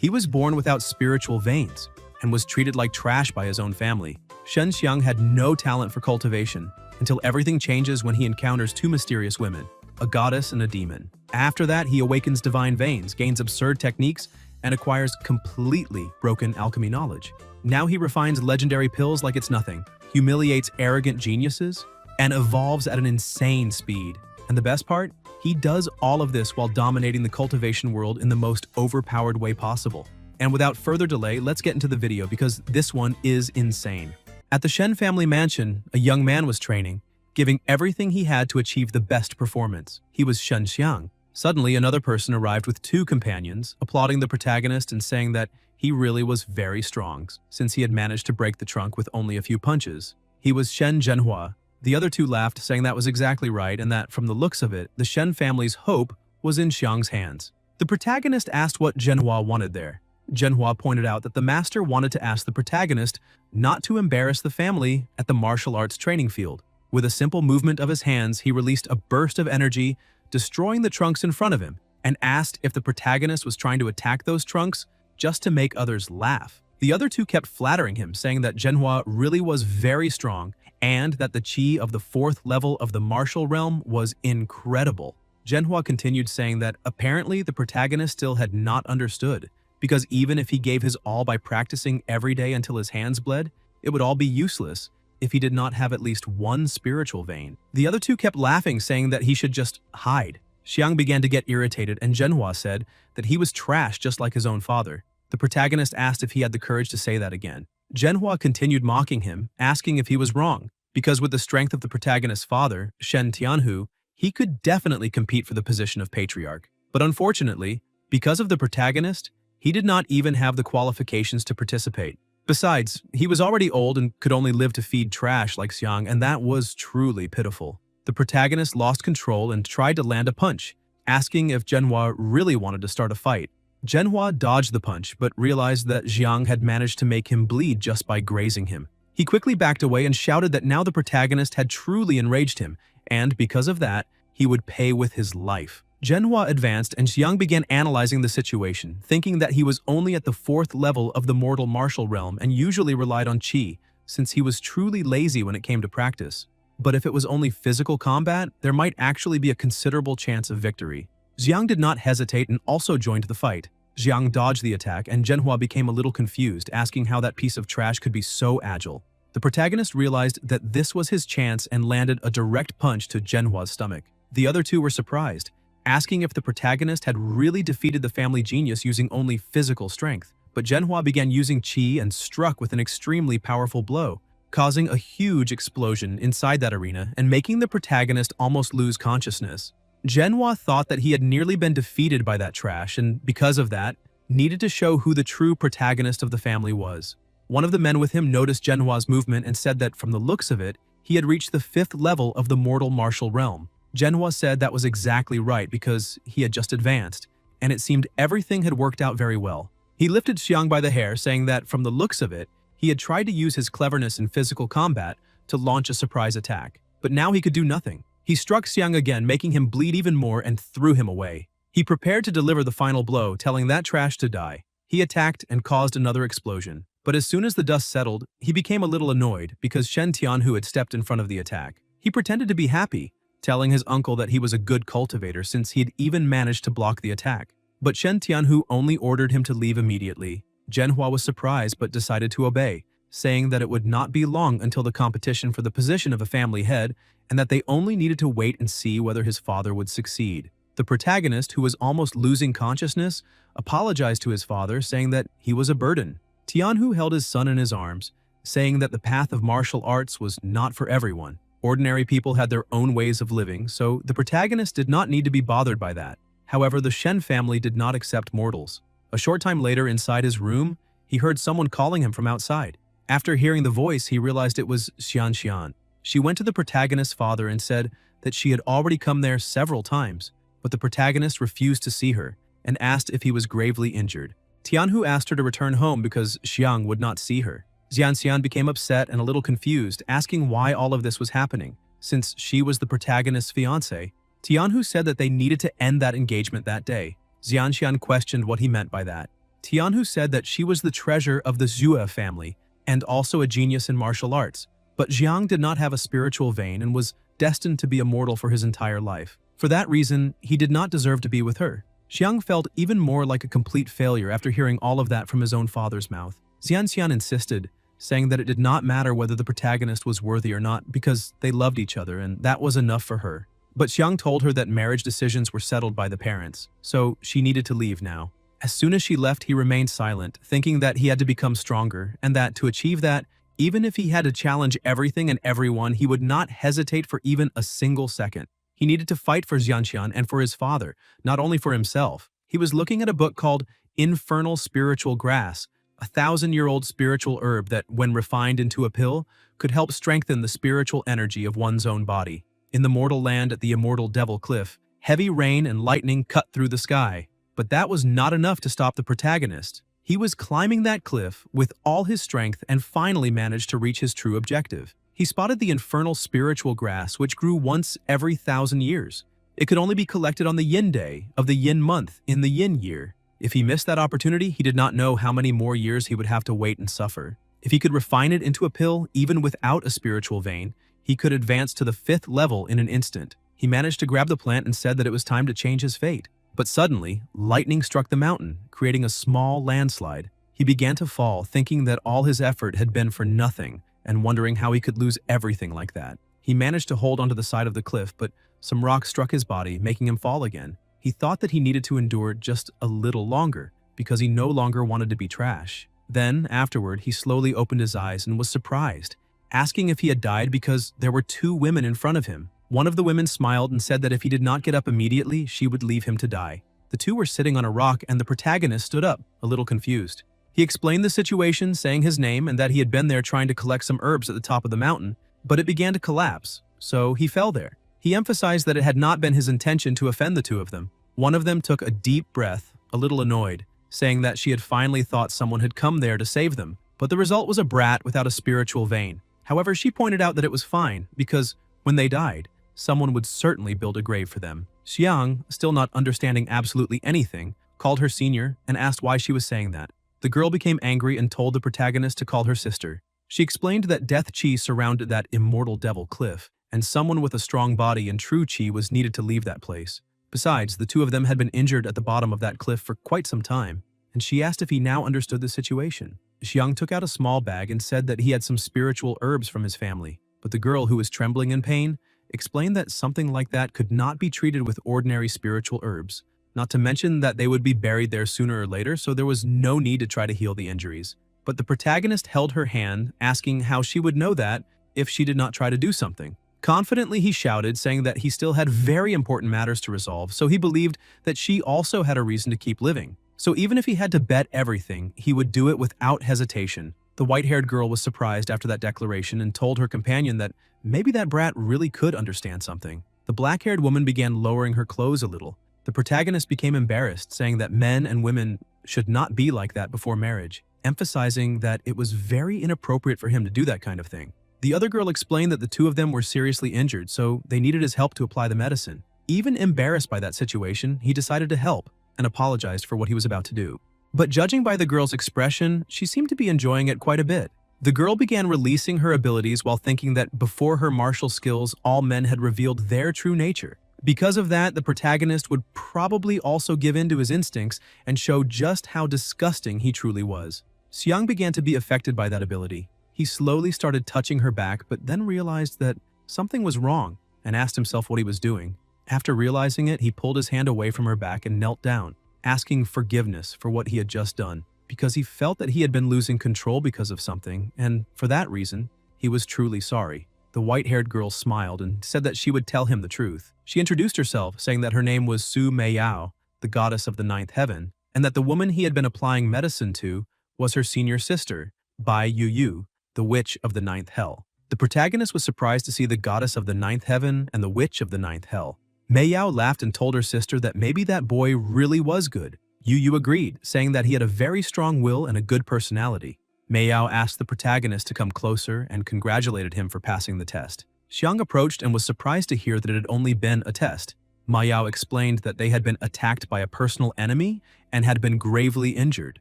He was born without spiritual veins and was treated like trash by his own family. Shen Xiang had no talent for cultivation until everything changes when he encounters two mysterious women, a goddess and a demon. After that, he awakens divine veins, gains absurd techniques, and acquires completely broken alchemy knowledge. Now he refines legendary pills like it's nothing, humiliates arrogant geniuses, and evolves at an insane speed. And the best part? He does all of this while dominating the cultivation world in the most overpowered way possible. And without further delay, let's get into the video because this one is insane. At the Shen family mansion, a young man was training, giving everything he had to achieve the best performance. He was Shen Xiang. Suddenly, another person arrived with two companions, applauding the protagonist and saying that he really was very strong, since he had managed to break the trunk with only a few punches. He was Shen Zhenhua. The other two laughed, saying that was exactly right and that, from the looks of it, the Shen family's hope was in Xiang's hands. The protagonist asked what Zhenhua wanted there. Zhenhua pointed out that the master wanted to ask the protagonist not to embarrass the family at the martial arts training field. With a simple movement of his hands, he released a burst of energy, destroying the trunks in front of him, and asked if the protagonist was trying to attack those trunks just to make others laugh. The other two kept flattering him, saying that Zhenhua really was very strong and that the chi of the 4th level of the martial realm was incredible. Zhenhua continued saying that apparently the protagonist still had not understood, because even if he gave his all by practicing every day until his hands bled, it would all be useless if he did not have at least one spiritual vein. The other two kept laughing, saying that he should just hide. Xiang began to get irritated, and Zhenhua said that he was trash just like his own father. The protagonist asked if he had the courage to say that again. Zhenhua continued mocking him, asking if he was wrong, because with the strength of the protagonist's father, Shen Tianhu, he could definitely compete for the position of patriarch. But unfortunately, because of the protagonist, he did not even have the qualifications to participate. Besides, he was already old and could only live to feed trash like Xiang, and that was truly pitiful. The protagonist lost control and tried to land a punch, asking if Zhenhua really wanted to start a fight. Zhenhua dodged the punch, but realized that Xiang had managed to make him bleed just by grazing him. He quickly backed away and shouted that now the protagonist had truly enraged him, and because of that, he would pay with his life. Zhenhua advanced and Xiang began analyzing the situation, thinking that he was only at the 4th level of the mortal martial realm and usually relied on chi, since he was truly lazy when it came to practice. But if it was only physical combat, there might actually be a considerable chance of victory. Xiang did not hesitate and also joined the fight. Xiang dodged the attack and Zhenhua became a little confused, asking how that piece of trash could be so agile. The protagonist realized that this was his chance and landed a direct punch to Zhenhua's stomach. The other two were surprised, asking if the protagonist had really defeated the family genius using only physical strength. But Zhenhua began using chi and struck with an extremely powerful blow, causing a huge explosion inside that arena and making the protagonist almost lose consciousness. Zhenhua thought that he had nearly been defeated by that trash and, because of that, needed to show who the true protagonist of the family was. One of the men with him noticed Zhenhua's movement and said that from the looks of it, he had reached the 5th level of the mortal martial realm. Zhenhua said that was exactly right because he had just advanced, and it seemed everything had worked out very well. He lifted Xiang by the hair, saying that from the looks of it, he had tried to use his cleverness in physical combat to launch a surprise attack, but now he could do nothing. He struck Xiang again, making him bleed even more and threw him away. He prepared to deliver the final blow, telling that trash to die. He attacked and caused another explosion. But as soon as the dust settled, he became a little annoyed because Shen Tianhu had stepped in front of the attack. He pretended to be happy, telling his uncle that he was a good cultivator since he had even managed to block the attack. But Shen Tianhu only ordered him to leave immediately. Zhenhua was surprised but decided to obey, saying that it would not be long until the competition for the position of a family head and that they only needed to wait and see whether his father would succeed. The protagonist, who was almost losing consciousness, apologized to his father, saying that he was a burden. Tianhu held his son in his arms, saying that the path of martial arts was not for everyone. Ordinary people had their own ways of living, so the protagonist did not need to be bothered by that. However, the Shen family did not accept mortals. A short time later, inside his room, he heard someone calling him from outside. After hearing the voice, he realized it was Xian. She went to the protagonist's father and said that she had already come there several times, but the protagonist refused to see her and asked if he was gravely injured. Tianhu asked her to return home because Xiang would not see her. Xian became upset and a little confused, asking why all of this was happening. Since she was the protagonist's fiancé, Tianhu said that they needed to end that engagement that day. Xian questioned what he meant by that. Tianhu said that she was the treasure of the Zhua family and also a genius in martial arts, but Jiang did not have a spiritual vein and was destined to be immortal for his entire life. For that reason, he did not deserve to be with her. Xiang felt even more like a complete failure after hearing all of that from his own father's mouth. Xianxian insisted, saying that it did not matter whether the protagonist was worthy or not because they loved each other and that was enough for her. But Xiang told her that marriage decisions were settled by the parents, so she needed to leave now. As soon as she left, he remained silent, thinking that he had to become stronger and that to achieve that, even if he had to challenge everything and everyone, he would not hesitate for even a single second. He needed to fight for Xianxian and for his father, not only for himself. He was looking at a book called Infernal Spiritual Grass, a 1,000-year-old spiritual herb that, when refined into a pill, could help strengthen the spiritual energy of one's own body. In the mortal land at the immortal Devil Cliff, heavy rain and lightning cut through the sky. But that was not enough to stop the protagonist. He was climbing that cliff with all his strength and finally managed to reach his true objective. He spotted the infernal spiritual grass which grew once every 1,000 years. It could only be collected on the Yin day of the Yin month in the Yin year. If he missed that opportunity, he did not know how many more years he would have to wait and suffer. If he could refine it into a pill, even without a spiritual vein, he could advance to the 5th level in an instant. He managed to grab the plant and said that it was time to change his fate. But suddenly, lightning struck the mountain, creating a small landslide. He began to fall, thinking that all his effort had been for nothing, and wondering how he could lose everything like that. He managed to hold onto the side of the cliff, but some rock struck his body, making him fall again. He thought that he needed to endure just a little longer, because he no longer wanted to be trash. Then, afterward, he slowly opened his eyes and was surprised, asking if he had died because there were 2 women in front of him. One of the women smiled and said that if he did not get up immediately, she would leave him to die. The 2 were sitting on a rock and the protagonist stood up, a little confused. He explained the situation, saying his name and that he had been there trying to collect some herbs at the top of the mountain, but it began to collapse, so he fell there. He emphasized that it had not been his intention to offend the 2 of them. One of them took a deep breath, a little annoyed, saying that she had finally thought someone had come there to save them, but the result was a brat without a spiritual vein. However, she pointed out that it was fine, because when they died, someone would certainly build a grave for them. Xiang, still not understanding absolutely anything, called her senior and asked why she was saying that. The girl became angry and told the protagonist to call her sister. She explained that death chi surrounded that immortal devil cliff, and someone with a strong body and true chi was needed to leave that place. Besides, the 2 of them had been injured at the bottom of that cliff for quite some time, and she asked if he now understood the situation. Xiang took out a small bag and said that he had some spiritual herbs from his family, but the girl, who was trembling in pain, explained that something like that could not be treated with ordinary spiritual herbs, not to mention that they would be buried there sooner or later, so there was no need to try to heal the injuries. But the protagonist held her hand, asking how she would know that if she did not try to do something. Confidently, he shouted, saying that he still had very important matters to resolve, so he believed that she also had a reason to keep living. So even if he had to bet everything, he would do it without hesitation. The white-haired girl was surprised after that declaration and told her companion that maybe that brat really could understand something. The black-haired woman began lowering her clothes a little. The protagonist became embarrassed, saying that men and women should not be like that before marriage, emphasizing that it was very inappropriate for him to do that kind of thing. The other girl explained that the 2 of them were seriously injured, so they needed his help to apply the medicine. Even embarrassed by that situation, he decided to help and apologized for what he was about to do. But judging by the girl's expression, she seemed to be enjoying it quite a bit. The girl began releasing her abilities while thinking that before her martial skills, all men had revealed their true nature. Because of that, the protagonist would probably also give in to his instincts and show just how disgusting he truly was. Xiang began to be affected by that ability. He slowly started touching her back, but then realized that something was wrong and asked himself what he was doing. After realizing it, he pulled his hand away from her back and knelt down, asking forgiveness for what he had just done, because he felt that he had been losing control because of something, and for that reason, he was truly sorry. The white-haired girl smiled and said that she would tell him the truth. She introduced herself, saying that her name was Su Meiyao, the goddess of the 9th heaven, and that the woman he had been applying medicine to was her senior sister, Bai Yu, the witch of the 9th hell. The protagonist was surprised to see the goddess of the 9th heaven and the witch of the 9th hell. Meiyao laughed and told her sister that maybe that boy really was good. Yu agreed, saying that he had a very strong will and a good personality. Meiyao asked the protagonist to come closer and congratulated him for passing the test. Xiang approached and was surprised to hear that it had only been a test. Meiyao explained that they had been attacked by a personal enemy and had been gravely injured.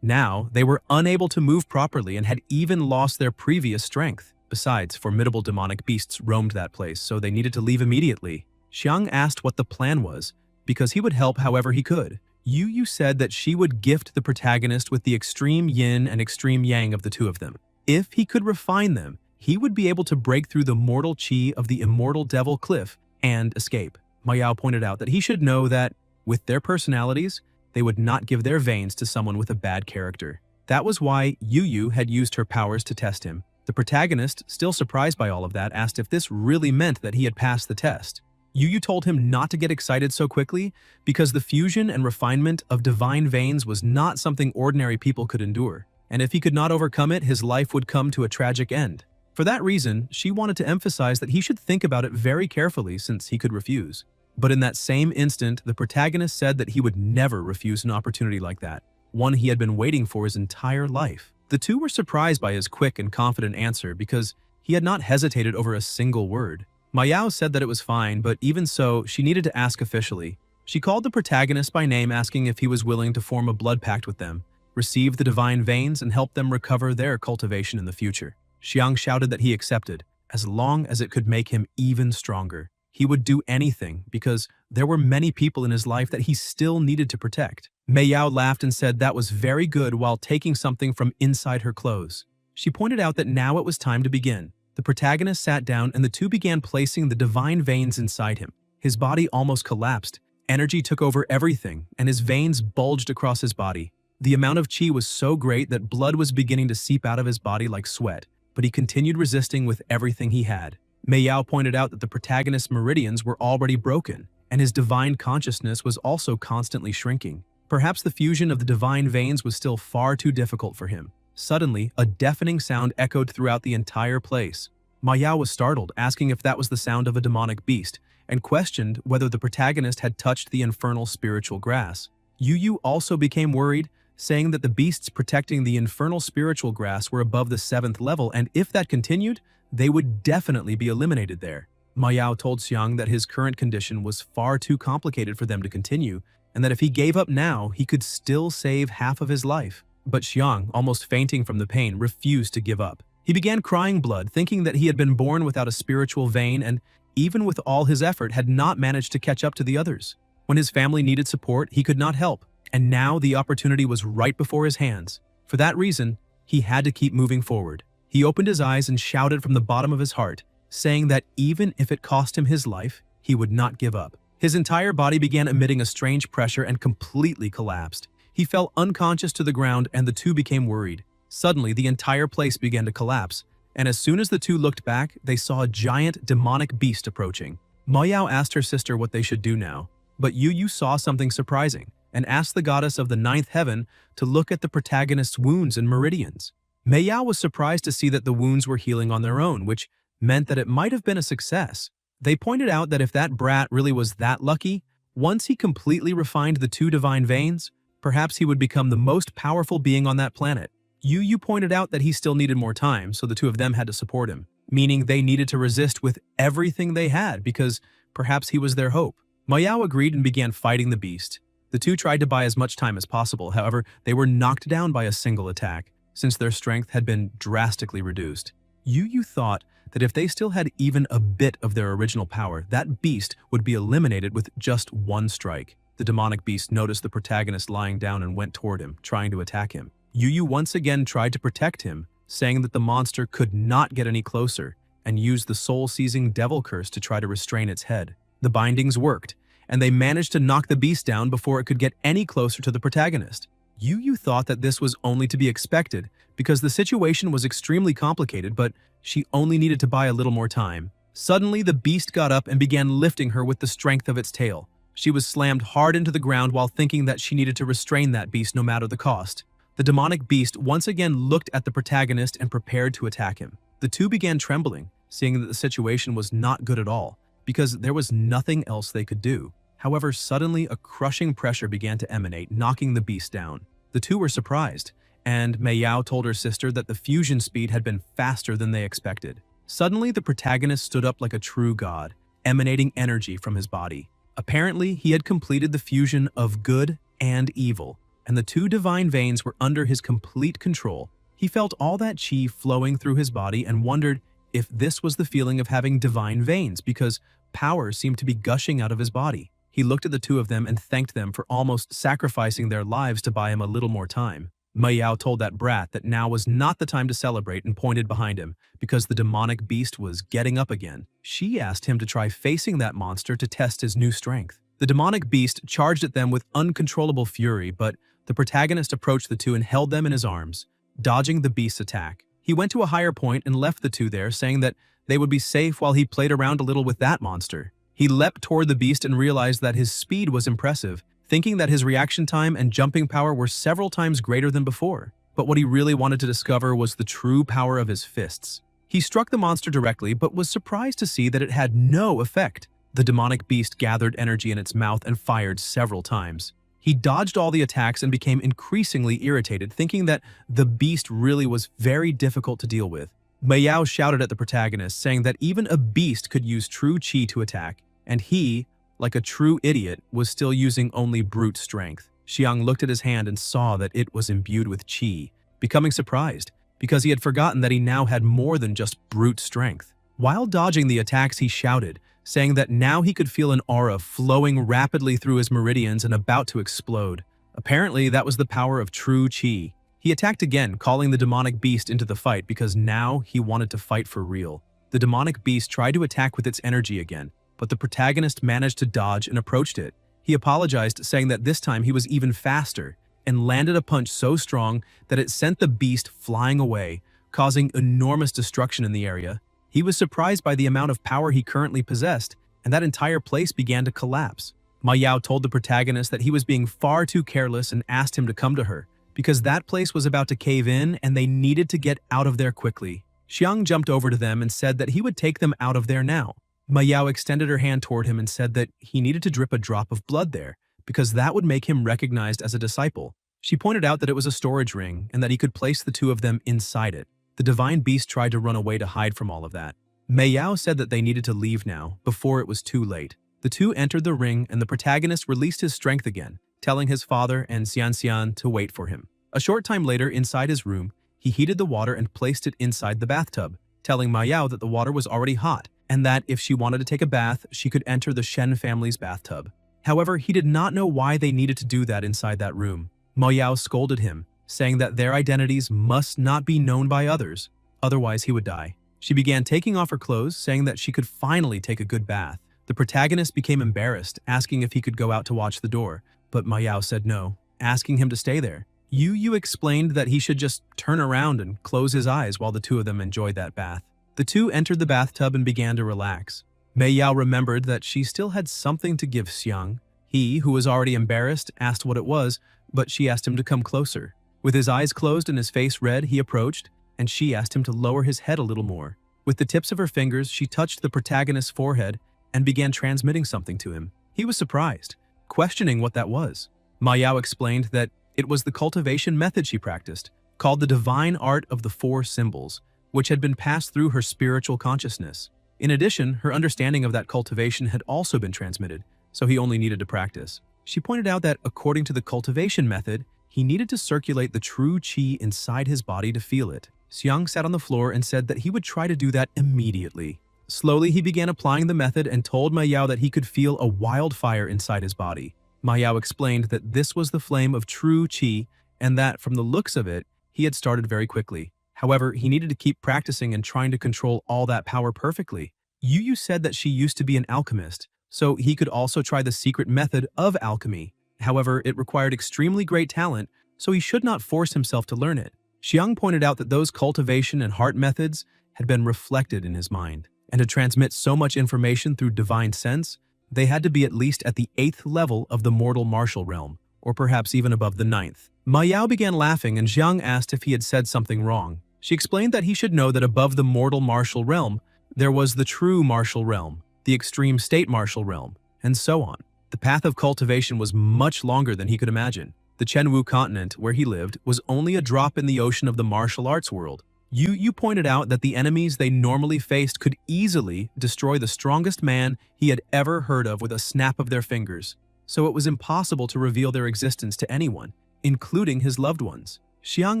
Now, they were unable to move properly and had even lost their previous strength. Besides, formidable demonic beasts roamed that place, so they needed to leave immediately. Xiang asked what the plan was, because he would help however he could. Yu said that she would gift the protagonist with the extreme yin and extreme yang of the two of them. If he could refine them, he would be able to break through the mortal chi of the immortal devil cliff and escape. Ma Yao pointed out that he should know that, with their personalities, they would not give their veins to someone with a bad character. That was why Yu had used her powers to test him. The protagonist, still surprised by all of that, asked if this really meant that he had passed the test. Yu told him not to get excited so quickly because the fusion and refinement of divine veins was not something ordinary people could endure, and if he could not overcome it, his life would come to a tragic end. For that reason, she wanted to emphasize that he should think about it very carefully since he could refuse. But in that same instant, the protagonist said that he would never refuse an opportunity like that, one he had been waiting for his entire life. The two were surprised by his quick and confident answer because he had not hesitated over a single word. Ma Yao said that it was fine, but even so, she needed to ask officially. She called the protagonist by name, asking if he was willing to form a blood pact with them, receive the divine veins, and help them recover their cultivation in the future. Xiang shouted that he accepted, as long as it could make him even stronger. He would do anything because there were many people in his life that he still needed to protect. Mei Yao laughed and said that was very good while taking something from inside her clothes. She pointed out that now it was time to begin. The protagonist sat down and the two began placing the divine veins inside him. His body almost collapsed. Energy took over everything, and his veins bulged across his body. The amount of chi was so great that blood was beginning to seep out of his body like sweat, but he continued resisting with everything he had. Mei Yao pointed out that the protagonist's meridians were already broken, and his divine consciousness was also constantly shrinking. Perhaps the fusion of the divine veins was still far too difficult for him. Suddenly, a deafening sound echoed throughout the entire place. Ma Yao was startled, asking if that was the sound of a demonic beast, and questioned whether the protagonist had touched the infernal spiritual grass. Yu also became worried, saying that the beasts protecting the infernal spiritual grass were above the 7th level, and if that continued, they would definitely be eliminated there. Ma Yao told Xiang that his current condition was far too complicated for them to continue, and that if he gave up now, he could still save half of his life. But Xiang, almost fainting from the pain, refused to give up. He began crying blood, thinking that he had been born without a spiritual vein and, even with all his effort, had not managed to catch up to the others. When his family needed support, he could not help, and now the opportunity was right before his hands. For that reason, he had to keep moving forward. He opened his eyes and shouted from the bottom of his heart, saying that even if it cost him his life, he would not give up. His entire body began emitting a strange pressure and completely collapsed. He fell unconscious to the ground and the two became worried. Suddenly, the entire place began to collapse, and as soon as the two looked back, they saw a giant demonic beast approaching. Ma Yao asked her sister what they should do now, but Yu saw something surprising and asked the goddess of the 9th heaven to look at the protagonist's wounds and meridians. Mei Yao was surprised to see that the wounds were healing on their own, which meant that it might have been a success. They pointed out that if that brat really was that lucky, once he completely refined the 2 divine veins, perhaps he would become the most powerful being on that planet. Yu pointed out that he still needed more time, so the two of them had to support him, meaning they needed to resist with everything they had because perhaps he was their hope. Ma Yao agreed and began fighting the beast. The two tried to buy as much time as possible, however, they were knocked down by a single attack, since their strength had been drastically reduced. Yu thought that if they still had even a bit of their original power, that beast would be eliminated with just one strike. The demonic beast noticed the protagonist lying down and went toward him, trying to attack him. Yu once again tried to protect him, saying that the monster could not get any closer, and used the soul-seizing devil curse to try to restrain its head. The bindings worked, and they managed to knock the beast down before it could get any closer to the protagonist. Yu thought that this was only to be expected because the situation was extremely complicated, but she only needed to buy a little more time. Suddenly, the beast got up and began lifting her with the strength of its tail. She was slammed hard into the ground while thinking that she needed to restrain that beast no matter the cost. The demonic beast once again looked at the protagonist and prepared to attack him. The two began trembling, seeing that the situation was not good at all, because there was nothing else they could do. However, suddenly a crushing pressure began to emanate, knocking the beast down. The two were surprised, and Mei Yao told her sister that the fusion speed had been faster than they expected. Suddenly, the protagonist stood up like a true god, emanating energy from his body. Apparently, he had completed the fusion of good and evil, and the two divine veins were under his complete control. He felt all that qi flowing through his body and wondered if this was the feeling of having divine veins, because power seemed to be gushing out of his body. He looked at the two of them and thanked them for almost sacrificing their lives to buy him a little more time. Ma Yao told that brat that now was not the time to celebrate and pointed behind him, because the demonic beast was getting up again. She asked him to try facing that monster to test his new strength. The demonic beast charged at them with uncontrollable fury, but the protagonist approached the two and held them in his arms, dodging the beast's attack. He went to a higher point and left the two there, saying that they would be safe while he played around a little with that monster. He leapt toward the beast and realized that his speed was impressive, thinking that his reaction time and jumping power were several times greater than before. But what he really wanted to discover was the true power of his fists. He struck the monster directly, but was surprised to see that it had no effect. The demonic beast gathered energy in its mouth and fired several times. He dodged all the attacks and became increasingly irritated, thinking that the beast really was very difficult to deal with. Ma Yao shouted at the protagonist, saying that even a beast could use true qi to attack, and he, like a true idiot, was still using only brute strength. Xiang looked at his hand and saw that it was imbued with qi, becoming surprised, because he had forgotten that he now had more than just brute strength. While dodging the attacks, he shouted, saying that now he could feel an aura flowing rapidly through his meridians and about to explode. Apparently, that was the power of true qi. He attacked again, calling the demonic beast into the fight because now he wanted to fight for real. The demonic beast tried to attack with its energy again, but the protagonist managed to dodge and approached it. He apologized, saying that this time he was even faster, and landed a punch so strong that it sent the beast flying away, causing enormous destruction in the area. He was surprised by the amount of power he currently possessed, and that entire place began to collapse. Ma Yao told the protagonist that he was being far too careless and asked him to come to her, because that place was about to cave in and they needed to get out of there quickly. Xiang jumped over to them and said that he would take them out of there now. Ma Yao extended her hand toward him and said that he needed to drip a drop of blood there, because that would make him recognized as a disciple. She pointed out that it was a storage ring and that he could place the two of them inside it. The divine beast tried to run away to hide from all of that. Ma Yao said that they needed to leave now, before it was too late. The two entered the ring and the protagonist released his strength again, telling his father and Xian to wait for him. A short time later, inside his room, he heated the water and placed it inside the bathtub, telling Ma Yao that the water was already hot, and that if she wanted to take a bath, she could enter the Shen family's bathtub. However, he did not know why they needed to do that inside that room. Ma Yao scolded him, saying that their identities must not be known by others, otherwise he would die. She began taking off her clothes, saying that she could finally take a good bath. The protagonist became embarrassed, asking if he could go out to watch the door, but Ma Yao said no, asking him to stay there. Yu explained that he should just turn around and close his eyes while the two of them enjoyed that bath. The two entered the bathtub and began to relax. Ma Yao remembered that she still had something to give Xiang. He, who was already embarrassed, asked what it was, but she asked him to come closer. With his eyes closed and his face red, he approached, and she asked him to lower his head a little more. With the tips of her fingers, she touched the protagonist's forehead and began transmitting something to him. He was surprised, questioning what that was. Ma Yao explained that it was the cultivation method she practiced, called the divine art of the four symbols, which had been passed through her spiritual consciousness. In addition, her understanding of that cultivation had also been transmitted, so he only needed to practice. She pointed out that according to the cultivation method, he needed to circulate the true qi inside his body to feel it. Xiang sat on the floor and said that he would try to do that immediately. Slowly, he began applying the method and told Ma Yao that he could feel a wildfire inside his body. Ma Yao explained that this was the flame of true qi and that, from the looks of it, he had started very quickly. However, he needed to keep practicing and trying to control all that power perfectly. Yu said that she used to be an alchemist, so he could also try the secret method of alchemy. However, it required extremely great talent, so he should not force himself to learn it. Xiang pointed out that those cultivation and heart methods had been reflected in his mind, and to transmit so much information through divine sense, they had to be at least at the 8th level of the mortal martial realm, or perhaps even above the 9th. Ma Yao began laughing and Xiang asked if he had said something wrong. She explained that he should know that above the mortal martial realm, there was the true martial realm, the extreme state martial realm, and so on. The path of cultivation was much longer than he could imagine. The Chenwu continent, where he lived, was only a drop in the ocean of the martial arts world. Yu pointed out that the enemies they normally faced could easily destroy the strongest man he had ever heard of with a snap of their fingers, so it was impossible to reveal their existence to anyone. including his loved ones. Xiang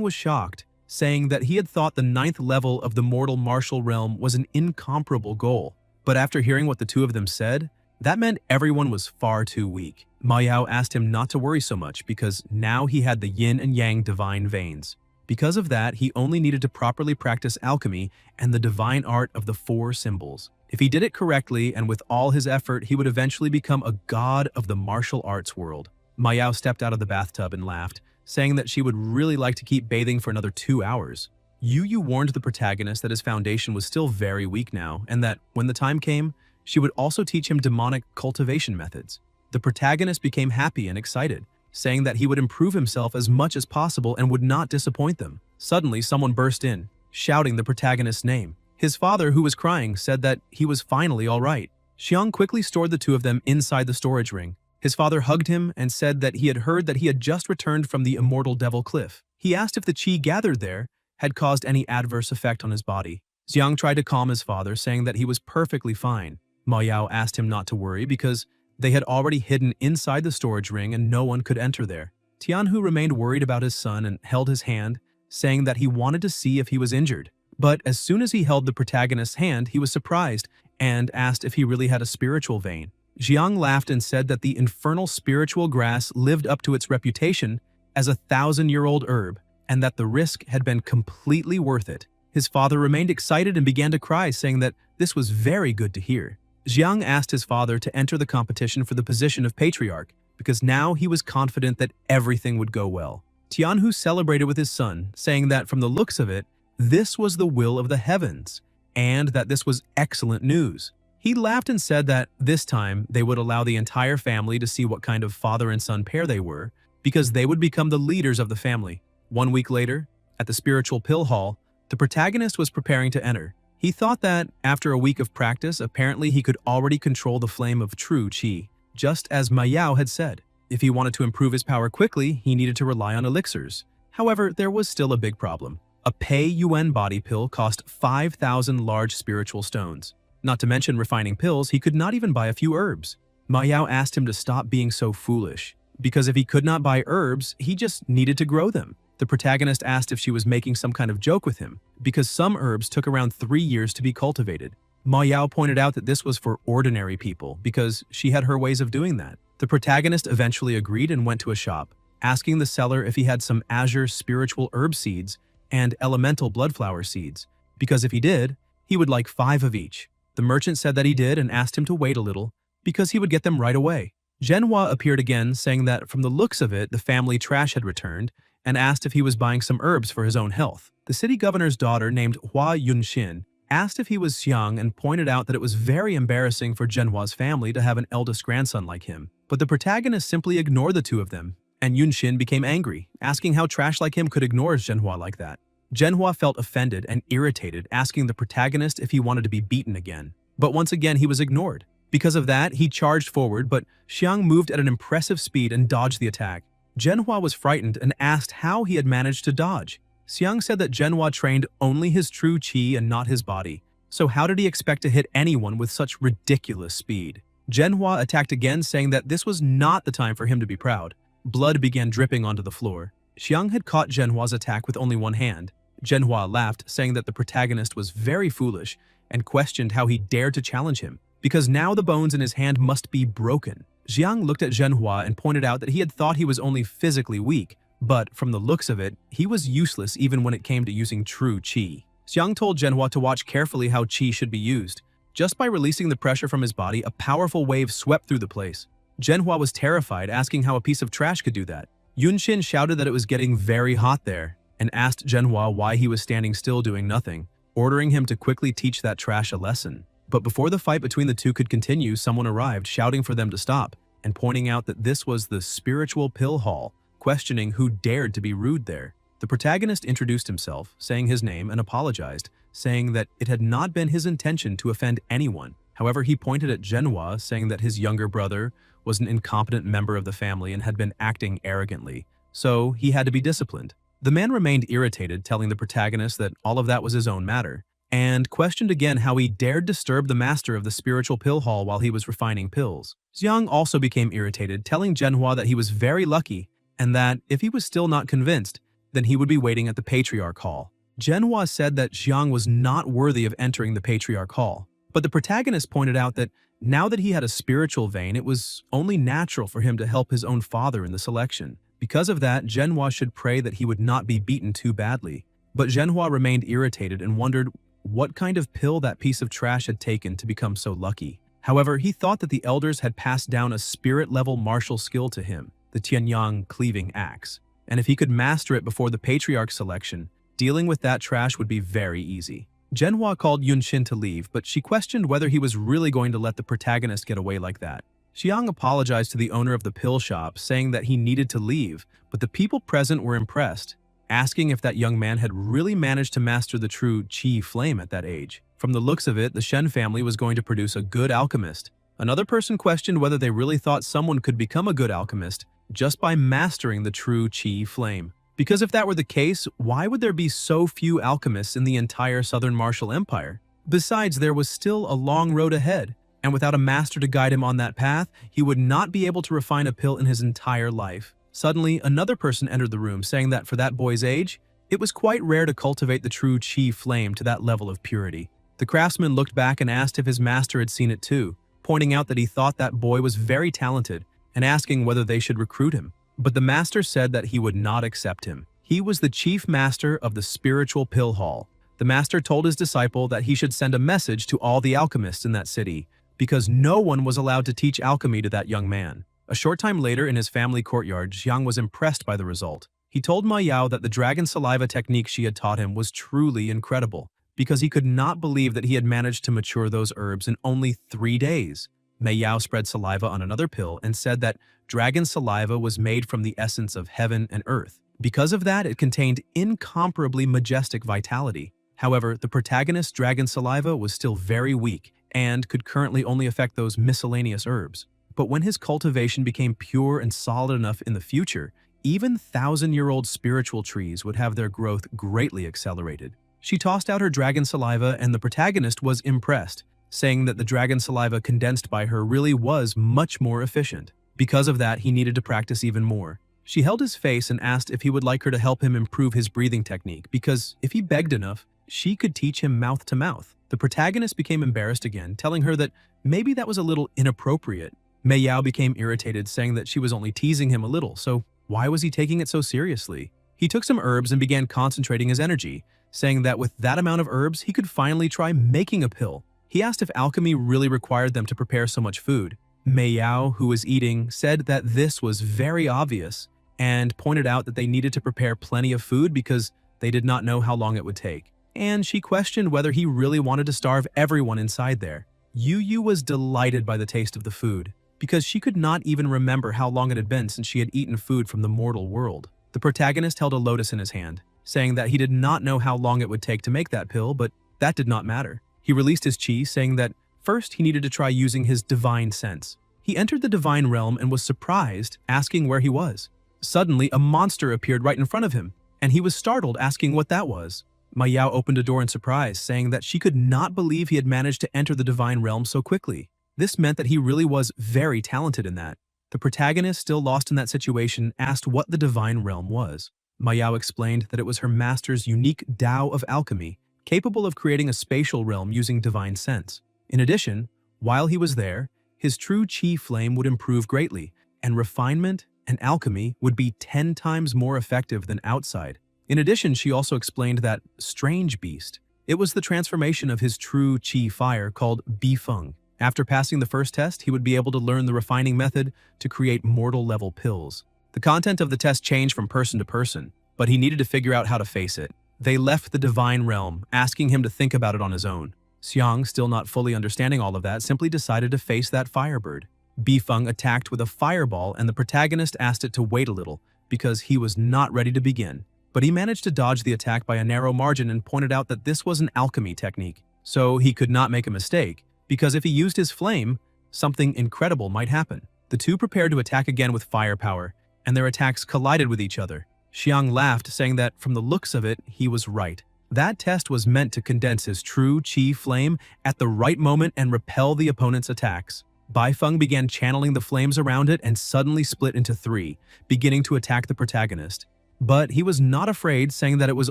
was shocked, saying that he had thought the 9th level of the mortal martial realm was an incomparable goal. But after hearing what the two of them said, that meant everyone was far too weak. Ma Yao asked him not to worry so much because now he had the yin and yang divine veins. Because of that, he only needed to properly practice alchemy and the divine art of the 4 symbols. If he did it correctly and with all his effort, he would eventually become a god of the martial arts world. Ma Yao stepped out of the bathtub and laughed, saying that she would really like to keep bathing for another 2 hours. Yu warned the protagonist that his foundation was still very weak now, and that, when the time came, she would also teach him demonic cultivation methods. The protagonist became happy and excited, saying that he would improve himself as much as possible and would not disappoint them. Suddenly, someone burst in, shouting the protagonist's name. His father, who was crying, said that he was finally all right. Xiang quickly stored the two of them inside the storage ring. His father hugged him and said that he had heard that he had just returned from the immortal Devil Cliff. He asked if the qi gathered there had caused any adverse effect on his body. Xiang tried to calm his father, saying that he was perfectly fine. Ma Yao asked him not to worry because they had already hidden inside the storage ring and no one could enter there. Tianhu remained worried about his son and held his hand, saying that he wanted to see if he was injured. But as soon as he held the protagonist's hand, he was surprised and asked if he really had a spiritual vein. Xiang laughed and said that the infernal spiritual grass lived up to its reputation as a 1,000-year-old herb, and that the risk had been completely worth it. His father remained excited and began to cry, saying that this was very good to hear. Xiang asked his father to enter the competition for the position of patriarch, because now he was confident that everything would go well. Tianhu celebrated with his son, saying that from the looks of it, this was the will of the heavens, and that this was excellent news. He laughed and said that this time they would allow the entire family to see what kind of father and son pair they were, because they would become the leaders of the family. 1 week later, at the spiritual pill hall, the protagonist was preparing to enter. He thought that, after a week of practice, apparently he could already control the flame of true qi, just as Ma Yao had said. If he wanted to improve his power quickly, he needed to rely on elixirs. However, there was still a big problem. A pei-yuan body pill cost 5,000 large spiritual stones. Not to mention refining pills, he could not even buy a few herbs. Ma Yao asked him to stop being so foolish, because if he could not buy herbs, he just needed to grow them. The protagonist asked if she was making some kind of joke with him, because some herbs took around 3 years to be cultivated. Ma Yao pointed out that this was for ordinary people, because she had her ways of doing that. The protagonist eventually agreed and went to a shop, asking the seller if he had some azure spiritual herb seeds and elemental bloodflower seeds, because if he did, he would like 5 of each. The merchant said that he did and asked him to wait a little, because he would get them right away. Zhenhua appeared again, saying that from the looks of it, the family trash had returned, and asked if he was buying some herbs for his own health. The city governor's daughter, named Hua Yunxin, asked if he was Xiang and pointed out that it was very embarrassing for Zhenhua's family to have an eldest grandson like him. But the protagonist simply ignored the two of them, and Yunxin became angry, asking how trash like him could ignore Zhenhua like that. Zhenhua felt offended and irritated, asking the protagonist if he wanted to be beaten again. But once again, he was ignored. Because of that, he charged forward, but Xiang moved at an impressive speed and dodged the attack. Zhenhua was frightened and asked how he had managed to dodge. Xiang said that Zhenhua trained only his true qi and not his body, so how did he expect to hit anyone with such ridiculous speed? Zhenhua attacked again, saying that this was not the time for him to be proud. Blood began dripping onto the floor. Xiang had caught Zhenhua's attack with only one hand. Zhenhua laughed, saying that the protagonist was very foolish and questioned how he dared to challenge him, because now the bones in his hand must be broken. Xiang looked at Zhenhua and pointed out that he had thought he was only physically weak, but from the looks of it, he was useless even when it came to using true qi. Xiang told Zhenhua to watch carefully how qi should be used. Just by releasing the pressure from his body, a powerful wave swept through the place. Zhenhua was terrified, asking how a piece of trash could do that. Yunxin shouted that it was getting very hot there, and asked Zhenhua why he was standing still doing nothing, ordering him to quickly teach that trash a lesson. But before the fight between the two could continue, someone arrived, shouting for them to stop, and pointing out that this was the spiritual pill hall, questioning who dared to be rude there. The protagonist introduced himself, saying his name, and apologized, saying that it had not been his intention to offend anyone. However, he pointed at Zhenhua, saying that his younger brother was an incompetent member of the family and had been acting arrogantly, so he had to be disciplined. The man remained irritated, telling the protagonist that all of that was his own matter, and questioned again how he dared disturb the master of the spiritual pill hall while he was refining pills. Xiang also became irritated, telling Zhenhua that he was very lucky and that if he was still not convinced, then he would be waiting at the Patriarch Hall. Manhwa said that Xiang was not worthy of entering the Patriarch Hall, but the protagonist pointed out that now that he had a spiritual vein, it was only natural for him to help his own father in the selection. Because of that, Manhwa should pray that he would not be beaten too badly. But Manhwa remained irritated and wondered what kind of pill that piece of trash had taken to become so lucky. However, he thought that the elders had passed down a spirit-level martial skill to him, the Tianyang cleaving axe, and if he could master it before the Patriarch selection, dealing with that trash would be very easy. Manhwa called Yunshin to leave, but she questioned whether he was really going to let the protagonist get away like that. Xiang apologized to the owner of the pill shop, saying that he needed to leave, but the people present were impressed, asking if that young man had really managed to master the true Qi flame at that age. From the looks of it, the Shen family was going to produce a good alchemist. Another person questioned whether they really thought someone could become a good alchemist just by mastering the true Qi flame. Because if that were the case, why would there be so few alchemists in the entire Southern Martial Empire? Besides, there was still a long road ahead, and without a master to guide him on that path, he would not be able to refine a pill in his entire life. Suddenly, another person entered the room, saying that for that boy's age, it was quite rare to cultivate the true Qi flame to that level of purity. The craftsman looked back and asked if his master had seen it too, pointing out that he thought that boy was very talented and asking whether they should recruit him. But the master said that he would not accept him. He was the chief master of the spiritual pill hall. The master told his disciple that he should send a message to all the alchemists in that city, because no one was allowed to teach alchemy to that young man. A short time later in his family courtyard, Xiang was impressed by the result. He told Ma Yao that the dragon saliva technique she had taught him was truly incredible, because he could not believe that he had managed to mature those herbs in only 3 days. Ma Yao spread saliva on another pill and said that dragon saliva was made from the essence of heaven and earth. Because of that, it contained incomparably majestic vitality. However, the protagonist's dragon saliva was still very weak and could currently only affect those miscellaneous herbs. But when his cultivation became pure and solid enough in the future, even 1,000-year-old spiritual trees would have their growth greatly accelerated. She tossed out her dragon saliva and the protagonist was impressed, saying that the dragon saliva condensed by her really was much more efficient. Because of that, he needed to practice even more. She held his face and asked if he would like her to help him improve his breathing technique, because if he begged enough, she could teach him mouth to mouth. The protagonist became embarrassed again, telling her that maybe that was a little inappropriate. Mei Yao became irritated, saying that she was only teasing him a little, so why was he taking it so seriously? He took some herbs and began concentrating his energy, saying that with that amount of herbs, he could finally try making a pill. He asked if alchemy really required them to prepare so much food. Mei Yao, who was eating, said that this was very obvious and pointed out that they needed to prepare plenty of food because they did not know how long it would take. And she questioned whether he really wanted to starve everyone inside there. Yu was delighted by the taste of the food, because she could not even remember how long it had been since she had eaten food from the mortal world. The protagonist held a lotus in his hand, saying that he did not know how long it would take to make that pill, but that did not matter. He released his chi, saying that first he needed to try using his divine sense. He entered the divine realm and was surprised, asking where he was. Suddenly, a monster appeared right in front of him, and he was startled, asking what that was. Ma Yao opened a door in surprise, saying that she could not believe he had managed to enter the divine realm so quickly. This meant that he really was very talented in that. The protagonist, still lost in that situation, asked what the divine realm was. Ma Yao explained that it was her master's unique Tao of alchemy, capable of creating a spatial realm using divine sense. In addition, while he was there, his true Qi flame would improve greatly, and refinement and alchemy would be 10 times more effective than outside. In addition, she also explained that strange beast. It was the transformation of his true Qi fire called Bifeng. After passing the first test, he would be able to learn the refining method to create mortal-level pills. The content of the test changed from person to person, but he needed to figure out how to face it. They left the divine realm, asking him to think about it on his own. Xiang, still not fully understanding all of that, simply decided to face that firebird. Bifeng attacked with a fireball, and the protagonist asked it to wait a little, because he was not ready to begin. But he managed to dodge the attack by a narrow margin and pointed out that this was an alchemy technique. So he could not make a mistake, because if he used his flame, something incredible might happen. The two prepared to attack again with firepower, and their attacks collided with each other. Xiang laughed, saying that from the looks of it, he was right. That test was meant to condense his true Qi flame at the right moment and repel the opponent's attacks. Baifeng began channeling the flames around it and suddenly split into three, beginning to attack the protagonist. But he was not afraid, saying that it was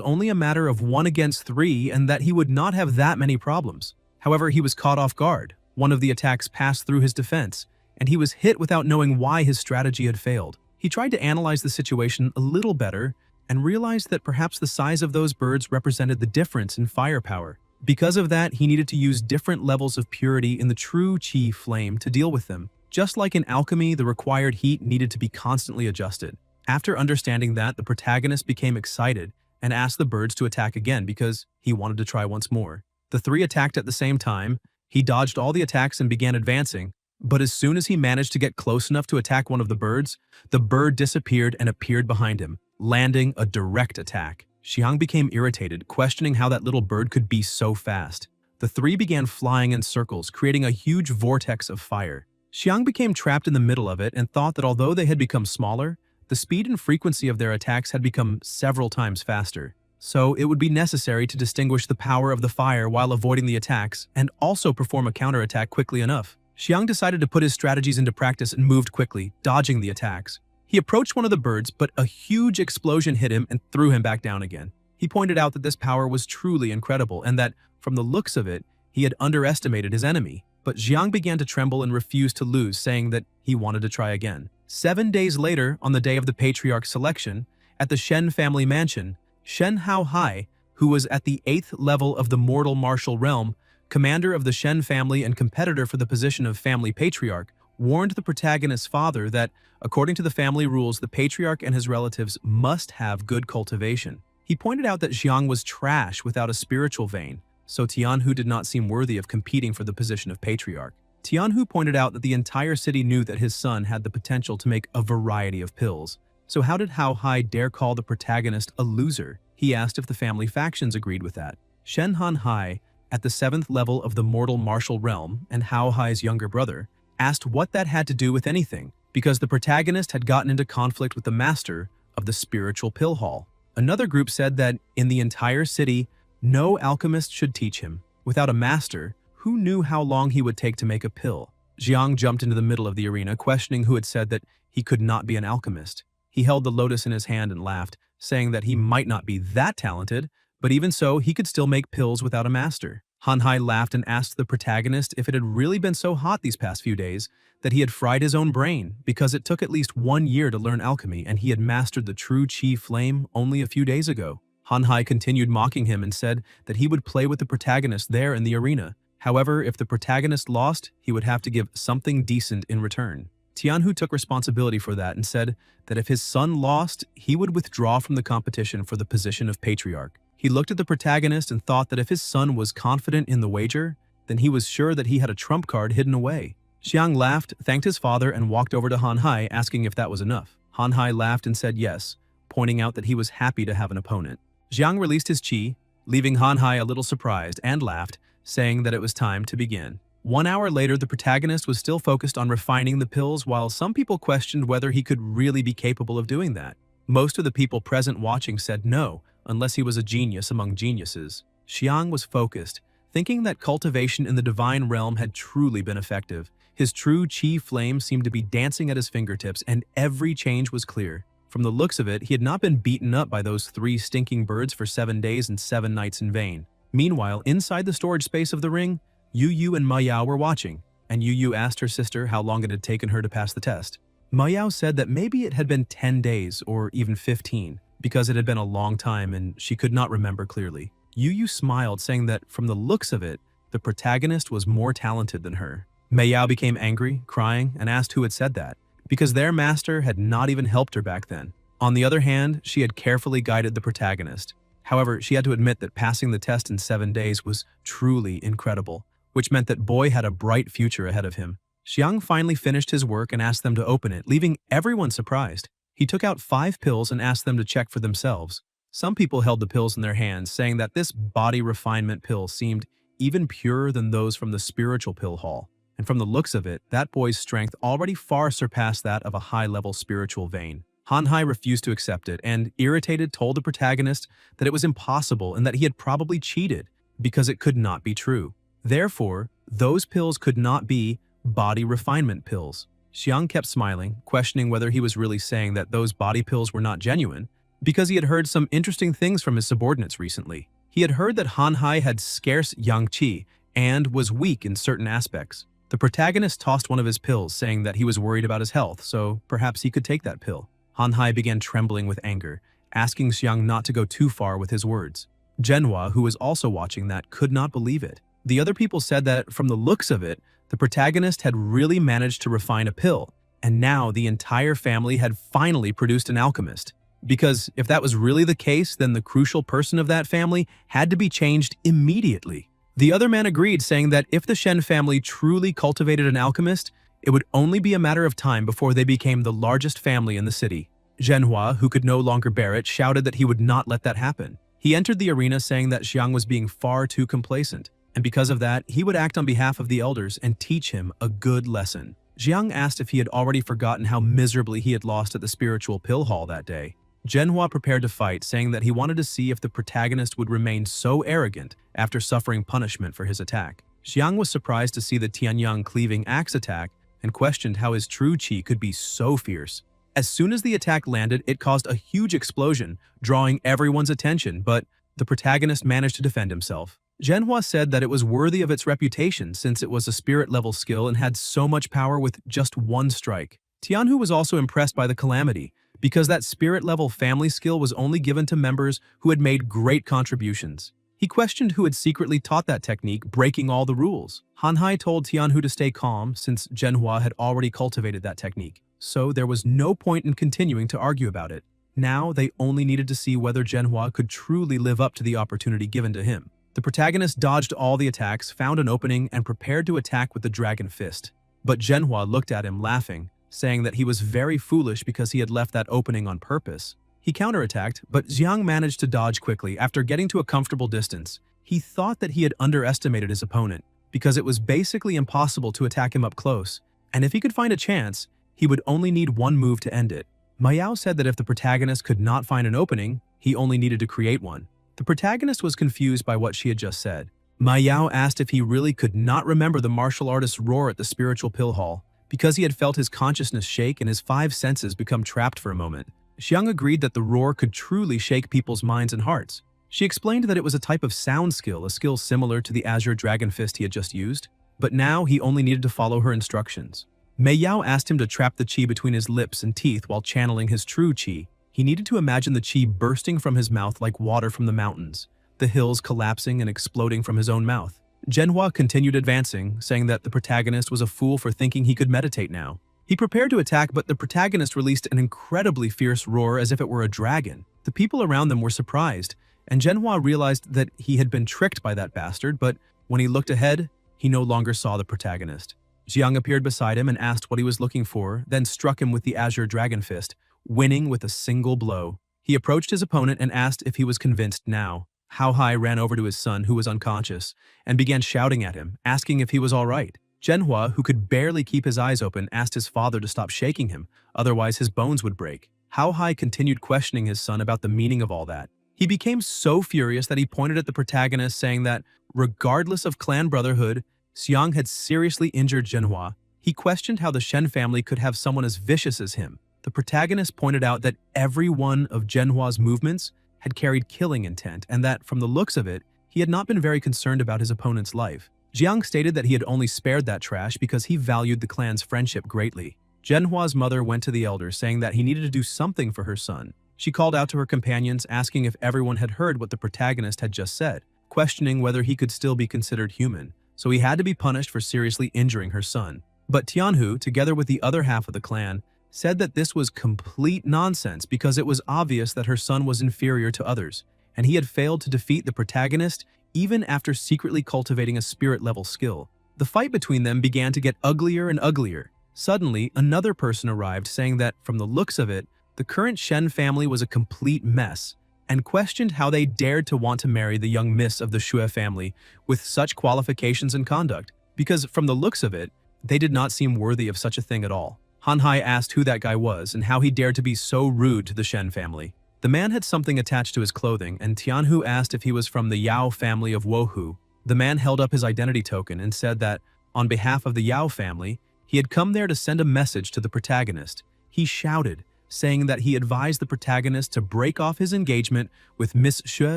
only a matter of 1 against 3 and that he would not have that many problems. However, he was caught off guard. One of the attacks passed through his defense, and he was hit without knowing why his strategy had failed. He tried to analyze the situation a little better and realized that perhaps the size of those birds represented the difference in firepower. Because of that, he needed to use different levels of purity in the true Qi flame to deal with them. Just like in alchemy, the required heat needed to be constantly adjusted. After understanding that, the protagonist became excited and asked the birds to attack again because he wanted to try once more. The three attacked at the same time. He dodged all the attacks and began advancing, but as soon as he managed to get close enough to attack one of the bird disappeared and appeared behind him, landing a direct attack. Xiang became irritated, questioning how that little bird could be so fast. The three began flying in circles, creating a huge vortex of fire. Xiang became trapped in the middle of it and thought that although they had become smaller, the speed and frequency of their attacks had become several times faster. So it would be necessary to distinguish the power of the fire while avoiding the attacks and also perform a counterattack quickly enough. Xiang decided to put his strategies into practice and moved quickly, dodging the attacks. He approached one of the birds, but a huge explosion hit him and threw him back down again. He pointed out that this power was truly incredible and that, from the looks of it, he had underestimated his enemy. But Xiang began to tremble and refused to lose, saying that he wanted to try again. 7 days later, on the day of the patriarch's selection, at the Shen family mansion, Shen Haohai, who was at the 8th level of the mortal martial realm, commander of the Shen family and competitor for the position of family patriarch, warned the protagonist's father that, according to the family rules, the patriarch and his relatives must have good cultivation. He pointed out that Xiang was trash without a spiritual vein, so Tianhu did not seem worthy of competing for the position of patriarch. Tianhu pointed out that the entire city knew that his son had the potential to make a variety of pills. So how did Hao Hai dare call the protagonist a loser? He asked if the family factions agreed with that. Shen Han Hai, at the 7th level of the mortal martial realm, and Hao Hai's younger brother, asked what that had to do with anything, because the protagonist had gotten into conflict with the master of the spiritual pill hall. Another group said that in the entire city, no alchemist should teach him. Without a master, who knew how long he would take to make a pill? Xiang jumped into the middle of the arena, questioning who had said that he could not be an alchemist. He held the lotus in his hand and laughed, saying that he might not be that talented, but even so, he could still make pills without a master. Han Hai laughed and asked the protagonist if it had really been so hot these past few days that he had fried his own brain, because it took at least 1 year to learn alchemy and he had mastered the true Qi flame only a few days ago. Han Hai continued mocking him and said that he would play with the protagonist there in the arena. However, if the protagonist lost, he would have to give something decent in return. Tianhu took responsibility for that and said that if his son lost, he would withdraw from the competition for the position of patriarch. He looked at the protagonist and thought that if his son was confident in the wager, then he was sure that he had a trump card hidden away. Xiang laughed, thanked his father, and walked over to Han Hai, asking if that was enough. Han Hai laughed and said yes, pointing out that he was happy to have an opponent. Xiang released his qi, leaving Han Hai a little surprised, and laughed, saying that it was time to begin. 1 hour later, the protagonist was still focused on refining the pills, while some people questioned whether he could really be capable of doing that. Most of the people present watching said no, unless he was a genius among geniuses. Xiang was focused, thinking that cultivation in the divine realm had truly been effective. His true Qi flame seemed to be dancing at his fingertips, and every change was clear. From the looks of it, he had not been beaten up by those 3 stinking birds for 7 days and 7 nights in vain. Meanwhile, inside the storage space of the ring, Yu Yu and Ma Yao were watching, and Yu Yu asked her sister how long it had taken her to pass the test. Ma Yao said that maybe it had been 10 days or even 15, because it had been a long time and she could not remember clearly. Yu Yu smiled, saying that from the looks of it, the protagonist was more talented than her. Ma Yao became angry, crying, and asked who had said that, because their master had not even helped her back then. On the other hand, she had carefully guided the protagonist. However, she had to admit that passing the test in 7 days was truly incredible, which meant that Boy had a bright future ahead of him. Xiang finally finished his work and asked them to open it, leaving everyone surprised. He took out 5 pills and asked them to check for themselves. Some people held the pills in their hands, saying that this body refinement pill seemed even purer than those from the spiritual pill hall. And from the looks of it, that boy's strength already far surpassed that of a high-level spiritual vein. Han Hai refused to accept it and, irritated, told the protagonist that it was impossible and that he had probably cheated because it could not be true. Therefore, those pills could not be body refinement pills. Xiang kept smiling, questioning whether he was really saying that those body pills were not genuine, because he had heard some interesting things from his subordinates recently. He had heard that Han Hai had scarce yang qi and was weak in certain aspects. The protagonist tossed one of his pills, saying that he was worried about his health, so perhaps he could take that pill. Han Hai began trembling with anger, asking Xiang not to go too far with his words. Manhwa, who was also watching that, could not believe it. The other people said that, from the looks of it, the protagonist had really managed to refine a pill, and now the entire family had finally produced an alchemist. Because if that was really the case, then the crucial person of that family had to be changed immediately. The other man agreed, saying that if the Shen family truly cultivated an alchemist, it would only be a matter of time before they became the largest family in the city. Manhwa, who could no longer bear it, shouted that he would not let that happen. He entered the arena saying that Xiang was being far too complacent, and because of that, he would act on behalf of the elders and teach him a good lesson. Xiang asked if he had already forgotten how miserably he had lost at the spiritual pill hall that day. Manhwa prepared to fight, saying that he wanted to see if the protagonist would remain so arrogant after suffering punishment for his attack. Xiang was surprised to see the Tianyang cleaving axe attack and questioned how his true qi could be so fierce. As soon as the attack landed, it caused a huge explosion, drawing everyone's attention, but the protagonist managed to defend himself. Manhwa said that it was worthy of its reputation since it was a spirit-level skill and had so much power with just one strike. Tianhu was also impressed by the calamity, because that spirit-level family skill was only given to members who had made great contributions. He questioned who had secretly taught that technique, breaking all the rules. Han Hai told Tianhu to stay calm since Manhwa had already cultivated that technique, so there was no point in continuing to argue about it. Now they only needed to see whether Manhwa could truly live up to the opportunity given to him. The protagonist dodged all the attacks, found an opening, and prepared to attack with the dragon fist. But Manhwa looked at him, laughing, saying that he was very foolish because he had left that opening on purpose. He counterattacked, but Xiang managed to dodge quickly after getting to a comfortable distance. He thought that he had underestimated his opponent, because it was basically impossible to attack him up close, and if he could find a chance, he would only need one move to end it. Ma Yao said that if the protagonist could not find an opening, he only needed to create one. The protagonist was confused by what she had just said. Ma Yao asked if he really could not remember the martial artist's roar at the spiritual pill hall, because he had felt his consciousness shake and his five senses become trapped for a moment. Xiang agreed that the roar could truly shake people's minds and hearts. She explained that it was a type of sound skill, a skill similar to the Azure Dragon Fist he had just used, but now he only needed to follow her instructions. Mei Yao asked him to trap the qi between his lips and teeth while channeling his true qi. He needed to imagine the qi bursting from his mouth like water from the mountains, the hills collapsing and exploding from his own mouth. Manhwa continued advancing, saying that the protagonist was a fool for thinking he could meditate now. He prepared to attack, but the protagonist released an incredibly fierce roar as if it were a dragon. The people around them were surprised, and Manhwa realized that he had been tricked by that bastard, but when he looked ahead, he no longer saw the protagonist. Xiang appeared beside him and asked what he was looking for, then struck him with the Azure Dragon Fist, winning with a single blow. He approached his opponent and asked if he was convinced now. Hao Hai ran over to his son, who was unconscious, and began shouting at him, asking if he was all right. Manhwa, who could barely keep his eyes open, asked his father to stop shaking him, otherwise his bones would break. Hao Hai continued questioning his son about the meaning of all that. He became so furious that he pointed at the protagonist, saying that, regardless of clan brotherhood, Xiang had seriously injured Manhwa. He questioned how the Shen family could have someone as vicious as him. The protagonist pointed out that every one of Manhwa's movements had carried killing intent, and that, from the looks of it, he had not been very concerned about his opponent's life. Jiang stated that he had only spared that trash because he valued the clan's friendship greatly. Manhwa's mother went to the elders, saying that he needed to do something for her son. She called out to her companions, asking if everyone had heard what the protagonist had just said, questioning whether he could still be considered human, so he had to be punished for seriously injuring her son. But Tianhu, together with the other half of the clan, said that this was complete nonsense because it was obvious that her son was inferior to others, and he had failed to defeat the protagonist even after secretly cultivating a spirit-level skill. The fight between them began to get uglier and uglier. Suddenly, another person arrived, saying that, from the looks of it, the current Shen family was a complete mess, and questioned how they dared to want to marry the young miss of the Xue family with such qualifications and conduct, because, from the looks of it, they did not seem worthy of such a thing at all. Han Hai asked who that guy was and how he dared to be so rude to the Shen family. The man had something attached to his clothing, and Tianhu asked if he was from the Yao family of Wohu. The man held up his identity token and said that, On behalf of the Yao family, he had come there to send a message to the protagonist. He shouted, saying that he advised the protagonist to break off his engagement with Miss Xue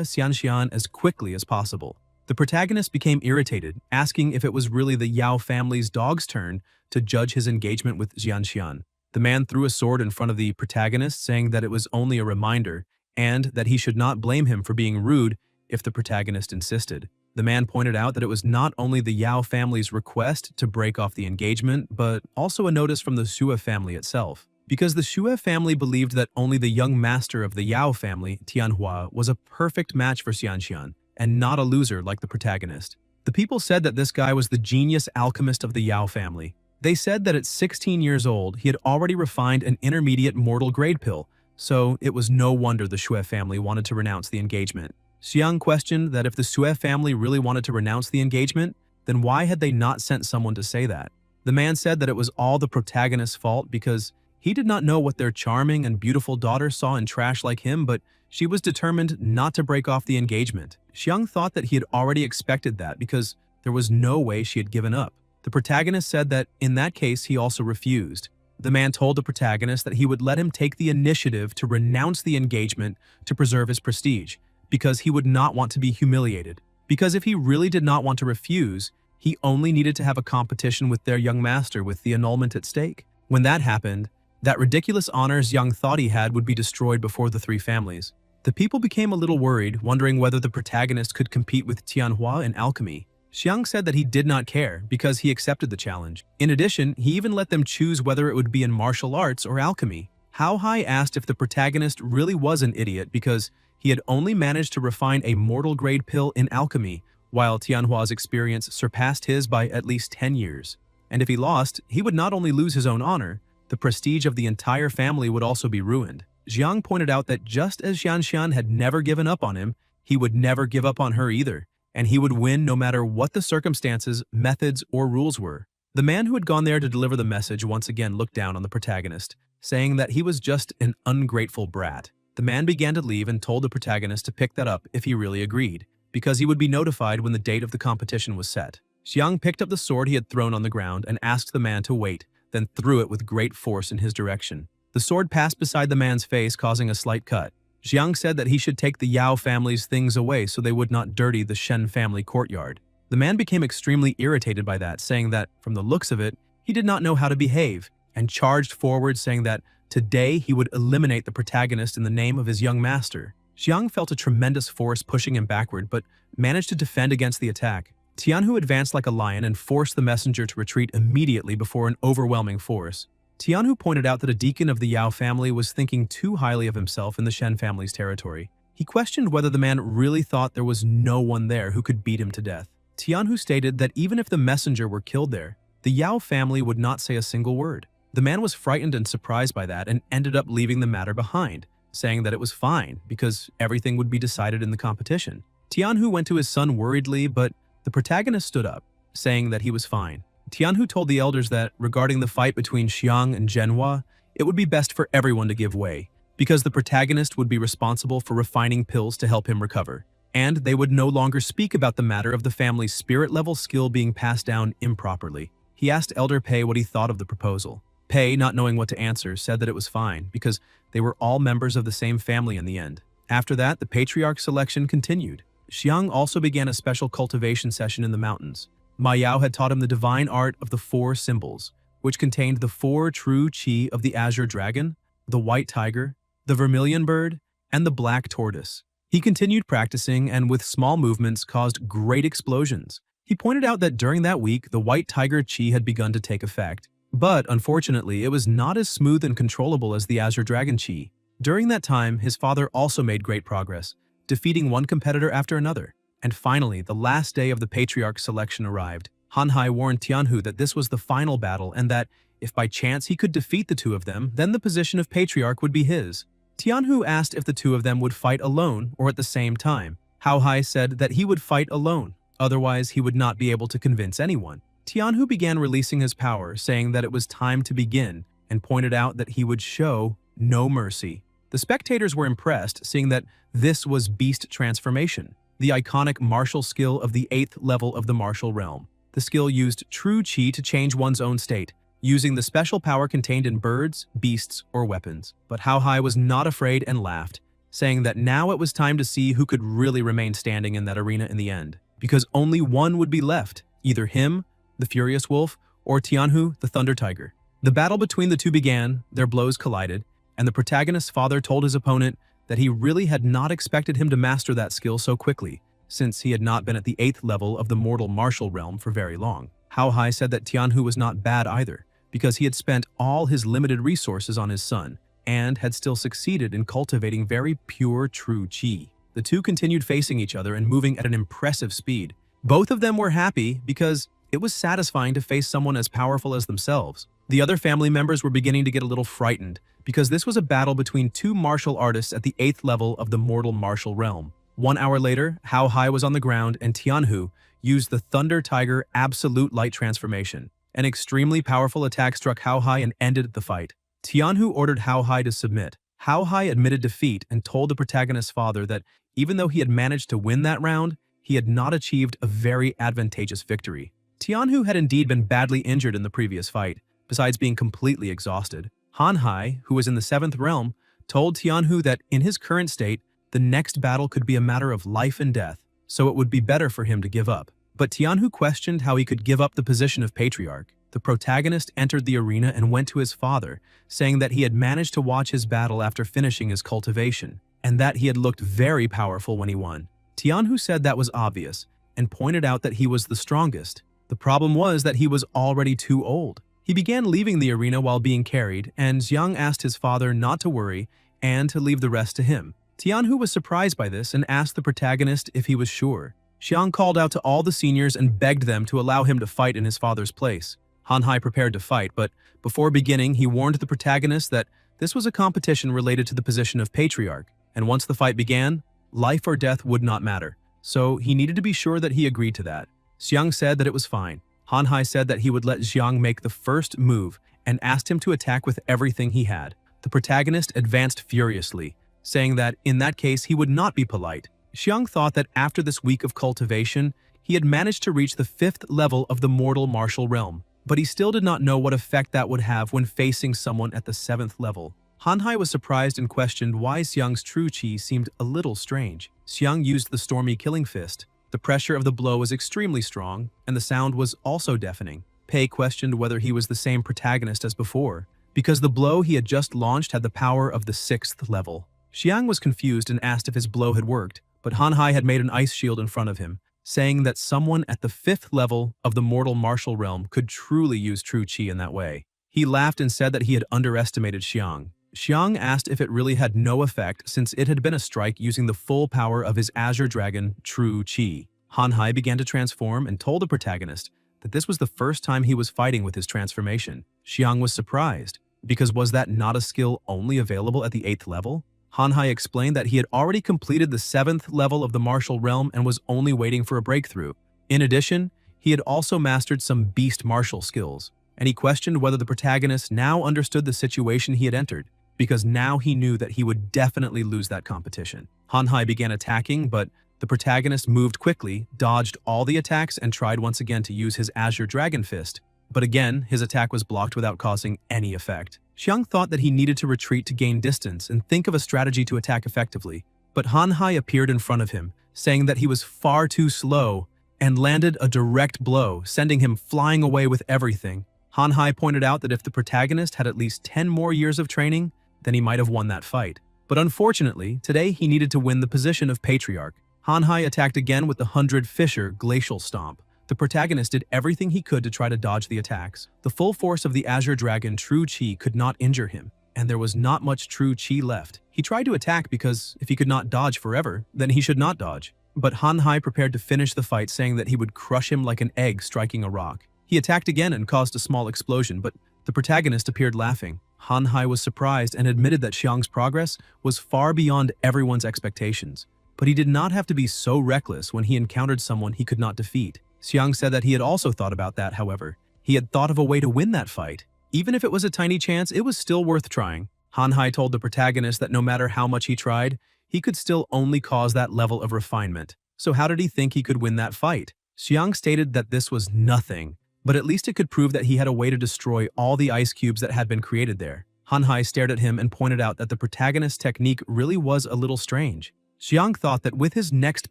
Xianxian as quickly as possible. The protagonist became irritated, asking if it was really the Yao family's dog's turn to judge his engagement with Xianxian. The man threw a sword in front of the protagonist, saying that it was only a reminder and that he should not blame him for being rude if the protagonist insisted. The man pointed out that it was not only the Yao family's request to break off the engagement, but also a notice from the Xue family itself. Because the Xue family believed that only the young master of the Yao family, Tianhua, was a perfect match for Xianxian, and not a loser like the protagonist. The people said that this guy was the genius alchemist of the Yao family. They said that at 16 years old, he had already refined an intermediate mortal grade pill, so it was no wonder the Xue family wanted to renounce the engagement. Xiang questioned that if the Xue family really wanted to renounce the engagement, then why had they not sent someone to say that? The man said that it was all the protagonist's fault because he did not know what their charming and beautiful daughter saw in trash like him, but she was determined not to break off the engagement. Xiang thought that he had already expected that because there was no way she had given up. The protagonist said that in that case he also refused. The man told the protagonist that he would let him take the initiative to renounce the engagement to preserve his prestige, because he would not want to be humiliated. Because if he really did not want to refuse, he only needed to have a competition with their young master with the annulment at stake. When that happened, that ridiculous honors Yang thought he had would be destroyed before the three families. The people became a little worried, wondering whether the protagonist could compete with Tianhua in alchemy. Xiang said that he did not care because he accepted the challenge. In addition, he even let them choose whether it would be in martial arts or alchemy. Hao Hai asked if the protagonist really was an idiot because he had only managed to refine a mortal grade pill in alchemy, while Tianhua's experience surpassed his by at least 10 years. And if he lost, he would not only lose his own honor, the prestige of the entire family would also be ruined. Jiang pointed out that just as Xianxian had never given up on him, he would never give up on her either, and he would win no matter what the circumstances, methods, or rules were. The man who had gone there to deliver the message once again looked down on the protagonist, saying that he was just an ungrateful brat. The man began to leave and told the protagonist to pick that up if he really agreed, because he would be notified when the date of the competition was set. Xiang picked up the sword he had thrown on the ground and asked the man to wait, then threw it with great force in his direction. The sword passed beside the man's face, causing a slight cut. Xiang said that he should take the Yao family's things away so they would not dirty the Shen family courtyard. The man became extremely irritated by that, saying that, from the looks of it, he did not know how to behave, and charged forward saying that today he would eliminate the protagonist in the name of his young master. Xiang felt a tremendous force pushing him backward, but managed to defend against the attack. Tianhu advanced like a lion and forced the messenger to retreat immediately before an overwhelming force. Tianhu pointed out that a deacon of the Yao family was thinking too highly of himself in the Shen family's territory. He questioned whether the man really thought there was no one there who could beat him to death. Tianhu stated that even if the messenger were killed there, the Yao family would not say a single word. The man was frightened and surprised by that and ended up leaving the matter behind, saying that it was fine because everything would be decided in the competition. Tianhu went to his son worriedly, but the protagonist stood up, saying that he was fine. Tianhu told the elders that, regarding the fight between Xiang and Zhenhua, it would be best for everyone to give way, because the protagonist would be responsible for refining pills to help him recover, and they would no longer speak about the matter of the family's spirit-level skill being passed down improperly. He asked Elder Pei what he thought of the proposal. Pei, not knowing what to answer, said that it was fine, because they were all members of the same family in the end. After that, the patriarch selection continued. Xiang also began a special cultivation session in the mountains. Ma Yao had taught him the divine art of the 4 symbols, which contained the 4 true qi of the azure dragon, the white tiger, the vermilion bird, and the black tortoise. He continued practicing and with small movements caused great explosions. He pointed out that during that week, the white tiger qi had begun to take effect, but unfortunately, it was not as smooth and controllable as the azure dragon qi. During that time, his father also made great progress, defeating one competitor after another. And finally, the last day of the patriarch selection arrived. Han Hai warned Tianhu that this was the final battle and that, if by chance he could defeat the two of them, then the position of patriarch would be his. Tianhu asked if the two of them would fight alone or at the same time. Hao Hai said that he would fight alone, otherwise he would not be able to convince anyone. Tianhu began releasing his power, saying that it was time to begin, and pointed out that he would show no mercy. The spectators were impressed, seeing that this was beast transformation, the iconic martial skill of the 8th level of the martial realm. The skill used true chi to change one's own state, using the special power contained in birds, beasts, or weapons. But Hao Hai was not afraid and laughed, saying that now it was time to see who could really remain standing in that arena in the end, because only one would be left, either him, the Furious Wolf, or Tianhu, the Thunder Tiger. The battle between the two began, their blows collided, and the protagonist's father told his opponent that he really had not expected him to master that skill so quickly, since he had not been at the 8th level of the mortal martial realm for very long. Hao Hai said that Tianhu was not bad either, because he had spent all his limited resources on his son, and had still succeeded in cultivating very pure true chi. The two continued facing each other and moving at an impressive speed. Both of them were happy because it was satisfying to face someone as powerful as themselves. The other family members were beginning to get a little frightened, because this was a battle between two martial artists at the 8th level of the mortal martial realm. 1 hour later, Hao Hai was on the ground and Tianhu used the Thunder Tiger Absolute Light Transformation. An extremely powerful attack struck Hao Hai and ended the fight. Tianhu ordered Hao Hai to submit. Hao Hai admitted defeat and told the protagonist's father that even though he had managed to win that round, he had not achieved a very advantageous victory. Tianhu had indeed been badly injured in the previous fight, besides being completely exhausted. Han Hai, who was in the 7th realm, told Tianhu that in his current state, the next battle could be a matter of life and death, so it would be better for him to give up. But Tianhu questioned how he could give up the position of patriarch. The protagonist entered the arena and went to his father, saying that he had managed to watch his battle after finishing his cultivation, and that he had looked very powerful when he won. Tianhu said that was obvious, and pointed out that he was the strongest. The problem was that he was already too old. He began leaving the arena while being carried, and Xiang asked his father not to worry and to leave the rest to him. Tianhu was surprised by this and asked the protagonist if he was sure. Xiang called out to all the seniors and begged them to allow him to fight in his father's place. Han Hai prepared to fight, but before beginning, he warned the protagonist that this was a competition related to the position of patriarch, and once the fight began, life or death would not matter, so he needed to be sure that he agreed to that. Xiang said that it was fine. Han Hai said that he would let Xiang make the first move and asked him to attack with everything he had. The protagonist advanced furiously, saying that in that case he would not be polite. Xiang thought that after this week of cultivation, he had managed to reach the 5th level of the mortal martial realm, but he still did not know what effect that would have when facing someone at the 7th level. Han Hai was surprised and questioned why Xiang's true chi seemed a little strange. Xiang used the stormy killing fist. The pressure of the blow was extremely strong, and the sound was also deafening. Pei questioned whether he was the same protagonist as before, because the blow he had just launched had the power of the 6th level. Xiang was confused and asked if his blow had worked, but Han Hai had made an ice shield in front of him, saying that someone at the 5th level of the mortal martial realm could truly use true chi in that way. He laughed and said that he had underestimated Xiang. Xiang asked if it really had no effect since it had been a strike using the full power of his Azure Dragon, True Chi. Han Hai began to transform and told the protagonist that this was the first time he was fighting with his transformation. Xiang was surprised, because was that not a skill only available at the 8th level? Han Hai explained that he had already completed the 7th level of the martial realm and was only waiting for a breakthrough. In addition, he had also mastered some beast martial skills, and he questioned whether the protagonist now understood the situation he had entered, because now he knew that he would definitely lose that competition. Han Hai began attacking, but the protagonist moved quickly, dodged all the attacks, and tried once again to use his Azure Dragon Fist. But again, his attack was blocked without causing any effect. Xiang thought that he needed to retreat to gain distance and think of a strategy to attack effectively, but Han Hai appeared in front of him, saying that he was far too slow, and landed a direct blow, sending him flying away with everything. Han Hai pointed out that if the protagonist had at least 10 more years of training, then he might have won that fight. But unfortunately, today he needed to win the position of patriarch. Han Hai attacked again with the 100 Fisher Glacial Stomp. The protagonist did everything he could to try to dodge the attacks. The full force of the Azure Dragon True Chi could not injure him, and there was not much True Chi left. He tried to attack because if he could not dodge forever, then he should not dodge. But Han Hai prepared to finish the fight, saying that he would crush him like an egg striking a rock. He attacked again and caused a small explosion, but the protagonist appeared laughing. Han Hai was surprised and admitted that Xiang's progress was far beyond everyone's expectations. But he did not have to be so reckless when he encountered someone he could not defeat. Xiang said that he had also thought about that, however. He had thought of a way to win that fight. Even if it was a tiny chance, it was still worth trying. Han Hai told the protagonist that no matter how much he tried, he could still only cause that level of refinement. So how did he think he could win that fight? Xiang stated that this was nothing, but at least it could prove that he had a way to destroy all the ice cubes that had been created there. Hanhai stared at him and pointed out that the protagonist's technique really was a little strange. Xiang thought that with his next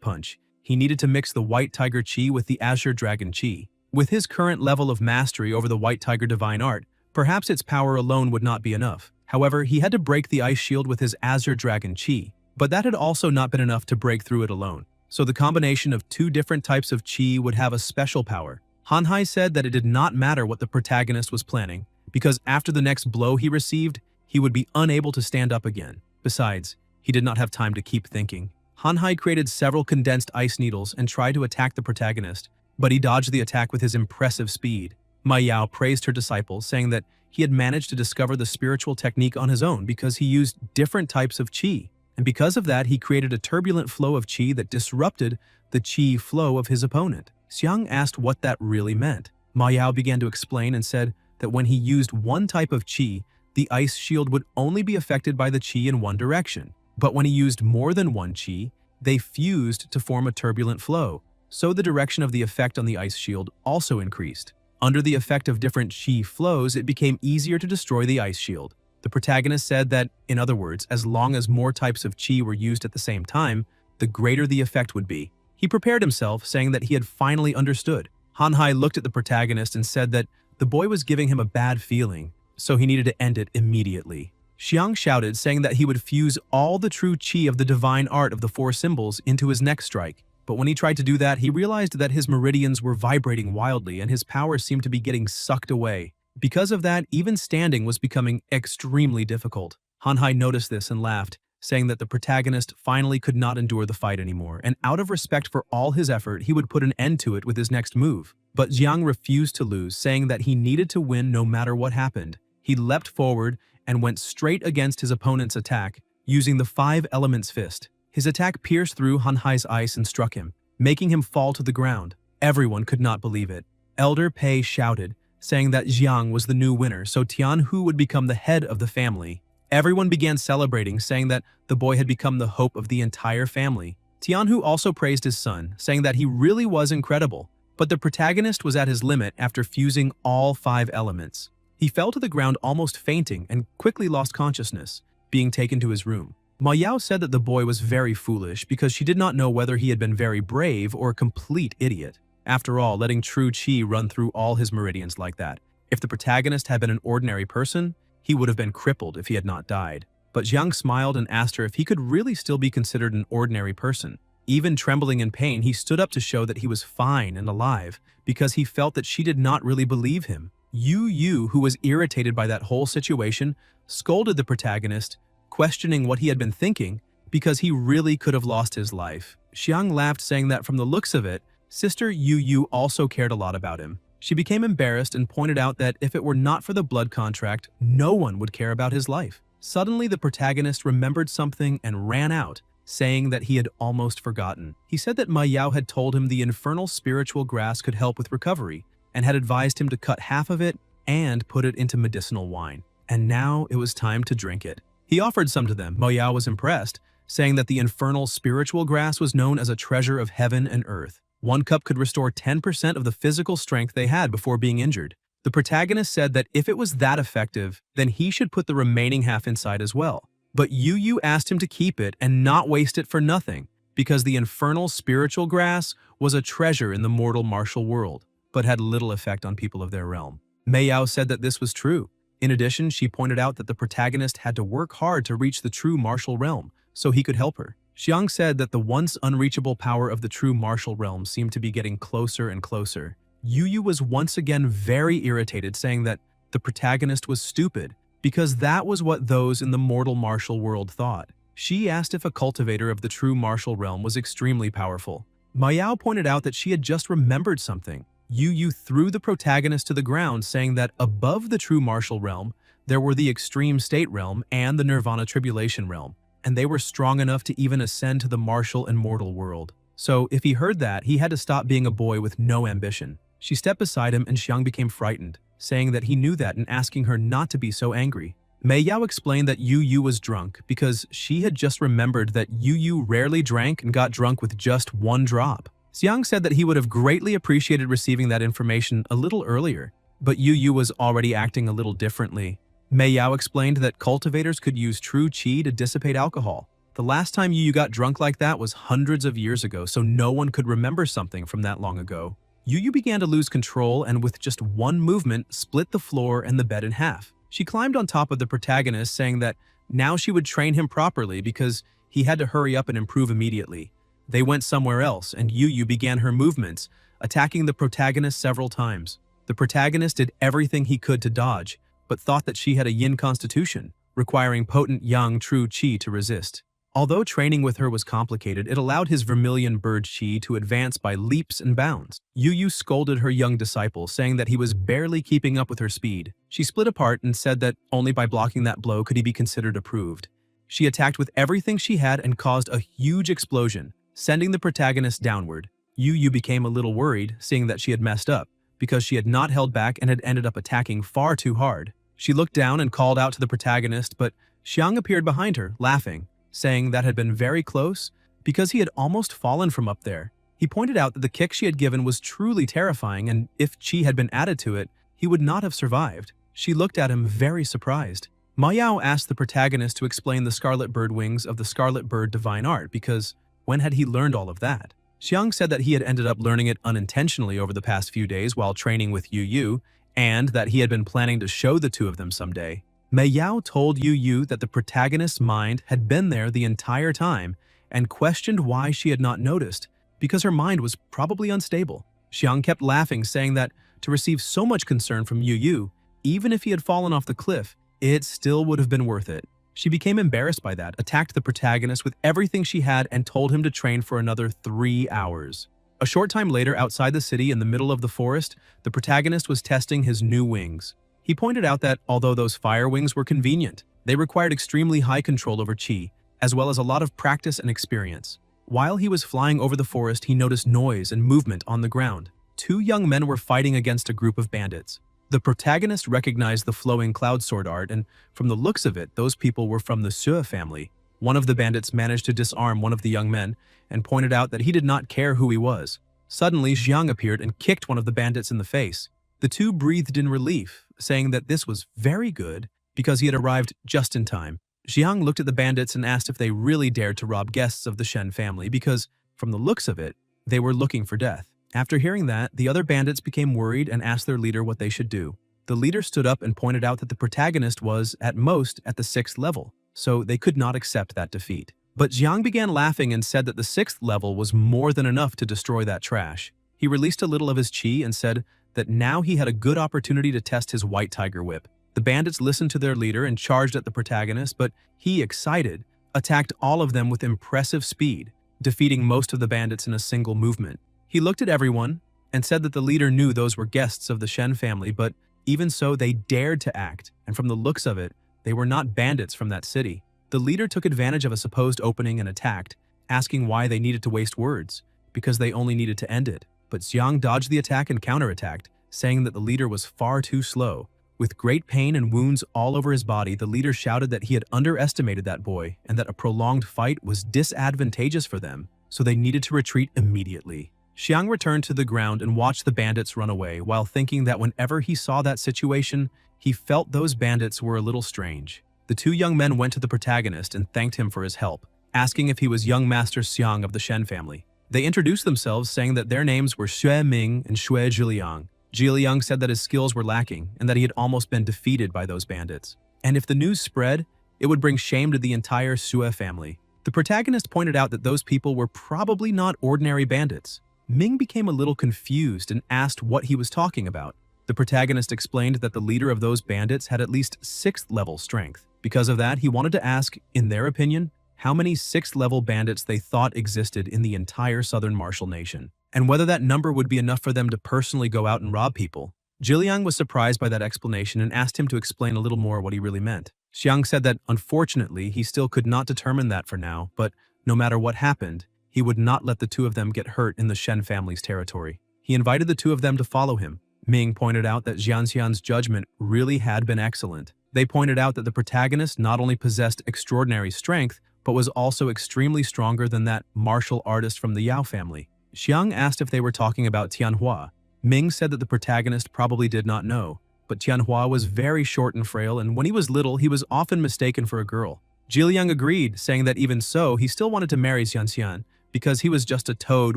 punch, he needed to mix the White Tiger Chi with the Azure Dragon Chi. With his current level of mastery over the White Tiger Divine Art, perhaps its power alone would not be enough. However, he had to break the ice shield with his Azure Dragon Chi, but that had also not been enough to break through it alone. So the combination of two different types of Chi would have a special power. Hanhai said that it did not matter what the protagonist was planning, because after the next blow he received, he would be unable to stand up again. Besides, he did not have time to keep thinking. Hanhai created several condensed ice needles and tried to attack the protagonist, but he dodged the attack with his impressive speed. Ma Yao praised her disciple, saying that he had managed to discover the spiritual technique on his own because he used different types of Qi, and because of that he created a turbulent flow of Qi that disrupted the Qi flow of his opponent. Xiang asked what that really meant. Ma Yao began to explain and said that when he used one type of Qi, the ice shield would only be affected by the Qi in one direction. But when he used more than one Qi, they fused to form a turbulent flow, so the direction of the effect on the ice shield also increased. Under the effect of different Qi flows, it became easier to destroy the ice shield. The protagonist said that, in other words, as long as more types of Qi were used at the same time, the greater the effect would be. He prepared himself, saying that he had finally understood. Hanhai looked at the protagonist and said that the boy was giving him a bad feeling, so he needed to end it immediately. Xiang shouted, saying that he would fuse all the true Qi of the divine art of the four symbols into his next strike. But when he tried to do that, he realized that his meridians were vibrating wildly and his power seemed to be getting sucked away. Because of that, even standing was becoming extremely difficult. Hanhai noticed this and laughed, saying that the protagonist finally could not endure the fight anymore, and out of respect for all his effort, he would put an end to it with his next move. But Xiang refused to lose, saying that he needed to win no matter what happened. He leapt forward and went straight against his opponent's attack, using the 5 Elements Fist. His attack pierced through Hanhai's ice and struck him, making him fall to the ground. Everyone could not believe it. Elder Pei shouted, saying that Xiang was the new winner, so Tianhu would become the head of the family. Everyone began celebrating, saying that the boy had become the hope of the entire family. Tianhu also praised his son, saying that he really was incredible, but the protagonist was at his limit after fusing all 5 elements. He fell to the ground almost fainting and quickly lost consciousness, being taken to his room. Ma Yao said that the boy was very foolish because she did not know whether he had been very brave or a complete idiot. After all, letting true Qi run through all his meridians like that. If the protagonist had been an ordinary person, he would have been crippled if he had not died. But Xiang smiled and asked her if he could really still be considered an ordinary person. Even trembling in pain, he stood up to show that he was fine and alive because he felt that she did not really believe him. Yu, who was irritated by that whole situation, scolded the protagonist, questioning what he had been thinking because he really could have lost his life. Xiang laughed, saying that from the looks of it, Sister Yu also cared a lot about him. She became embarrassed and pointed out that if it were not for the blood contract, no one would care about his life. Suddenly, the protagonist remembered something and ran out, saying that he had almost forgotten. He said that Ma Yao had told him the infernal spiritual grass could help with recovery, and had advised him to cut half of it and put it into medicinal wine. And now it was time to drink it. He offered some to them. Ma Yao was impressed, saying that the infernal spiritual grass was known as a treasure of heaven and earth. 1 cup could restore 10% of the physical strength they had before being injured. The protagonist said that if it was that effective, then he should put the remaining half inside as well. But Yu asked him to keep it and not waste it for nothing, because the infernal spiritual grass was a treasure in the mortal martial world, but had little effect on people of their realm. Mei Yao said that this was true. In addition, she pointed out that the protagonist had to work hard to reach the true martial realm, so he could help her. Xiang said that the once unreachable power of the true martial realm seemed to be getting closer and closer. Yu was once again very irritated, saying that the protagonist was stupid, because that was what those in the mortal martial world thought. She asked if a cultivator of the true martial realm was extremely powerful. Ma Yao pointed out that she had just remembered something. Yu threw the protagonist to the ground, saying that above the true martial realm, there were the extreme state realm and the nirvana tribulation realm, and they were strong enough to even ascend to the martial and mortal world. So if he heard that, he had to stop being a boy with no ambition. She stepped beside him and Xiang became frightened, saying that he knew that and asking her not to be so angry. Mei Yao explained that Yu was drunk because she had just remembered that Yu rarely drank and got drunk with just 1 drop. Xiang said that he would have greatly appreciated receiving that information a little earlier, but Yu Yu was already acting a little differently. Mei Yao explained that cultivators could use true qi to dissipate alcohol. The last time Yu Yu got drunk like that was hundreds of years ago, so no one could remember something from that long ago. Yu Yu began to lose control and with just one movement split the floor and the bed in half. She climbed on top of the protagonist, saying that now she would train him properly because he had to hurry up and improve immediately. They went somewhere else and Yu Yu began her movements, attacking the protagonist several times. The protagonist did everything he could to dodge, but thought that she had a yin constitution, requiring potent yang true qi to resist. Although training with her was complicated, it allowed his vermilion bird qi to advance by leaps and bounds. Yu Yu scolded her young disciple, saying that he was barely keeping up with her speed. She split apart and said that only by blocking that blow could he be considered approved. She attacked with everything she had and caused a huge explosion, sending the protagonist downward. Yu Yu became a little worried, seeing that she had messed up, because she had not held back and had ended up attacking far too hard. She looked down and called out to the protagonist, but Xiang appeared behind her, laughing, saying that had been very close because he had almost fallen from up there. He pointed out that the kick she had given was truly terrifying, and if qi had been added to it, he would not have survived. She looked at him very surprised. Ma Yao asked the protagonist to explain the scarlet bird wings of the scarlet bird divine art because when had he learned all of that? Xiang said that he had ended up learning it unintentionally over the past few days while training with Yu Yu, and that he had been planning to show the two of them someday. Mei Yao told Yu Yu that the protagonist's mind had been there the entire time and questioned why she had not noticed, because her mind was probably unstable. Xiang kept laughing, saying that to receive so much concern from Yu Yu, even if he had fallen off the cliff, it still would have been worth it. She became embarrassed by that, attacked the protagonist with everything she had, and told him to train for another 3 hours. A short time later, outside the city in the middle of the forest, the protagonist was testing his new wings. He pointed out that although those fire wings were convenient, they required extremely high control over qi, as well as a lot of practice and experience. While he was flying over the forest, he noticed noise and movement on the ground. 2 young men were fighting against a group of bandits. The protagonist recognized the flowing cloud sword art, and from the looks of it, those people were from the Asura family. One of the bandits managed to disarm one of the young men and pointed out that he did not care who he was. Suddenly, Xiang appeared and kicked one of the bandits in the face. The two breathed in relief, saying that this was very good because he had arrived just in time. Xiang looked at the bandits and asked if they really dared to rob guests of the Shen family because, from the looks of it, they were looking for death. After hearing that, the other bandits became worried and asked their leader what they should do. The leader stood up and pointed out that the protagonist was, at most, at the 6th level, so they could not accept that defeat. But Xiang began laughing and said that the 6th level was more than enough to destroy that trash. He released a little of his qi and said that now he had a good opportunity to test his white tiger whip. The bandits listened to their leader and charged at the protagonist, but he, excited, attacked all of them with impressive speed, defeating most of the bandits in a single movement. He looked at everyone and said that the leader knew those were guests of the Shen family, but even so, they dared to act, and from the looks of it, they were not bandits from that city. The leader took advantage of a supposed opening and attacked, asking why they needed to waste words, because they only needed to end it. But Xiang dodged the attack and counterattacked, saying that the leader was far too slow. With great pain and wounds all over his body, the leader shouted that he had underestimated that boy and that a prolonged fight was disadvantageous for them, so they needed to retreat immediately. Xiang returned to the ground and watched the bandits run away, while thinking that whenever he saw that situation, he felt those bandits were a little strange. The 2 young men went to the protagonist and thanked him for his help, asking if he was young Master Xiang of the Shen family. They introduced themselves, saying that their names were Xue Ming and Xue Zhiliang. Zhiliang said that his skills were lacking and that he had almost been defeated by those bandits. And if the news spread, it would bring shame to the entire Xue family. The protagonist pointed out that those people were probably not ordinary bandits. Ming became a little confused and asked what he was talking about. The protagonist explained that the leader of those bandits had at least 6th level strength. Because of that, he wanted to ask, in their opinion, how many 6th level bandits they thought existed in the entire southern martial nation, and whether that number would be enough for them to personally go out and rob people. Zhiliang was surprised by that explanation and asked him to explain a little more what he really meant. Xiang said that, unfortunately, he still could not determine that for now, but no matter what happened, he would not let the 2 of them get hurt in the Shen family's territory. He invited the 2 of them to follow him. Ming pointed out that Jianxian's judgment really had been excellent. They pointed out that the protagonist not only possessed extraordinary strength, but was also extremely stronger than that martial artist from the Yao family. Xiang asked if they were talking about Tianhua. Ming said that the protagonist probably did not know, but Tianhua was very short and frail, and when he was little, he was often mistaken for a girl. Jiliang agreed, saying that even so, he still wanted to marry Xianxian because he was just a toad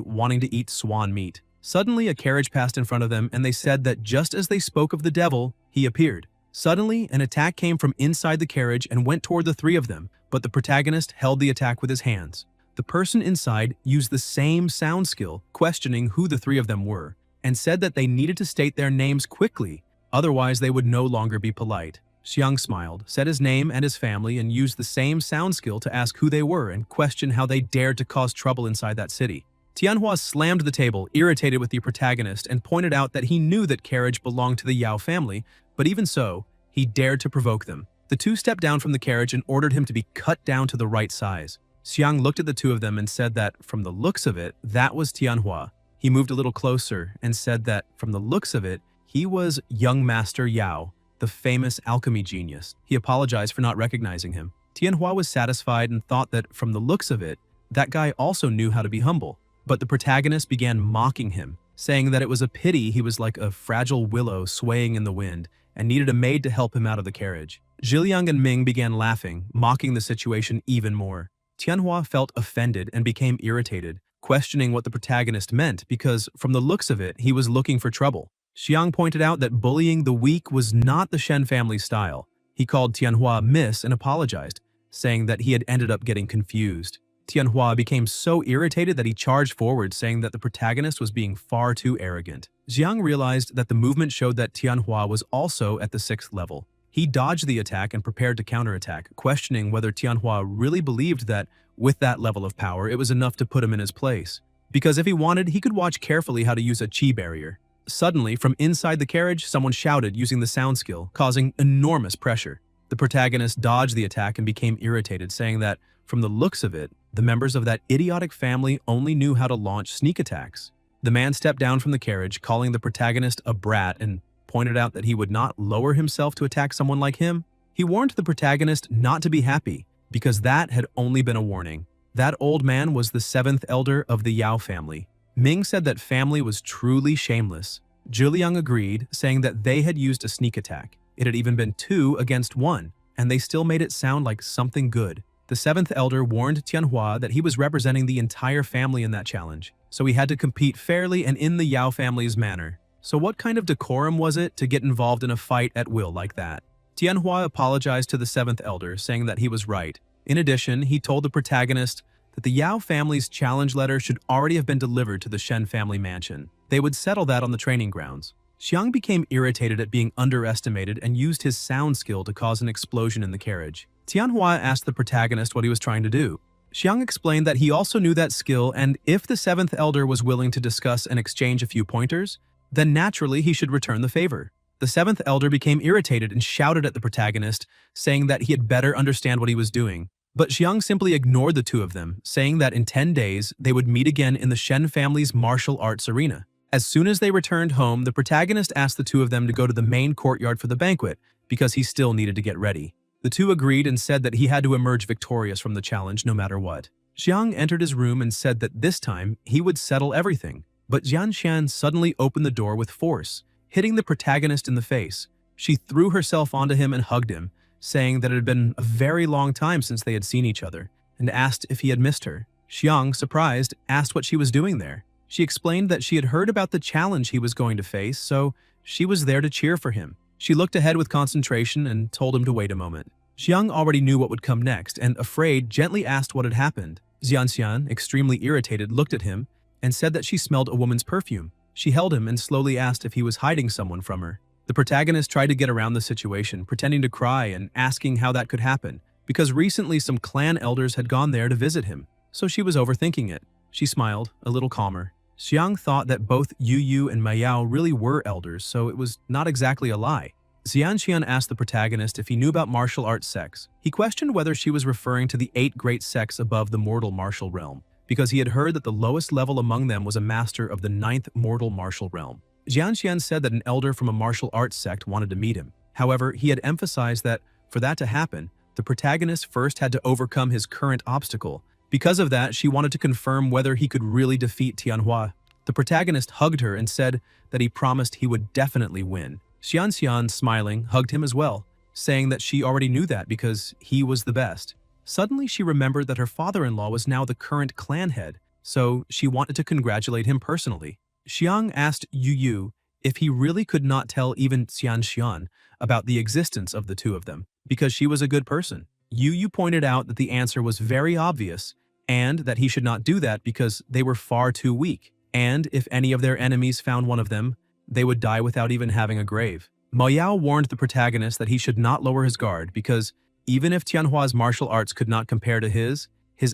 wanting to eat swan meat. Suddenly, a carriage passed in front of them, and they said that just as they spoke of the devil, he appeared. Suddenly, an attack came from inside the carriage and went toward the three of them, but the protagonist held the attack with his hands. The person inside used the same sound skill, questioning who the three of them were, and said that they needed to state their names quickly, otherwise they would no longer be polite. Xiang smiled, said his name and his family, and used the same sound skill to ask who they were and question how they dared to cause trouble inside that city. Tianhua slammed the table, irritated with the protagonist, and pointed out that he knew that carriage belonged to the Yao family, but even so, he dared to provoke them. The two stepped down from the carriage and ordered him to be cut down to the right size. Xiang looked at the two of them and said that, from the looks of it, that was Tianhua. He moved a little closer and said that, from the looks of it, he was young Master Yao, the famous alchemy genius. He apologized for not recognizing him. Tianhua was satisfied and thought that, from the looks of it, that guy also knew how to be humble. But the protagonist began mocking him, saying that it was a pity he was like a fragile willow swaying in the wind and needed a maid to help him out of the carriage. Jiliang and Ming began laughing, mocking the situation even more. Tianhua felt offended and became irritated, questioning what the protagonist meant because, from the looks of it, he was looking for trouble. Xiang pointed out that bullying the weak was not the Shen family style. He called Tianhua Miss and apologized, saying that he had ended up getting confused. Tianhua became so irritated that he charged forward, saying that the protagonist was being far too arrogant. Xiang realized that the movement showed that Tianhua was also at the 6th level. He dodged the attack and prepared to counterattack, questioning whether Tianhua really believed that, with that level of power, it was enough to put him in his place. Because if he wanted, he could watch carefully how to use a chi barrier. Suddenly, from inside the carriage, someone shouted using the sound skill, causing enormous pressure. The protagonist dodged the attack and became irritated, saying that, from the looks of it, the members of that idiotic family only knew how to launch sneak attacks. The man stepped down from the carriage, calling the protagonist a brat, and pointed out that he would not lower himself to attack someone like him. He warned the protagonist not to be happy, because that had only been a warning. That old man was the 7th elder of the Yao family. Ming said that family was truly shameless. Zhiliang agreed, saying that they had used a sneak attack. It had even been 2 against 1, and they still made it sound like something good. The 7th elder warned Tianhua that he was representing the entire family in that challenge, so he had to compete fairly and in the Yao family's manner. So what kind of decorum was it to get involved in a fight at will like that? Tianhua apologized to the 7th elder, saying that he was right. In addition, he told the protagonist that the Yao family's challenge letter should already have been delivered to the Shen family mansion. They would settle that on the training grounds. Xiang became irritated at being underestimated and used his sound skill to cause an explosion in the carriage. Tianhua asked the protagonist what he was trying to do. Xiang explained that he also knew that skill, and if the 7th elder was willing to discuss and exchange a few pointers, then naturally he should return the favor. The 7th elder became irritated and shouted at the protagonist, saying that he had better understand what he was doing. But Xiang simply ignored the two of them, saying that in 10 days they would meet again in the Shen family's martial arts arena. As soon as they returned home, the protagonist asked the two of them to go to the main courtyard for the banquet, because he still needed to get ready. The two agreed and said that he had to emerge victorious from the challenge no matter what. Xiang entered his room and said that this time he would settle everything. But Jianxian suddenly opened the door with force, hitting the protagonist in the face. She threw herself onto him and hugged him, saying that it had been a very long time since they had seen each other, and asked if he had missed her. Xiang, surprised, asked what she was doing there. She explained that she had heard about the challenge he was going to face, so she was there to cheer for him. She looked ahead with concentration and told him to wait a moment. Xiang already knew what would come next, and afraid, gently asked what had happened. Jianxian, extremely irritated, looked at him and said that she smelled a woman's perfume. She held him and slowly asked if he was hiding someone from her. The protagonist tried to get around the situation, pretending to cry and asking how that could happen, because recently some clan elders had gone there to visit him, so she was overthinking it. She smiled, a little calmer. Xiang thought that both Yu Yu and Mayao really were elders, so it was not exactly a lie. Xianxian asked the protagonist if he knew about martial arts sects. He questioned whether she was referring to the 8 great sects above the mortal martial realm, because he had heard that the lowest level among them was a master of the 9th mortal martial realm. Jianxian said that an elder from a martial arts sect wanted to meet him. However, he had emphasized that, for that to happen, the protagonist first had to overcome his current obstacle, Because of that, she wanted to confirm whether he could really defeat Tianhua. The protagonist hugged her and said that he promised he would definitely win. Xianxian, smiling, hugged him as well, saying that she already knew that because he was the best. Suddenly, she remembered that her father-in-law was now the current clan head, so she wanted to congratulate him personally. Xiang asked Yu Yu if he really could not tell even Xianxian about the existence of the two of them, because she was a good person. Yu Yu pointed out that the answer was very obvious, and that he should not do that because they were far too weak, and if any of their enemies found one of them, they would die without even having a grave. Ma Yao warned the protagonist that he should not lower his guard because even if Tianhua's martial arts could not compare to his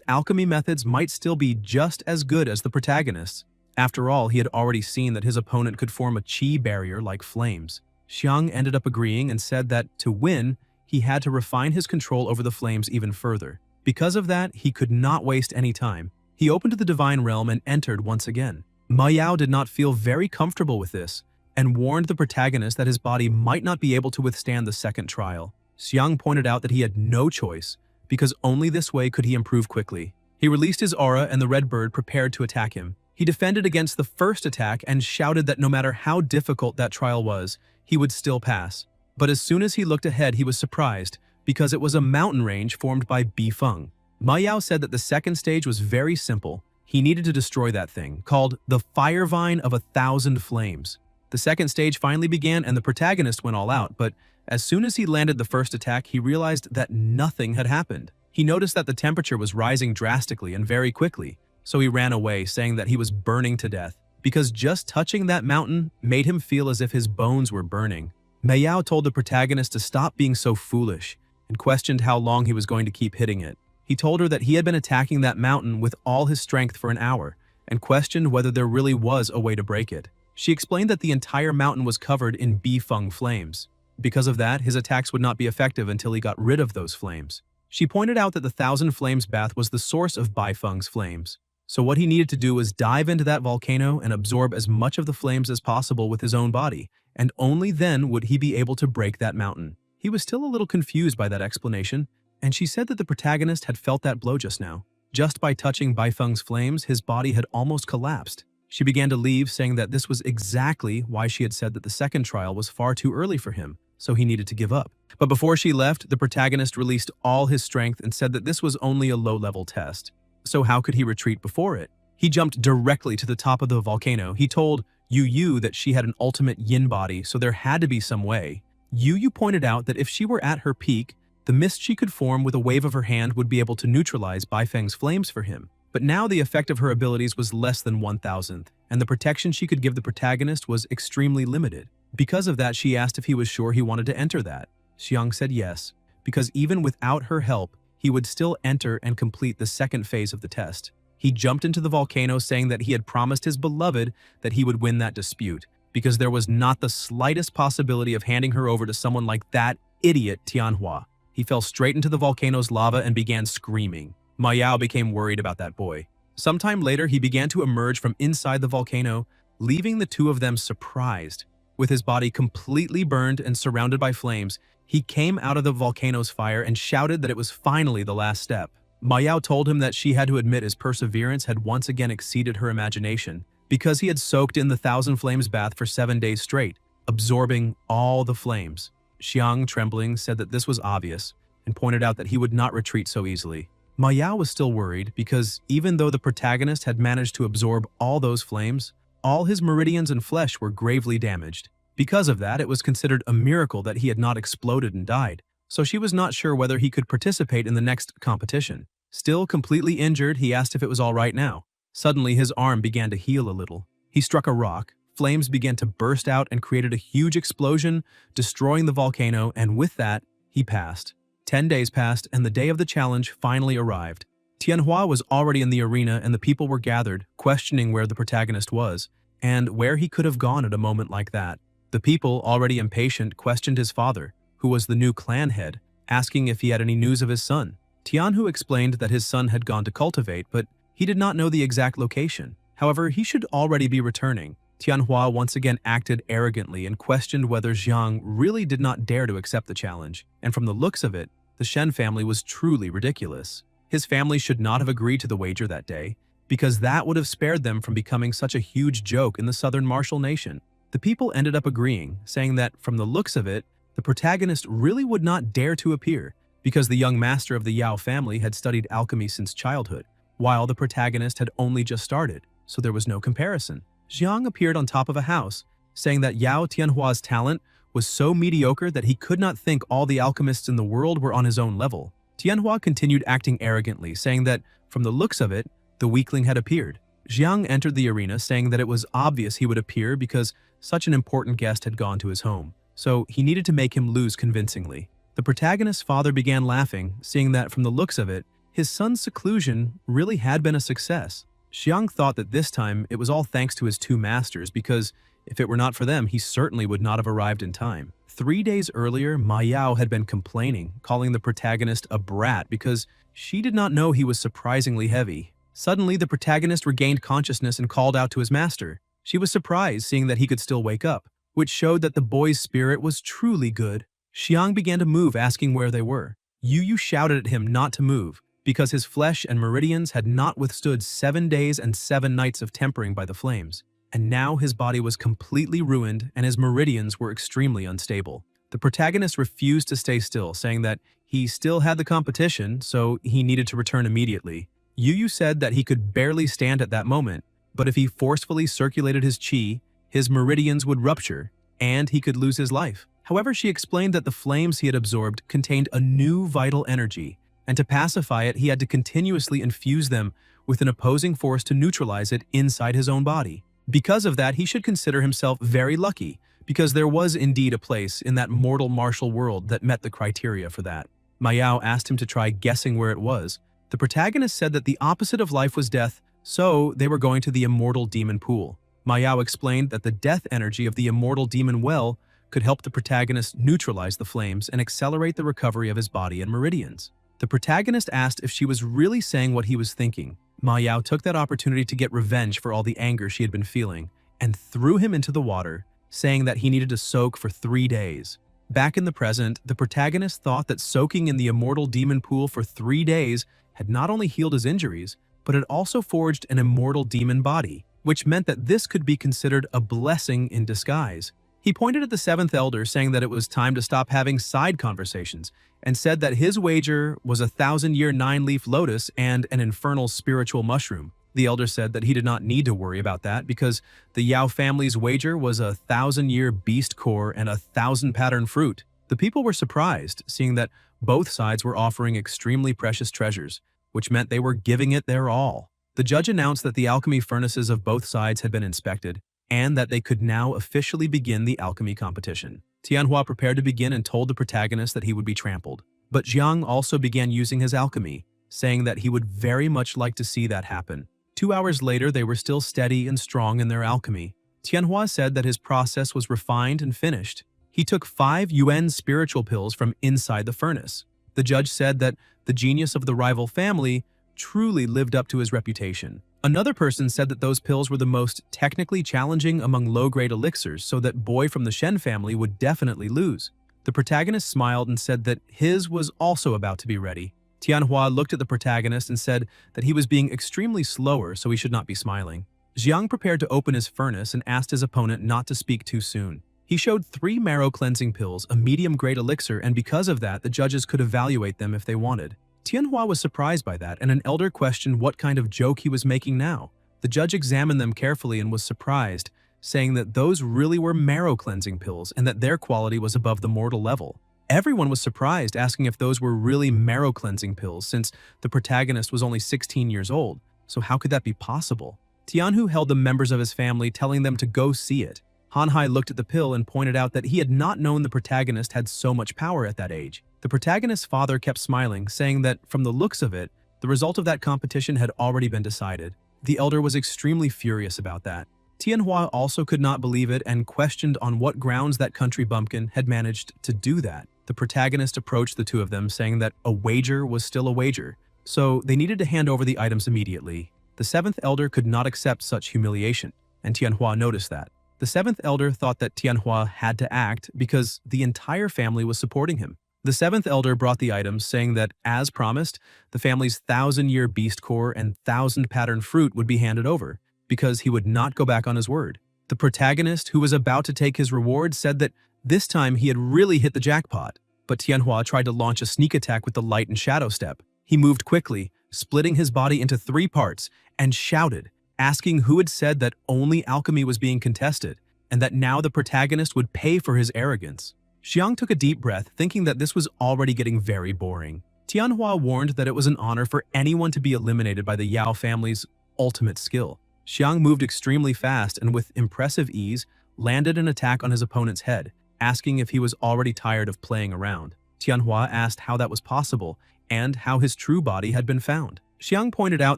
alchemy methods might still be just as good as the protagonist's. After all, he had already seen that his opponent could form a qi barrier like flames. Xiang ended up agreeing and said that to win, he had to refine his control over the flames even further. Because of that, he could not waste any time. He opened the divine realm and entered once again. Ma Yao did not feel very comfortable with this and warned the protagonist that his body might not be able to withstand the second trial. Xiang pointed out that he had no choice because only this way could he improve quickly. He released his aura and the red bird prepared to attack him. He defended against the first attack and shouted that no matter how difficult that trial was, he would still pass. But as soon as he looked ahead, he was surprised because it was a mountain range formed by Bifeng. Ma Yao said that the second stage was very simple. He needed to destroy that thing, called the Fire Vine of 1,000 Flames. The second stage finally began and the protagonist went all out, but as soon as he landed the first attack, he realized that nothing had happened. He noticed that the temperature was rising drastically and very quickly, so he ran away, saying that he was burning to death, because just touching that mountain made him feel as if his bones were burning. Ma Yao told the protagonist to stop being so foolish and questioned how long he was going to keep hitting it. He told her that he had been attacking that mountain with all his strength for an hour and questioned whether there really was a way to break it. She explained that the entire mountain was covered in Bifeng flames. Because of that, his attacks would not be effective until he got rid of those flames. She pointed out that the 1,000 Flames bath was the source of Bifeng's flames. So what he needed to do was dive into that volcano and absorb as much of the flames as possible with his own body, and only then would he be able to break that mountain. He was still a little confused by that explanation, and she said that the protagonist had felt that blow just now. Just by touching Bifeng's flames, his body had almost collapsed. She began to leave, saying that this was exactly why she had said that the second trial was far too early for him, so he needed to give up. But before she left, the protagonist released all his strength and said that this was only a low-level test. So how could he retreat before it? He jumped directly to the top of the volcano. He told Yu Yu that she had an ultimate yin body, so there had to be some way. Yu Yu pointed out that if she were at her peak, the mist she could form with a wave of her hand would be able to neutralize Bifeng's flames for him. But now the effect of her abilities was less than 1,000th, and the protection she could give the protagonist was extremely limited. Because of that, she asked if he was sure he wanted to enter that. Xiang said yes, because even without her help, he would still enter and complete the second phase of the test. He jumped into the volcano saying that he had promised his beloved that he would win that dispute, because there was not the slightest possibility of handing her over to someone like that idiot Tianhua. He fell straight into the volcano's lava and began screaming. Ma Yao became worried about that boy. Sometime later, he began to emerge from inside the volcano, leaving the two of them surprised. With his body completely burned and surrounded by flames, he came out of the volcano's fire and shouted that it was finally the last step. Ma Yao told him that she had to admit his perseverance had once again exceeded her imagination, because he had soaked in the 1,000 Flames bath for 7 days straight, absorbing all the flames. Xiang, trembling, said that this was obvious and pointed out that he would not retreat so easily. Ma Yao was still worried because even though the protagonist had managed to absorb all those flames, all his meridians and flesh were gravely damaged. Because of that, it was considered a miracle that he had not exploded and died, so she was not sure whether he could participate in the next competition. Still completely injured, he asked if it was all right now. Suddenly, his arm began to heal a little. He struck a rock, flames began to burst out and created a huge explosion, destroying the volcano, and with that, he passed. 10 days passed, and the day of the challenge finally arrived. Tianhua was already in the arena, and the people were gathered, questioning where the protagonist was, and where he could have gone at a moment like that. The people, already impatient, questioned his father, who was the new clan head, asking if he had any news of his son. Tianhu explained that his son had gone to cultivate, but he did not know the exact location. However, he should already be returning. Tianhua once again acted arrogantly and questioned whether Xiang really did not dare to accept the challenge, and from the looks of it, the Shen family was truly ridiculous. His family should not have agreed to the wager that day, because that would have spared them from becoming such a huge joke in the southern martial nation. The people ended up agreeing, saying that, from the looks of it, the protagonist really would not dare to appear, because the young master of the Yao family had studied alchemy since childhood, while the protagonist had only just started, so there was no comparison. Jiang appeared on top of a house, saying that Yao Tianhua's talent was so mediocre that he could not think all the alchemists in the world were on his own level. Tianhua continued acting arrogantly, saying that, from the looks of it, the weakling had appeared. Jiang entered the arena, saying that it was obvious he would appear because such an important guest had gone to his home, so he needed to make him lose convincingly. The protagonist's father began laughing, seeing that, from the looks of it, his son's seclusion really had been a success. Jiang thought that this time it was all thanks to his two masters, because if it were not for them, he certainly would not have arrived in time. 3 days earlier, Ma Yao had been complaining, calling the protagonist a brat because she did not know he was surprisingly heavy. Suddenly, the protagonist regained consciousness and called out to his master. She was surprised, seeing that he could still wake up, which showed that the boy's spirit was truly good. Xiang began to move, asking where they were. Yu shouted at him not to move, because his flesh and meridians had not withstood 7 days and 7 nights of tempering by the flames, and now his body was completely ruined and his meridians were extremely unstable. The protagonist refused to stay still, saying that he still had the competition, so he needed to return immediately. Yu said that he could barely stand at that moment, but if he forcefully circulated his qi, his meridians would rupture, and he could lose his life. However, she explained that the flames he had absorbed contained a new vital energy, and to pacify it, he had to continuously infuse them with an opposing force to neutralize it inside his own body. Because of that, he should consider himself very lucky, because there was indeed a place in that mortal martial world that met the criteria for that. Ma Yao asked him to try guessing where it was. The protagonist said that the opposite of life was death, so they were going to the immortal demon pool. Ma Yao explained that the death energy of the immortal demon well could help the protagonist neutralize the flames and accelerate the recovery of his body and meridians. The protagonist asked if she was really saying what he was thinking. Ma Yao took that opportunity to get revenge for all the anger she had been feeling and threw him into the water, saying that he needed to soak for 3 days. Back in the present, the protagonist thought that soaking in the immortal demon pool for 3 days had not only healed his injuries, but had also forged an immortal demon body, which meant that this could be considered a blessing in disguise. He pointed at the 7th elder, saying that it was time to stop having side conversations, and said that his wager was a 1,000-year 9-leaf lotus and an infernal spiritual mushroom. The elder said that he did not need to worry about that because the Yao family's wager was a 1,000-year beast core and a 1,000-pattern fruit. The people were surprised, seeing that both sides were offering extremely precious treasures, which meant they were giving it their all. The judge announced that the alchemy furnaces of both sides had been inspected, and that they could now officially begin the alchemy competition. Tianhua prepared to begin and told the protagonist that he would be trampled. But Jiang also began using his alchemy, saying that he would very much like to see that happen. 2 hours later, they were still steady and strong in their alchemy. Tianhua said that his process was refined and finished. He took 5 yuan spiritual pills from inside the furnace. The judge said that the genius of the rival family truly lived up to his reputation. Another person said that those pills were the most technically challenging among low-grade elixirs, so that boy from the Shen family would definitely lose. The protagonist smiled and said that his was also about to be ready. Tianhua looked at the protagonist and said that he was being extremely slower, so he should not be smiling. Jiang prepared to open his furnace and asked his opponent not to speak too soon. He showed 3 marrow-cleansing pills, a medium-grade elixir, and because of that, the judges could evaluate them if they wanted. Tianhua was surprised by that, and an elder questioned what kind of joke he was making now. The judge examined them carefully and was surprised, saying that those really were marrow-cleansing pills and that their quality was above the mortal level. Everyone was surprised, asking if those were really marrow-cleansing pills, since the protagonist was only 16 years old. So how could that be possible? Tianhu held the members of his family, telling them to go see it. Hanhai looked at the pill and pointed out that he had not known the protagonist had so much power at that age. The protagonist's father kept smiling, saying that, from the looks of it, the result of that competition had already been decided. The elder was extremely furious about that. Tianhua also could not believe it and questioned on what grounds that country bumpkin had managed to do that. The protagonist approached the two of them, saying that a wager was still a wager, so they needed to hand over the items immediately. The 7th elder could not accept such humiliation, and Tianhua noticed that. The 7th elder thought that Tianhua had to act because the entire family was supporting him. The seventh elder brought the items, saying that, as promised, the family's 1,000-year beast core and 1,000-pattern fruit would be handed over, because he would not go back on his word. The protagonist, who was about to take his reward, said that this time he had really hit the jackpot, but Tianhua tried to launch a sneak attack with the light and shadow step. He moved quickly, splitting his body into 3 parts, and shouted, asking who had said that only alchemy was being contested, and that now the protagonist would pay for his arrogance. Xiang took a deep breath, thinking that this was already getting very boring. Tianhua warned that it was an honor for anyone to be eliminated by the Yao family's ultimate skill. Xiang moved extremely fast and with impressive ease landed an attack on his opponent's head, asking if he was already tired of playing around. Tianhua asked how that was possible and how his true body had been found. Xiang pointed out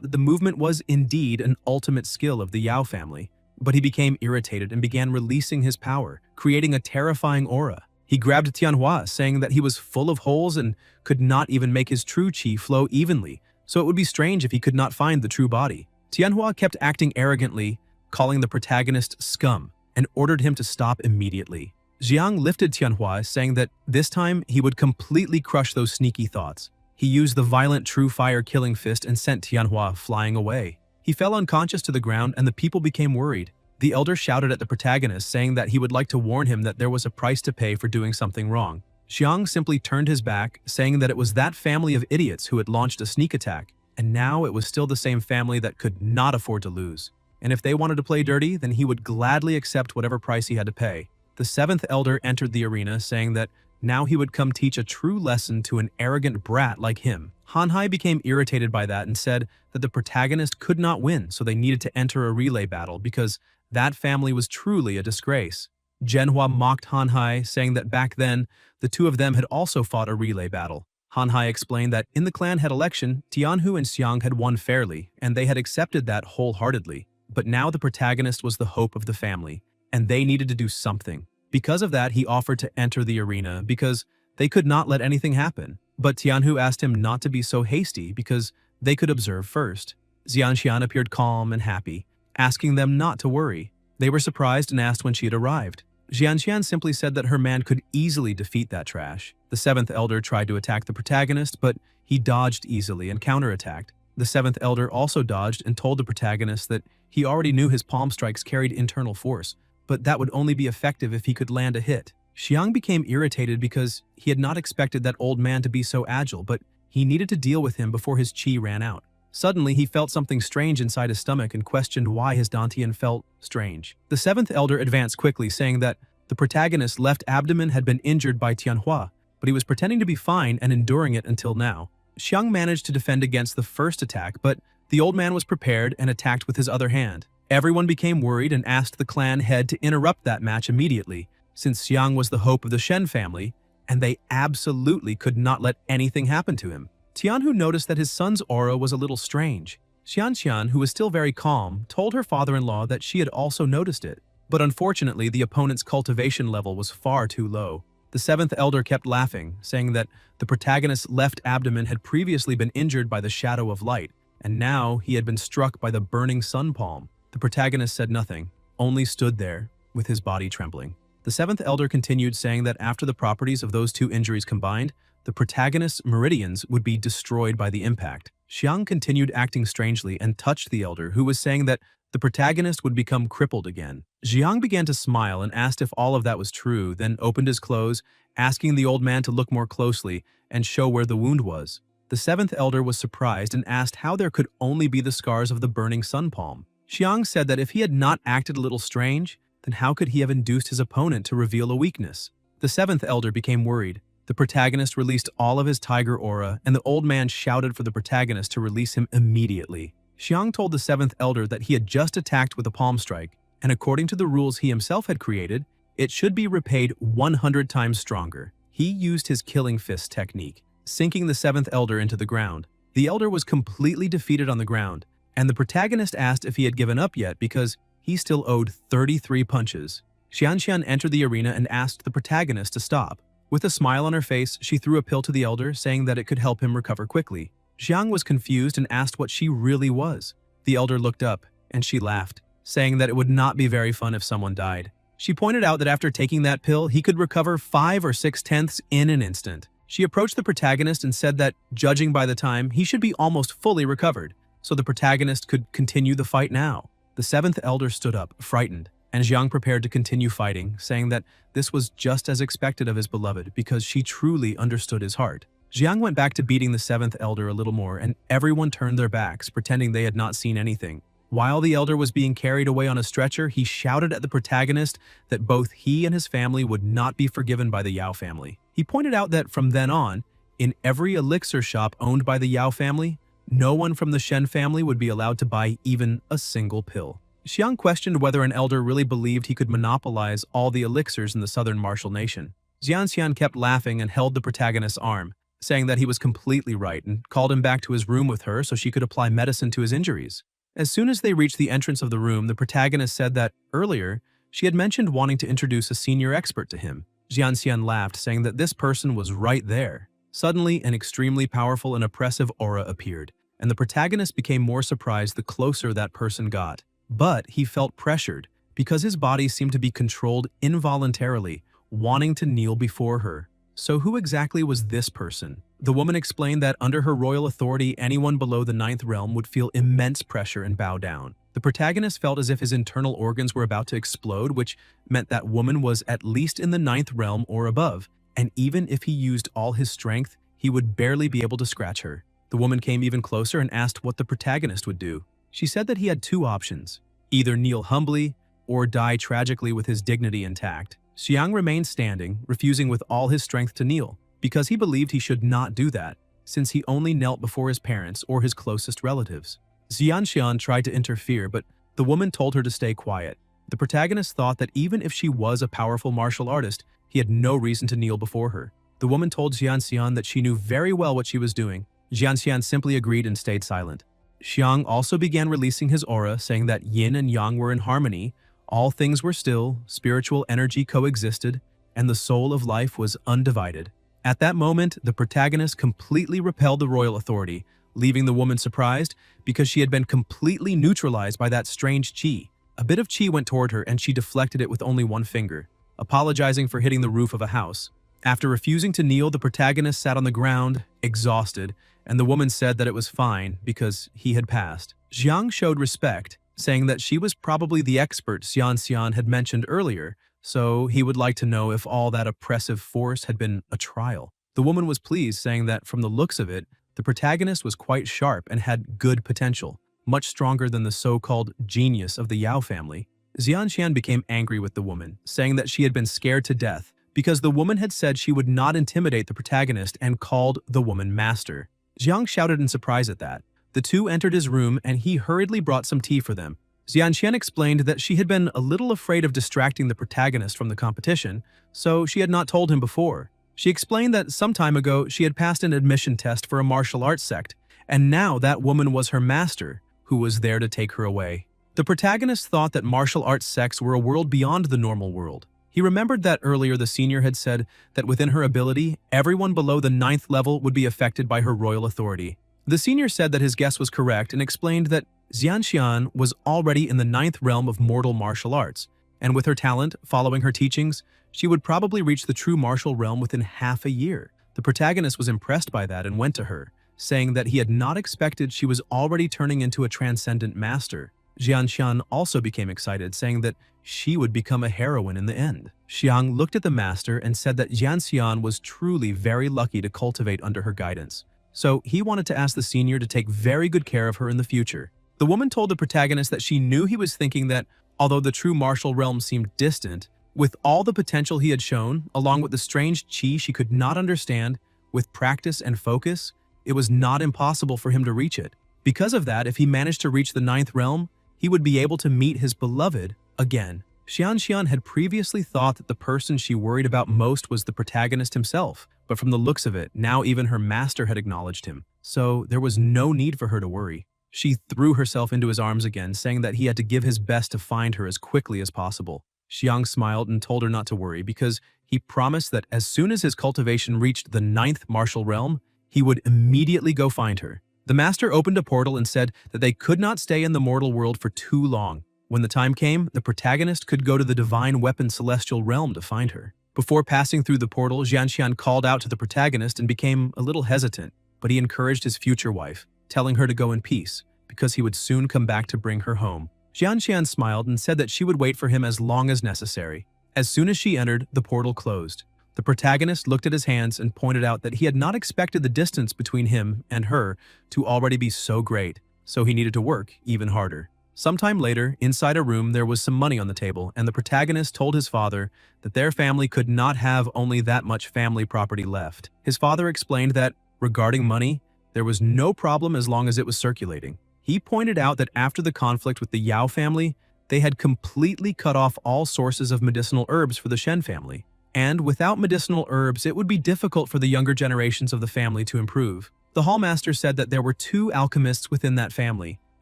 that the movement was indeed an ultimate skill of the Yao family, but he became irritated and began releasing his power, creating a terrifying aura. He grabbed Tianhua, saying that he was full of holes and could not even make his true qi flow evenly, so it would be strange if he could not find the true body. Tianhua kept acting arrogantly, calling the protagonist scum, and ordered him to stop immediately. Xiang lifted Tianhua, saying that this time he would completely crush those sneaky thoughts. He used the violent true fire killing fist and sent Tianhua flying away. He fell unconscious to the ground and the people became worried. The elder shouted at the protagonist, saying that he would like to warn him that there was a price to pay for doing something wrong. Xiang simply turned his back, saying that it was that family of idiots who had launched a sneak attack, and now it was still the same family that could not afford to lose. And if they wanted to play dirty, then he would gladly accept whatever price he had to pay. The seventh elder entered the arena, saying that now he would come teach a true lesson to an arrogant brat like him. Hanhai became irritated by that and said that the protagonist could not win, so they needed to enter a relay battle because that family was truly a disgrace. Zhenhua mocked Hanhai, saying that back then, the two of them had also fought a relay battle. Hanhai explained that in the clan head election, Tianhu and Xiang had won fairly, and they had accepted that wholeheartedly. But now the protagonist was the hope of the family, and they needed to do something. Because of that, he offered to enter the arena because they could not let anything happen. But Tianhu asked him not to be so hasty because they could observe first. Xianxian appeared calm and happy, asking them not to worry. They were surprised and asked when she had arrived. Xianxian simply said that her man could easily defeat that trash. The seventh elder tried to attack the protagonist, but he dodged easily and counterattacked. The seventh elder also dodged and told the protagonist that he already knew his palm strikes carried internal force, but that would only be effective if he could land a hit. Xiang became irritated because he had not expected that old man to be so agile, but he needed to deal with him before his qi ran out. Suddenly, he felt something strange inside his stomach and questioned why his dantian felt strange. The seventh elder advanced quickly, saying that the protagonist's left abdomen had been injured by Tianhua, but he was pretending to be fine and enduring it until now. Xiang managed to defend against the first attack, but the old man was prepared and attacked with his other hand. Everyone became worried and asked the clan head to interrupt that match immediately, since Xiang was the hope of the Shen family, and they absolutely could not let anything happen to him. Tianhu noticed that his son's aura was a little strange. Xianxian, who was still very calm, told her father-in-law that she had also noticed it, but unfortunately the opponent's cultivation level was far too low. The seventh elder kept laughing, saying that the protagonist's left abdomen had previously been injured by the shadow of light, and now he had been struck by the burning sun palm. The protagonist said nothing, only stood there, with his body trembling. The seventh elder continued, saying that after the properties of those two injuries combined, the protagonist's meridians would be destroyed by the impact. Xiang continued acting strangely and touched the elder, who was saying that the protagonist would become crippled again. Xiang began to smile and asked if all of that was true, then opened his clothes, asking the old man to look more closely and show where the wound was. The seventh elder was surprised and asked how there could only be the scars of the burning sun palm. Xiang said that if he had not acted a little strange, then how could he have induced his opponent to reveal a weakness? The seventh elder became worried. The protagonist released all of his tiger aura, and the old man shouted for the protagonist to release him immediately. Xiang told the seventh elder that he had just attacked with a palm strike, and according to the rules he himself had created, it should be repaid 100 times stronger. He used his killing fist technique, sinking the seventh elder into the ground. The elder was completely defeated on the ground, and the protagonist asked if he had given up yet because he still owed 33 punches. Xianxian entered the arena and asked the protagonist to stop. With a smile on her face, she threw a pill to the elder, saying that it could help him recover quickly. Xiang was confused and asked what she really was. The elder looked up, and she laughed, saying that it would not be very fun if someone died. She pointed out that after taking that pill, he could recover 5 or 6 tenths in an instant. She approached the protagonist and said that, judging by the time, he should be almost fully recovered, so the protagonist could continue the fight now. The seventh elder stood up, frightened, and Jiang prepared to continue fighting, saying that this was just as expected of his beloved because she truly understood his heart. Jiang went back to beating the seventh elder a little more, and everyone turned their backs, pretending they had not seen anything. While the elder was being carried away on a stretcher, he shouted at the protagonist that both he and his family would not be forgiven by the Yao family. He pointed out that from then on, in every elixir shop owned by the Yao family, no one from the Shen family would be allowed to buy even a single pill. Xiang questioned whether an elder really believed he could monopolize all the elixirs in the southern martial nation. Xianxian kept laughing and held the protagonist's arm, saying that he was completely right, and called him back to his room with her so she could apply medicine to his injuries. As soon as they reached the entrance of the room, the protagonist said that, earlier, she had mentioned wanting to introduce a senior expert to him. Jianxian laughed, saying that this person was right there. Suddenly, an extremely powerful and oppressive aura appeared, and the protagonist became more surprised the closer that person got. But he felt pressured, because his body seemed to be controlled involuntarily, wanting to kneel before her. So who exactly was this person? The woman explained that under her royal authority, anyone below the ninth realm would feel immense pressure and bow down. The protagonist felt as if his internal organs were about to explode, which meant that woman was at least in the ninth realm or above, and even if he used all his strength, he would barely be able to scratch her. The woman came even closer and asked what the protagonist would do. She said that he had two options, either kneel humbly or die tragically with his dignity intact. Xiang remained standing, refusing with all his strength to kneel, because he believed he should not do that, since he only knelt before his parents or his closest relatives. Xianxian tried to interfere, but the woman told her to stay quiet. The protagonist thought that even if she was a powerful martial artist, he had no reason to kneel before her. The woman told Xianxian that she knew very well what she was doing. Xianxian simply agreed and stayed silent. Xiang also began releasing his aura, saying that yin and yang were in harmony, all things were still, spiritual energy coexisted, and the soul of life was undivided. At that moment, the protagonist completely repelled the royal authority, leaving the woman surprised because she had been completely neutralized by that strange qi. A bit of qi went toward her and she deflected it with only one finger, apologizing for hitting the roof of a house. After refusing to kneel, the protagonist sat on the ground, exhausted, and the woman said that it was fine because he had passed. Jiang showed respect, saying that she was probably the expert Xianxian had mentioned earlier, so he would like to know if all that oppressive force had been a trial. The woman was pleased, saying that from the looks of it, the protagonist was quite sharp and had good potential, much stronger than the so-called genius of the Yao family. Xianxian became angry with the woman, saying that she had been scared to death because the woman had said she would not intimidate the protagonist and called the woman master. Jiang shouted in surprise at that. The two entered his room and he hurriedly brought some tea for them. Xianxian explained that she had been a little afraid of distracting the protagonist from the competition, so she had not told him before. She explained that some time ago she had passed an admission test for a martial arts sect, and now that woman was her master, who was there to take her away. The protagonist thought that martial arts sects were a world beyond the normal world. He remembered that earlier the senior had said that within her ability, everyone below the ninth level would be affected by her royal authority. The senior said that his guess was correct and explained that Xianxian was already in the ninth realm of mortal martial arts, and with her talent, following her teachings, she would probably reach the true martial realm within half a year. The protagonist was impressed by that and went to her, saying that he had not expected she was already turning into a transcendent master. Xianxian also became excited, saying that she would become a heroine in the end. Xiang looked at the master and said that Xianxian was truly very lucky to cultivate under her guidance. So he wanted to ask the senior to take very good care of her in the future. The woman told the protagonist that she knew he was thinking that, although the true martial realm seemed distant, with all the potential he had shown, along with the strange qi she could not understand, with practice and focus, it was not impossible for him to reach it. Because of that, if he managed to reach the ninth realm, he would be able to meet his beloved again. Xianxian had previously thought that the person she worried about most was the protagonist himself, but from the looks of it, now even her master had acknowledged him, so there was no need for her to worry. She threw herself into his arms again, saying that he had to give his best to find her as quickly as possible. Xiang smiled and told her not to worry because he promised that as soon as his cultivation reached the ninth martial realm, he would immediately go find her. The master opened a portal and said that they could not stay in the mortal world for too long. When the time came, the protagonist could go to the divine weapon celestial realm to find her. Before passing through the portal, Jianxian called out to the protagonist and became a little hesitant, but he encouraged his future wife, telling her to go in peace, because he would soon come back to bring her home. Jianxian smiled and said that she would wait for him as long as necessary. As soon as she entered, the portal closed. The protagonist looked at his hands and pointed out that he had not expected the distance between him and her to already be so great, so he needed to work even harder. Sometime later, inside a room, there was some money on the table, and the protagonist told his father that their family could not have only that much family property left. His father explained that, regarding money, there was no problem as long as it was circulating. He pointed out that after the conflict with the Yao family, they had completely cut off all sources of medicinal herbs for the Shen family. And without medicinal herbs, it would be difficult for the younger generations of the family to improve. The Hallmaster said that there were 2 alchemists within that family,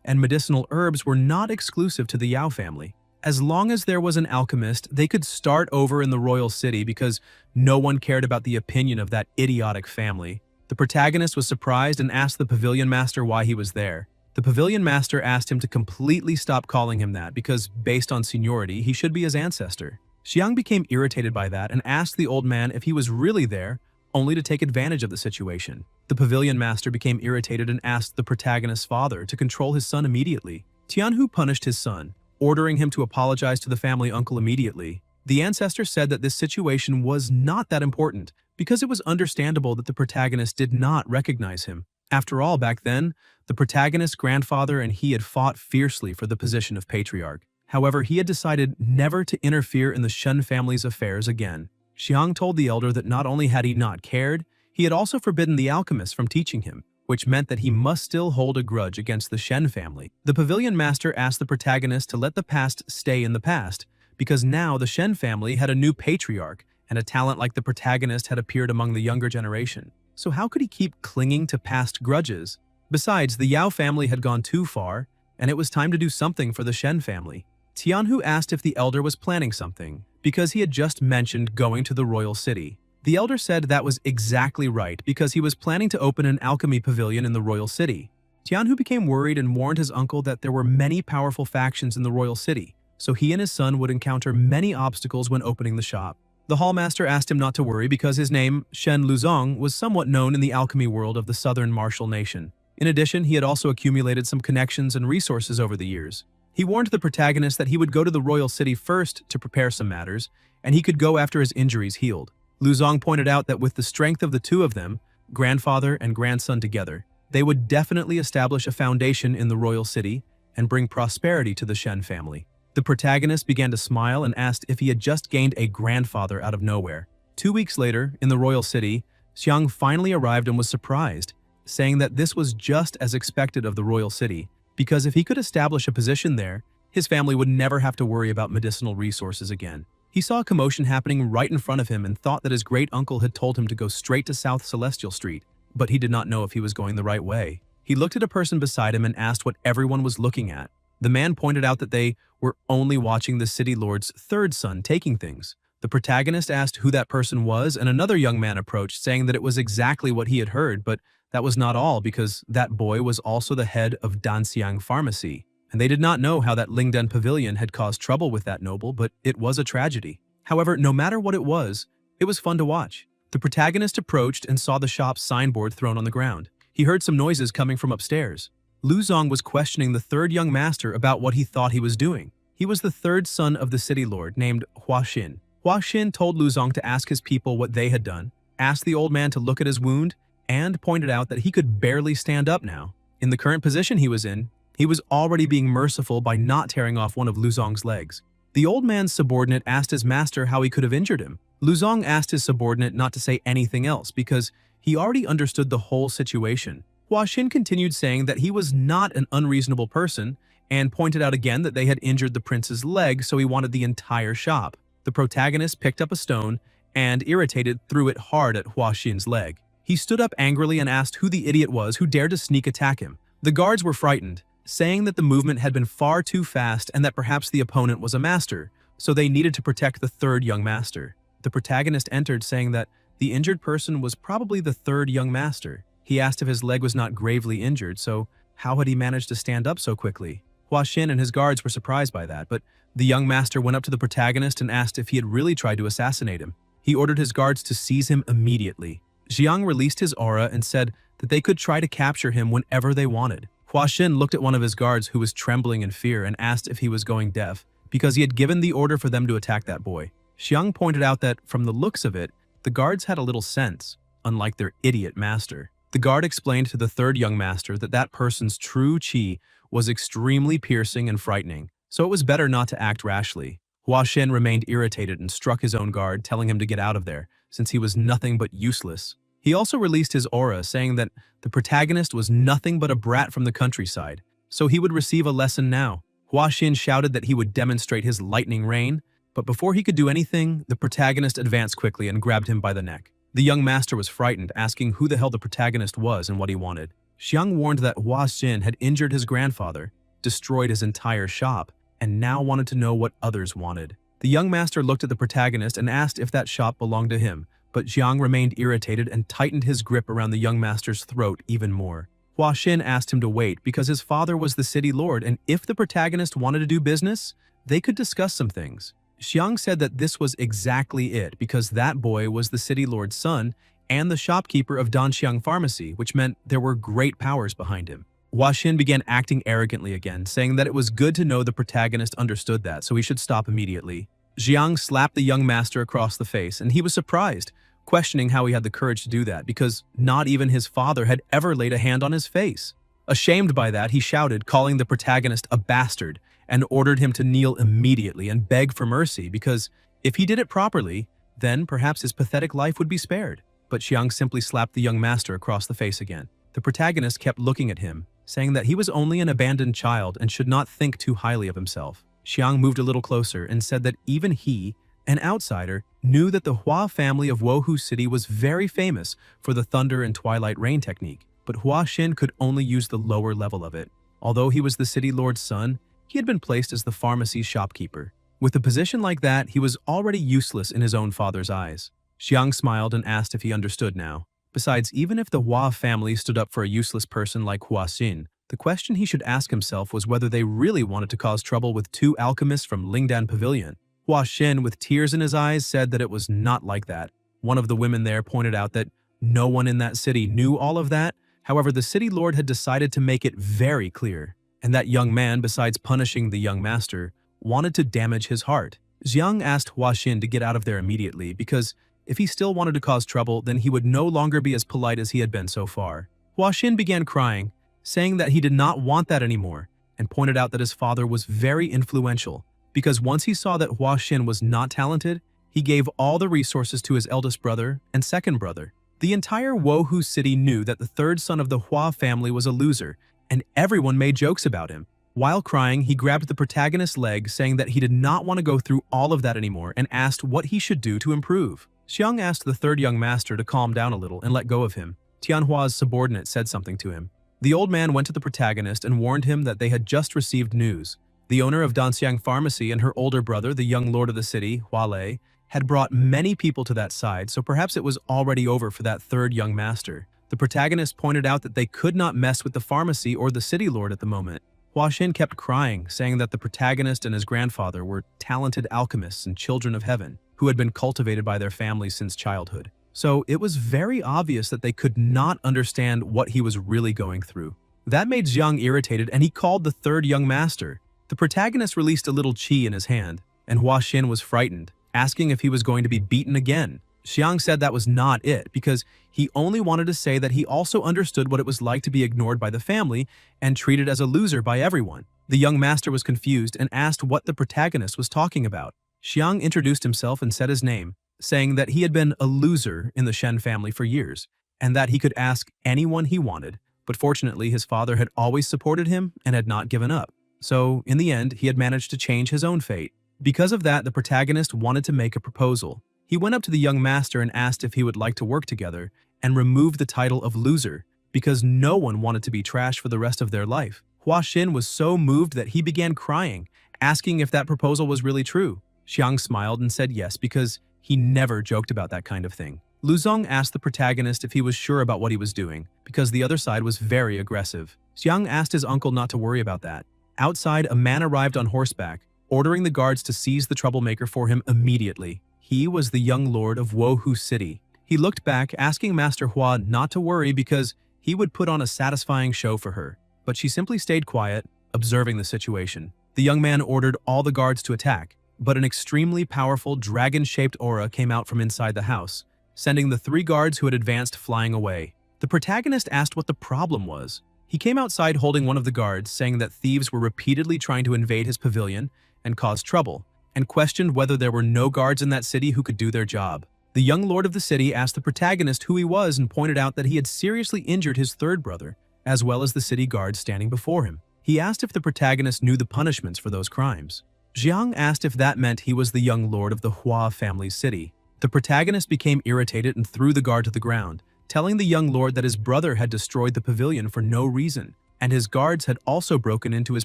and medicinal herbs were not exclusive to the Yao family. As long as there was an alchemist, they could start over in the royal city because no one cared about the opinion of that idiotic family. The protagonist was surprised and asked the pavilion master why he was there. The pavilion master asked him to completely stop calling him that because, based on seniority, he should be his ancestor. Xiang became irritated by that and asked the old man if he was really there, only to take advantage of the situation. The pavilion master became irritated and asked the protagonist's father to control his son immediately. Tianhu punished his son, ordering him to apologize to the family uncle immediately. The ancestor said that this situation was not that important because it was understandable that the protagonist did not recognize him. After all, back then, the protagonist's grandfather and he had fought fiercely for the position of patriarch. However, he had decided never to interfere in the Shen family's affairs again. Xiang told the elder that not only had he not cared, he had also forbidden the alchemist from teaching him, which meant that he must still hold a grudge against the Shen family. The pavilion master asked the protagonist to let the past stay in the past, because now the Shen family had a new patriarch, and a talent like the protagonist had appeared among the younger generation. So how could he keep clinging to past grudges? Besides, the Yao family had gone too far, and it was time to do something for the Shen family. Tianhu asked if the elder was planning something, because he had just mentioned going to the royal city. The elder said that was exactly right because he was planning to open an alchemy pavilion in the royal city. Tianhu became worried and warned his uncle that there were many powerful factions in the royal city, so he and his son would encounter many obstacles when opening the shop. The hallmaster asked him not to worry because his name, Shen Luzong, was somewhat known in the alchemy world of the southern martial nation. In addition, he had also accumulated some connections and resources over the years. He warned the protagonist that he would go to the royal city first to prepare some matters, and he could go after his injuries healed. Luzong pointed out that with the strength of the 2 of them, grandfather and grandson together, they would definitely establish a foundation in the royal city and bring prosperity to the Shen family. The protagonist began to smile and asked if he had just gained a grandfather out of nowhere. 2 weeks later, in the royal city, Xiang finally arrived and was surprised, saying that this was just as expected of the royal city, because if he could establish a position there, his family would never have to worry about medicinal resources again. He saw a commotion happening right in front of him and thought that his great-uncle had told him to go straight to South Celestial Street, but he did not know if he was going the right way. He looked at a person beside him and asked what everyone was looking at. The man pointed out that they were only watching the city lord's 3rd son taking things. The protagonist asked who that person was, and another young man approached, saying that it was exactly what he had heard, but that was not all because that boy was also the head of Danxiang Pharmacy, and they did not know how that Lingden Pavilion had caused trouble with that noble, but it was a tragedy. However, no matter what it was fun to watch. The protagonist approached and saw the shop's signboard thrown on the ground. He heard some noises coming from upstairs. Luzong was questioning the 3rd young master about what he thought he was doing. He was the 3rd son of the city lord named Hua Xin. Hua Xin told Luzong to ask his people what they had done, asked the old man to look at his wound, and pointed out that he could barely stand up now. In the current position he was in, he was already being merciful by not tearing off one of Luzong's legs. The old man's subordinate asked his master how he could have injured him. Luzong asked his subordinate not to say anything else because he already understood the whole situation. Hua Xin continued saying that he was not an unreasonable person and pointed out again that they had injured the prince's leg, so he wanted the entire shop. The protagonist picked up a stone and, irritated, threw it hard at Hua Xin's leg. He stood up angrily and asked who the idiot was who dared to sneak attack him. The guards were frightened, saying that the movement had been far too fast and that perhaps the opponent was a master, so they needed to protect the 3rd young master. The protagonist entered, saying that the injured person was probably the 3rd young master. He asked if his leg was not gravely injured, so how had he managed to stand up so quickly? Hua Xin and his guards were surprised by that, but the young master went up to the protagonist and asked if he had really tried to assassinate him. He ordered his guards to seize him immediately. Jiang released his aura and said that they could try to capture him whenever they wanted. Hua Xin looked at one of his guards who was trembling in fear and asked if he was going deaf, because he had given the order for them to attack that boy. Xiang pointed out that, from the looks of it, the guards had a little sense, unlike their idiot master. The guard explained to the third young master that that person's true qi was extremely piercing and frightening, so it was better not to act rashly. Hua Xin remained irritated and struck his own guard, telling him to get out of there, since he was nothing but useless. He also released his aura, saying that the protagonist was nothing but a brat from the countryside, so he would receive a lesson now. Hua Xin shouted that he would demonstrate his lightning rain, but before he could do anything, the protagonist advanced quickly and grabbed him by the neck. The young master was frightened, asking who the hell the protagonist was and what he wanted. Xiang warned that Hua Xin had injured his grandfather, destroyed his entire shop, and now wanted to know what others wanted. The young master looked at the protagonist and asked if that shop belonged to him, but Jiang remained irritated and tightened his grip around the young master's throat even more. Hua Xin asked him to wait because his father was the city lord, and if the protagonist wanted to do business, they could discuss some things. Xiang said that this was exactly it because that boy was the city lord's son and the shopkeeper of Danxiang Pharmacy, which meant there were great powers behind him. Hua Xin began acting arrogantly again, saying that it was good to know the protagonist understood that, so he should stop immediately. Jiang slapped the young master across the face, and he was surprised, questioning how he had the courage to do that because not even his father had ever laid a hand on his face. Ashamed by that, he shouted, calling the protagonist a bastard, and ordered him to kneel immediately and beg for mercy because if he did it properly, then perhaps his pathetic life would be spared. But Xiang simply slapped the young master across the face again. The protagonist kept looking at him, saying that he was only an abandoned child and should not think too highly of himself. Xiang moved a little closer and said that even he, an outsider, knew that the Hua family of Wohu City was very famous for the thunder and twilight rain technique, but Hua Xin could only use the lower level of it. Although he was the city lord's son, he had been placed as the pharmacy's shopkeeper. With a position like that, he was already useless in his own father's eyes. Xiang smiled and asked if he understood now. Besides, even if the Hua family stood up for a useless person like Hua Xin, the question he should ask himself was whether they really wanted to cause trouble with two alchemists from Lingdan Pavilion. Hua Xin, with tears in his eyes, said that it was not like that. One of the women there pointed out that no one in that city knew all of that. However, the city lord had decided to make it very clear, and that young man, besides punishing the young master, wanted to damage his heart. Jiang asked Hua Xin to get out of there immediately because if he still wanted to cause trouble, then he would no longer be as polite as he had been so far. Hua Xin began crying, saying that he did not want that anymore, and pointed out that his father was very influential, because once he saw that Hua Xin was not talented, he gave all the resources to his eldest brother and second brother. The entire Wohu city knew that the third son of the Hua family was a loser, and everyone made jokes about him. While crying, he grabbed the protagonist's leg, saying that he did not want to go through all of that anymore and asked what he should do to improve. Xiang asked the third young master to calm down a little and let go of him. Tianhua's subordinate said something to him. The old man went to the protagonist and warned him that they had just received news. The owner of Danxiang Pharmacy and her older brother, the young lord of the city, Hua Lei, had brought many people to that side, so perhaps it was already over for that third young master. The protagonist pointed out that they could not mess with the pharmacy or the city lord at the moment. Hua Xin kept crying, saying that the protagonist and his grandfather were talented alchemists and children of heaven, who had been cultivated by their families since childhood. So it was very obvious that they could not understand what he was really going through. That made Jiang irritated, and he called the third young master. The protagonist released a little qi in his hand, and Hua Xin was frightened, asking if he was going to be beaten again. Xiang said that was not it, because he only wanted to say that he also understood what it was like to be ignored by the family and treated as a loser by everyone. The young master was confused and asked what the protagonist was talking about. Xiang introduced himself and said his name, saying that he had been a loser in the Shen family for years, and that he could ask anyone he wanted, but fortunately his father had always supported him and had not given up. So, in the end, he had managed to change his own fate. Because of that, the protagonist wanted to make a proposal. He went up to the young master and asked if he would like to work together and remove the title of loser, because no one wanted to be trash for the rest of their life. Hua Xin was so moved that he began crying, asking if that proposal was really true. Xiang smiled and said yes, because he never joked about that kind of thing. Lu Zong asked the protagonist if he was sure about what he was doing, because the other side was very aggressive. Xiang asked his uncle not to worry about that. Outside, a man arrived on horseback, ordering the guards to seize the troublemaker for him immediately. he was the young lord of Wohu City. He looked back, asking Master Hua not to worry because he would put on a satisfying show for her. But she simply stayed quiet, observing the situation. The young man ordered all the guards to attack, but an extremely powerful dragon-shaped aura came out from inside the house, sending the 3 guards who had advanced flying away. The protagonist asked what the problem was. He came outside holding one of the guards, saying that thieves were repeatedly trying to invade his pavilion and cause trouble, and questioned whether there were no guards in that city who could do their job. The young lord of the city asked the protagonist who he was and pointed out that he had seriously injured his 3rd brother, as well as the city guards standing before him. He asked if the protagonist knew the punishments for those crimes. Jiang asked if that meant he was the young lord of the Hua family's city. The protagonist became irritated and threw the guard to the ground, telling the young lord that his brother had destroyed the pavilion for no reason, and his guards had also broken into his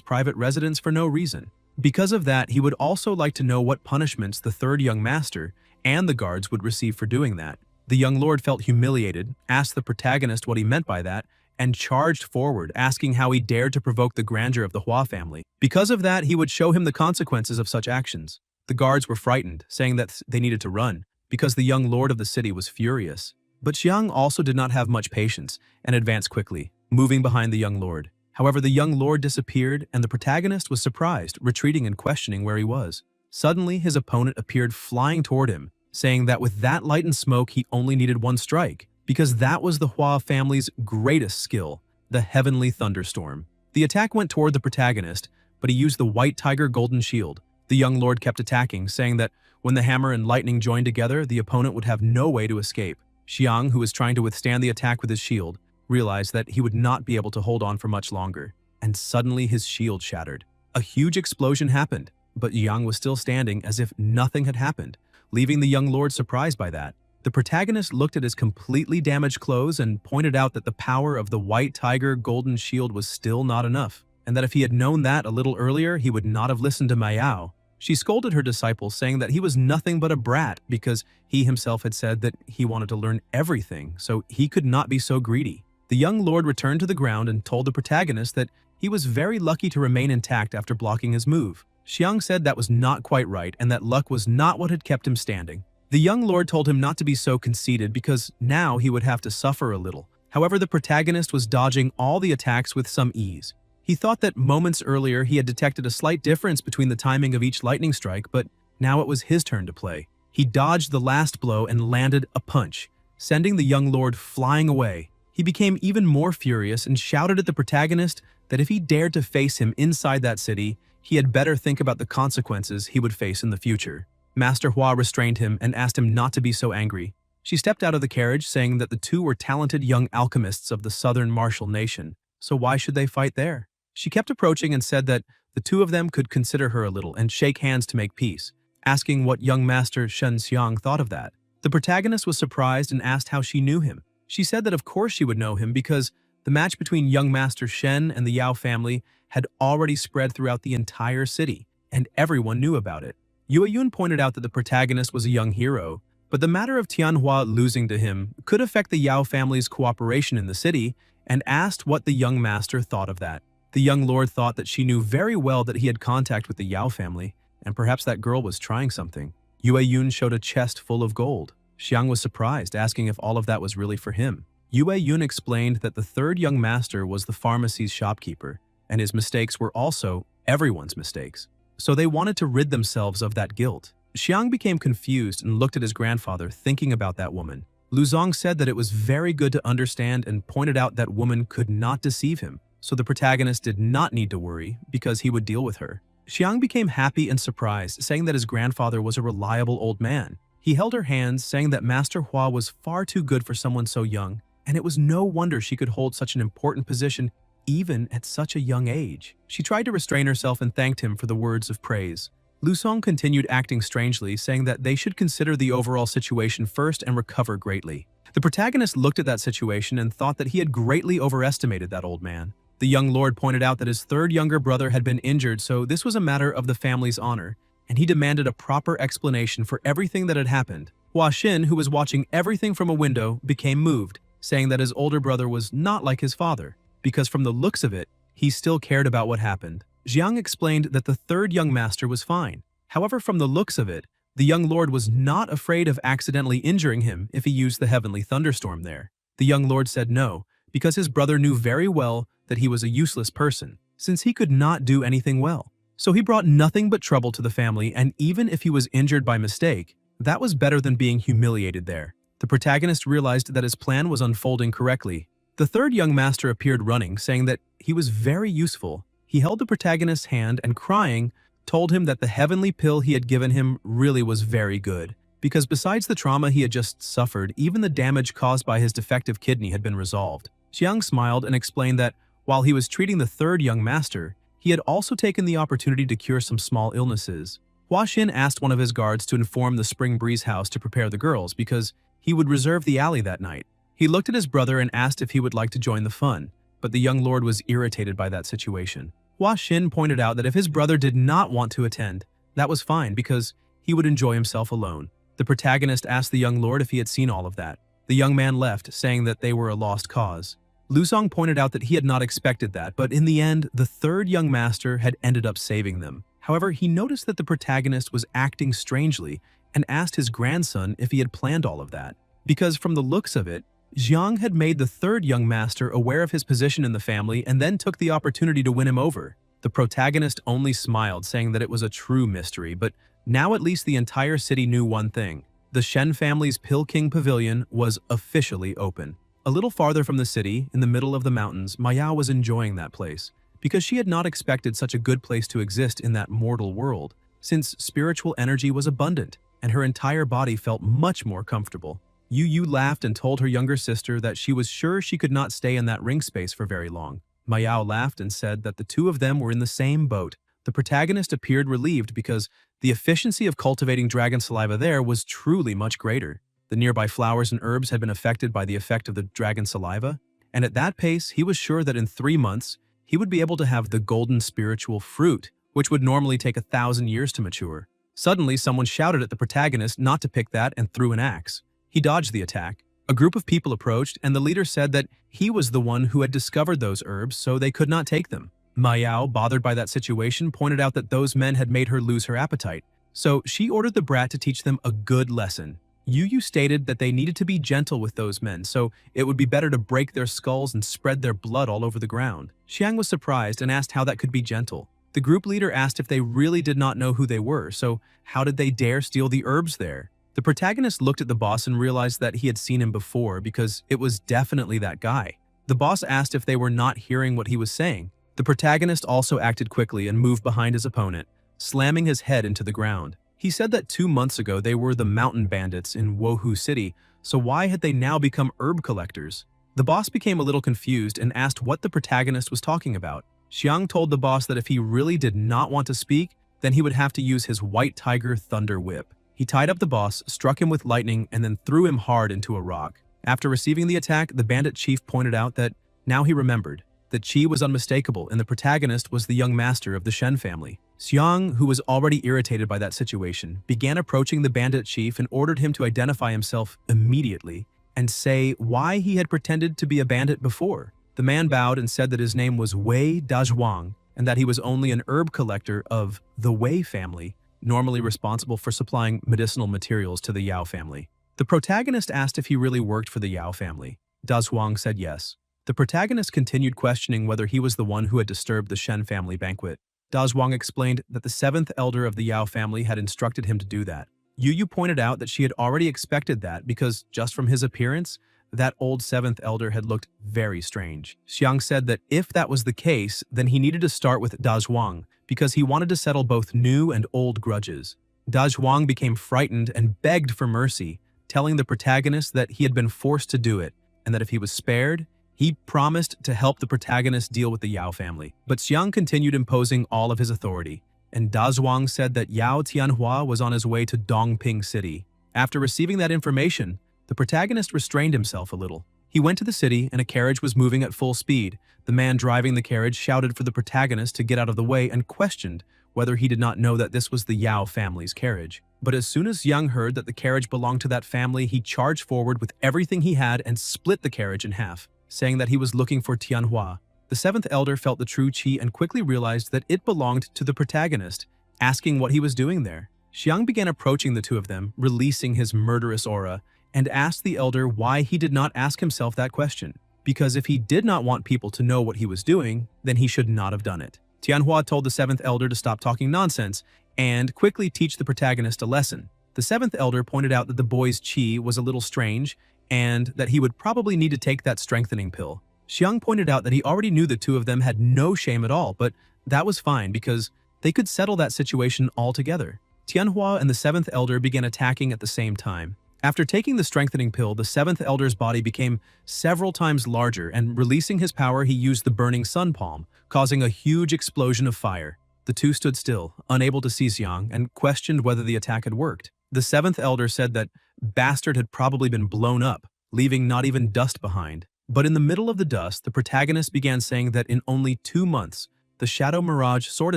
private residence for no reason. Because of that, he would also like to know what punishments the 3rd young master and the guards would receive for doing that. The young lord felt humiliated, asked the protagonist what he meant by that, and charged forward, asking how he dared to provoke the grandeur of the Hua family. Because of that, he would show him the consequences of such actions. The guards were frightened, saying that they needed to run, because the young lord of the city was furious. But Xiang also did not have much patience and advanced quickly, moving behind the young lord. However, the young lord disappeared, and the protagonist was surprised, retreating and questioning where he was. Suddenly, his opponent appeared flying toward him, saying that with that light and smoke, he only needed 1 strike, because that was the Hua family's greatest skill, the Heavenly Thunderstorm. The attack went toward the protagonist, but he used the White Tiger Golden Shield. The young lord kept attacking, saying that when the hammer and lightning joined together, the opponent would have no way to escape. Xiang, who was trying to withstand the attack with his shield, realized that he would not be able to hold on for much longer, and suddenly his shield shattered. A huge explosion happened, but Yang was still standing as if nothing had happened, leaving the young lord surprised by that. The protagonist looked at his completely damaged clothes and pointed out that the power of the White Tiger Golden Shield was still not enough, and that if he had known that a little earlier, he would not have listened to Mayao. She scolded her disciple, saying that he was nothing but a brat because he himself had said that he wanted to learn everything, so he could not be so greedy. The young lord returned to the ground and told the protagonist that he was very lucky to remain intact after blocking his move. Xiang said that was not quite right and that luck was not what had kept him standing. The young lord told him not to be so conceited because now he would have to suffer a little. However, the protagonist was dodging all the attacks with some ease. He thought that moments earlier he had detected a slight difference between the timing of each lightning strike, but now it was his turn to play. He dodged the last blow and landed a punch, sending the young lord flying away. He became even more furious and shouted at the protagonist that if he dared to face him inside that city, he had better think about the consequences he would face in the future. Master Hua restrained him and asked him not to be so angry. She stepped out of the carriage, saying that the 2 were talented young alchemists of the southern martial nation, so why should they fight there? She kept approaching and said that the 2 of them could consider her a little and shake hands to make peace, asking what young master Shen Xiang thought of that. The protagonist was surprised and asked how she knew him. She said that of course she would know him because the match between young master Shen and the Yao family had already spread throughout the entire city, and everyone knew about it. Yueyun pointed out that the protagonist was a young hero, but the matter of Tianhua losing to him could affect the Yao family's cooperation in the city, and asked what the young master thought of that. The young lord thought that she knew very well that he had contact with the Yao family, and perhaps that girl was trying something. Yueyun showed a chest full of gold. Xiang was surprised, asking if all of that was really for him. Yueyun explained that the 3rd young master was the pharmacy's shopkeeper, and his mistakes were also everyone's mistakes. So they wanted to rid themselves of that guilt. Xiang became confused and looked at his grandfather, thinking about that woman. Luzong said that it was very good to understand and pointed out that woman could not deceive him, so the protagonist did not need to worry because he would deal with her. Xiang became happy and surprised, saying that his grandfather was a reliable old man. He held her hands, saying that Master Hua was far too good for someone so young, and it was no wonder she could hold such an important position even at such a young age. She tried to restrain herself and thanked him for the words of praise. Lu Song continued acting strangely, saying that they should consider the overall situation first and recover greatly. The protagonist looked at that situation and thought that he had greatly overestimated that old man. The young lord pointed out that his 3rd younger brother had been injured, so this was a matter of the family's honor, and he demanded a proper explanation for everything that had happened. Hua Xin, who was watching everything from a window, became moved, saying that his older brother was not like his father, because from the looks of it, he still cared about what happened. Jiang explained that the 3rd young master was fine. However, from the looks of it, The young lord was not afraid of accidentally injuring him if he used the heavenly thunderstorm there. The young lord said no, because his brother knew very well that he was a useless person, since he could not do anything well. So he brought nothing but trouble to the family, and even if he was injured by mistake, that was better than being humiliated there. The protagonist realized that his plan was unfolding correctly. The third young master appeared running, saying that he was very useful. He held the protagonist's hand and, crying, told him that the heavenly pill he had given him really was very good, because besides the trauma he had just suffered, even the damage caused by his defective kidney had been resolved. Xiang smiled and explained that while he was treating the third young master, he had also taken the opportunity to cure some small illnesses. Hua Xin asked one of his guards to inform the Spring Breeze house to prepare the girls because he would reserve the alley that night. He looked at his brother and asked if he would like to join the fun, but the young lord was irritated by that situation. Hua Xin pointed out that if his brother did not want to attend, that was fine because he would enjoy himself alone. The protagonist asked the young lord if he had seen all of that. The young man left, saying that they were a lost cause. Lu Song pointed out that he had not expected that, but in the end, the third young master had ended up saving them. However, he noticed that the protagonist was acting strangely and asked his grandson if he had planned all of that. Because from the looks of it, Jiang had made the third young master aware of his position in the family and then took the opportunity to win him over. The protagonist only smiled, saying that it was a true mystery, but now at least the entire city knew one thing. The Shen family's Pill King Pavilion was officially open. A little farther from the city, in the middle of the mountains, Maya was enjoying that place, because she had not expected such a good place to exist in that mortal world, since spiritual energy was abundant, and her entire body felt much more comfortable. Yu Yu laughed and told her younger sister that she was sure she could not stay in that ring space for very long. Mayao laughed and said that the two of them were in the same boat. The protagonist appeared relieved because the efficiency of cultivating dragon saliva there was truly much greater. The nearby flowers and herbs had been affected by the effect of the dragon saliva, and at that pace he was sure that in 3 months he would be able to have the golden spiritual fruit, which would normally take 1,000 years to mature. Suddenly someone shouted at the protagonist not to pick that and threw an axe. He dodged the attack. A group of people approached, and the leader said that he was the one who had discovered those herbs, so they could not take them. Mayao, bothered by that situation, pointed out that those men had made her lose her appetite, so she ordered the brat to teach them a good lesson. Yu Yu stated that they needed to be gentle with those men, so it would be better to break their skulls and spread their blood all over the ground. Xiang was surprised and asked how that could be gentle. The group leader asked if they really did not know who they were, so how did they dare steal the herbs there? The protagonist looked at the boss and realized that he had seen him before because it was definitely that guy. The boss asked if they were not hearing what he was saying. The protagonist also acted quickly and moved behind his opponent, slamming his head into the ground. He said that 2 months ago they were the mountain bandits in Wohu City, so why had they now become herb collectors? The boss became a little confused and asked what the protagonist was talking about. Xiang told the boss that if he really did not want to speak, then he would have to use his White Tiger Thunder Whip. He tied up the boss, struck him with lightning, and then threw him hard into a rock. After receiving the attack, the bandit chief pointed out that now he remembered that Qi was unmistakable and the protagonist was the young master of the Shen family. Xiang, who was already irritated by that situation, began approaching the bandit chief and ordered him to identify himself immediately and say why he had pretended to be a bandit before. The man bowed and said that his name was Wei Dazhuang and that he was only an herb collector of the Wei family, normally responsible for supplying medicinal materials to the Yao family. The protagonist asked if he really worked for the Yao family. Dazhuang said yes. The protagonist continued questioning whether he was the one who had disturbed the Shen family banquet. Dazhuang explained that the 7th elder of the Yao family had instructed him to do that. Yu Yu pointed out that she had already expected that because, just from his appearance, that old 7th elder had looked very strange. Xiang said that if that was the case, then he needed to start with Dazhuang because he wanted to settle both new and old grudges. Dazhuang became frightened and begged for mercy, telling the protagonist that he had been forced to do it and that if he was spared, he promised to help the protagonist deal with the Yao family. But Xiang continued imposing all of his authority, and Dazhuang said that Yao Tianhua was on his way to Dongping City. After receiving that information, the protagonist restrained himself a little. He went to the city and a carriage was moving at full speed. The man driving the carriage shouted for the protagonist to get out of the way and questioned whether he did not know that this was the Yao family's carriage. But as soon as Xiang heard that the carriage belonged to that family, he charged forward with everything he had and split the carriage in half, saying that he was looking for Tianhua. The 7th elder felt the true qi and quickly realized that it belonged to the protagonist, asking what he was doing there. Xiang began approaching the two of them, releasing his murderous aura, and asked the elder why he did not ask himself that question. Because if he did not want people to know what he was doing, then he should not have done it. Tianhua told the seventh elder to stop talking nonsense and quickly teach the protagonist a lesson. The seventh elder pointed out that the boy's qi was a little strange and that he would probably need to take that strengthening pill. Xiang pointed out that he already knew the two of them had no shame at all, but that was fine because they could settle that situation altogether. Tianhua and the seventh elder began attacking at the same time. After taking the strengthening pill, the seventh elder's body became several times larger, and releasing his power, he used the burning sun palm, causing a huge explosion of fire. The two stood still, unable to see Xiang, and questioned whether the attack had worked. The seventh elder said that Bastard had probably been blown up, leaving not even dust behind. But in the middle of the dust, the protagonist began saying that in only 2 months, the Shadow Mirage sword